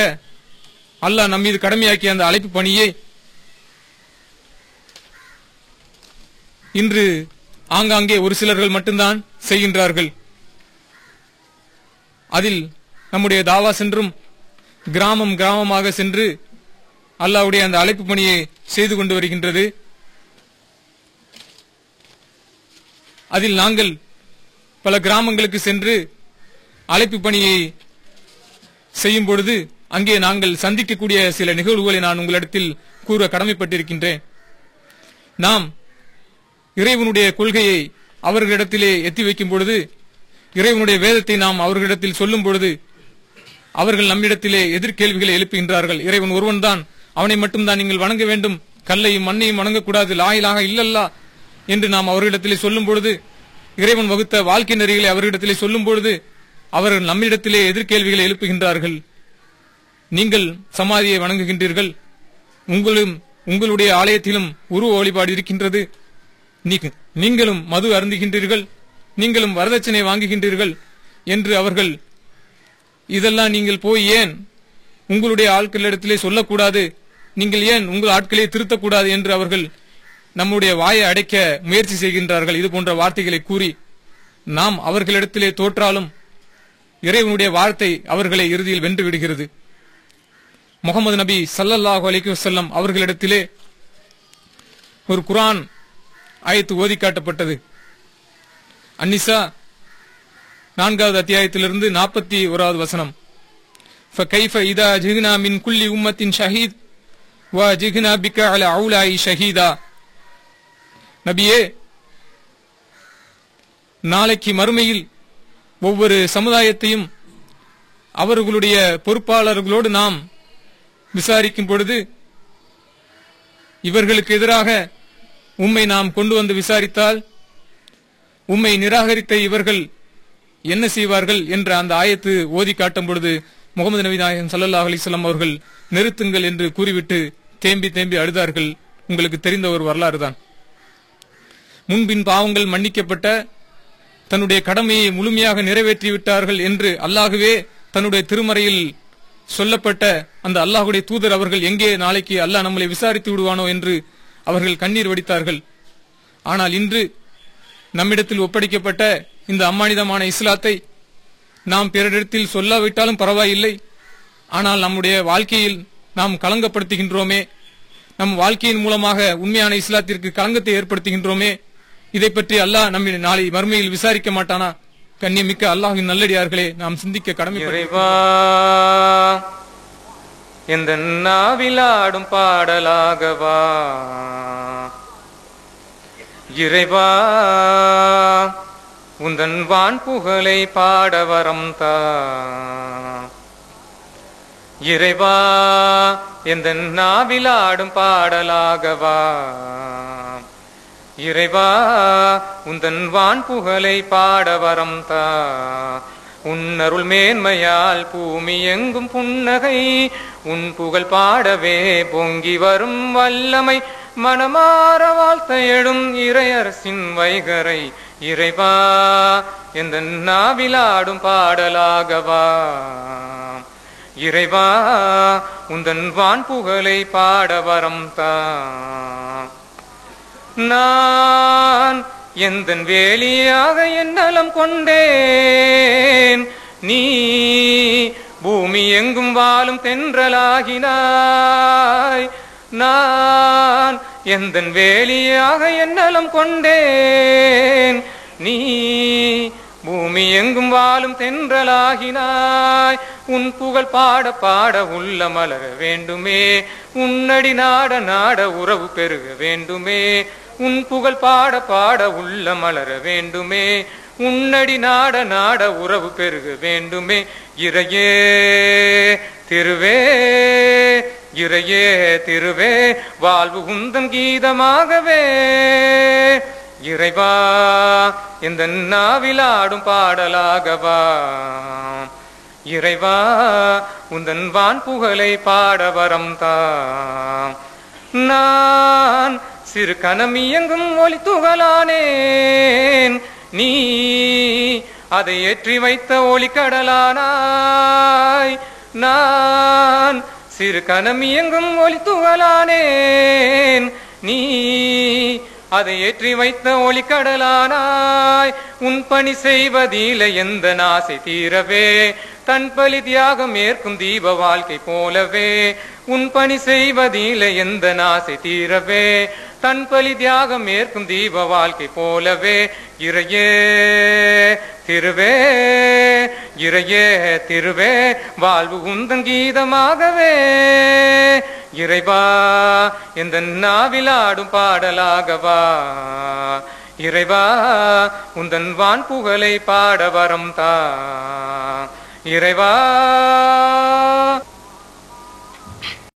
Speaker 4: அல்லாஹ் நம் மீது கடமையாக்கிய அந்த அழைப்பு பணியை இன்று ஆங்காங்கே ஒரு சிலர்கள் மட்டும்தான் செய்கின்றார்கள். அதில் நம்முடைய தாவா சென்றும் கிராமம் கிராமமாக சென்று அல்லாஹ்வுடைய அந்த அழைப்பு பணியை செய்து கொண்டு வருகின்றது. அதில் நாங்கள் பல கிராமங்களுக்கு சென்று அழைப்பு பணியை செய்யும் பொழுது அங்கே நாங்கள் சந்திக்கக்கூடிய சில நிகழ்வுகளை நான் உங்களிடத்தில் கூற கடமைப்பட்டிருக்கின்றேன். நாம் இறைவனுடைய கொள்கையை அவர்களிடத்திலே எத்தி வைக்கும் பொழுது, இறைவனுடைய வேதத்தை நாம் அவர்களிடத்தில் சொல்லும் பொழுது அவர்கள் நம்மிடத்திலே எதிர்கேள்விகளை எழுப்புகின்றார்கள். இறைவன் ஒருவன் தான், அவனை மட்டும்தான் நீங்கள் வணங்க வேண்டும், கல்லையும் மண்ணையும் வணங்கக்கூடாது, லா இலாஹா இல்லல்லா என்று நாம் அவர்களிடத்திலே சொல்லும் பொழுது, இறைவன் வகுத்த வாழ்க்கை நெறிகளை அவர்களிடத்திலே சொல்லும் பொழுது அவர்கள் நம்மிடத்திலே எதிர்கேள்விகளை எழுப்புகின்றார்கள். நீங்கள் சமாதியை வணங்குகின்றீர்கள், உங்களுடைய ஆலயத்திலும் உருவ வழிபாடு இருக்கின்றது, நீங்களும் மது அருந்துகின்றீர்கள், நீங்களும் வரதட்சணை வாங்குகின்றீர்கள் என்று அவர்கள், இதெல்லாம் நீங்கள் போய் ஏன் உங்களுடைய ஆட்களிடத்திலே சொல்லக்கூடாது, நீங்கள் ஏன் உங்கள் ஆட்களை திருத்தக்கூடாது என்று அவர்கள் நம்முடைய வாயை அடைக்க முயற்சி செய்கின்றார்கள். இது போன்ற வார்த்தைகளை கூறி நாம் அவர்களிடத்திலே தோற்றாலும் இறைவனுடைய வார்த்தை அவர்களை இறுதியில் வென்று விடுகிறது. முகமது நபி ஸல்லல்லாஹு அலைஹி வஸல்லம் அவர்களிடத்திலே ஒரு குர்ஆன் ஆயத்து ஓதி காட்டப்பட்டது. அந்நிசா 4வது அத்தியாயத்திலிருந்து 41வது வசனம். فَكَيْفَ إِذَا جِئْنَا مِنْ كُلِّ أُمَّةٍ شَهِيدٍ وَجِئْنَا بِكَ عَلَى هَؤُلَاءِ شَهِيدًا. நபியே, நாளைக்கு மறுமையில் ஒவ்வொரு சமுதாயத்தையும் அவர்களுடைய பொறுப்பாளர்களோடு நாம் விசாரிக்கும் பொழுது இவர்களுக்கு எதிராக உம்மை நாம் கொண்டு வந்து விசாரித்தால் உம்மை நிராகரித்த இவர்கள் என்ன செய்வார்கள் என்ற அந்த ஆயத்து ஓதி காட்டும் பொழுது முகமது நபி நாயகம் ஸல்லல்லாஹு அலைஹி வஸல்லம் அவர்கள் நிறுத்துங்கள் என்று கூறிவிட்டு தேம்பி தேம்பி அழுதார்கள். உங்களுக்கு தெரிந்த ஒரு வரலாறு தான். முன்பின் பாவங்கள் மன்னிக்கப்பட்ட தன்னுடைய கடமையை முழுமையாக நிறைவேற்றிவிட்டார்கள் என்று அல்லாஹுவே தன்னுடைய திருமறையில் சொல்லப்பட்ட அந்த அல்லாஹுடைய தூதர் அவர்கள் எங்கே நாளைக்கு அல்லாஹ் நம்மளை விசாரித்து விடுவானோ என்று அவர்கள் கண்ணீர் வடித்தார்கள். ஆனால் இன்று நம்மிடத்தில் ஒப்படைக்கப்பட்ட இந்த அம்மானிதமான இஸ்லாத்தை நாம் பிறரிடத்தில் சொல்லாவிட்டாலும் பரவாயில்லை, ஆனால் நம்முடைய வாழ்க்கையில் நாம் களங்கப்படுத்துகின்றோமே, நம் வாழ்க்கையின் மூலமாக உண்மையான இஸ்லாத்திற்கு களங்கத்தை ஏற்படுத்துகின்றோமே. இதை பற்றி அல்லாஹ் நம்மை நாளை மறுமையில் விசாரிக்க மாட்டானா? கண்ணியமிக்க அல்லாஹ்வின் நல்லடியார்களே, நாம் சிந்திக்க கடமை.
Speaker 2: எந்த நாவிலாடும் பாடலாகவா இறைவா, உந்தன் வான் புகழை பாடவரம் தா. இறைவா, எந்த நாவிலாடும் பாடலாகவா இறைவா, உந்தன் வான் புகழை பாடவரம் தா. உன்னருள் மேன்மையால் பூமி எங்கும் புன்னகை, உன் புகழ் பாடவே பொங்கி வரும் வல்லமை, மனமாற வாழ்த்த எழும் இறையரசின் வைகரை. இறைவா, எந்த நாவிலாடும் பாடலாகவா இறைவா, உந்தன் வான் புகழை பாடவரம் தா. நான் எந்தன் வேலியாக என் நலம் கொண்டேன், நீ பூமி எங்கும் வாழும் தென்றலாகினாய். நான் எந்தன் வேலியாக என் நலம் கொண்டேன், நீ பூமி எங்கும் வாழும் தென்றலாகினாய். உன் புகழ் பாட பாட உள்ள மலர வேண்டுமே, உன்னடி நாட நாட உறவு பெருக வேண்டுமே. உன் புகழ் பாட பாட உள்ள மலர வேண்டுமே, உன்னடி நாட நாட உறவு பெருக வேண்டுமே. இறையே திருவே, இறையே திருவே, வாழ்வு உந்தன் கீதமாகவே. இறைவா, இந்த நாவிலாடும் பாடலாகவா இறைவா, உந்தன் வான் புகழை பாடவரம் தா. நான் சிறு கனமியங்கும் ஒளி துகளானேன், நீ அதை ஏற்றி வைத்த ஒளி கடலானாய். நான் சிறு கனமியங்கும் ஒளி துகளானேன், நீ அதை ஏற்றி வைத்த ஒளி கடலானாய். உன் பணி செய்வதில எந்த ஆசை தீரவே, தன் பலி தியாகம் ஏற்கும் தீப வாழ்க்கை போலவே. உன் பணி செய்வதில எந்த ஆசை தீரவே, தன் பலி தியாகம் ஏற்கும் தீப வாழ்க்கை போலவே. இறையே திருவே, இறையே திருவே, வாழ்வு உந்தன் கீதமாகவே. இறைவா, எந்த நாவிலாடும் பாடலாகவா இறைவா, உந்தன் வான் புகழை பாட வரம் தா. இறைவா.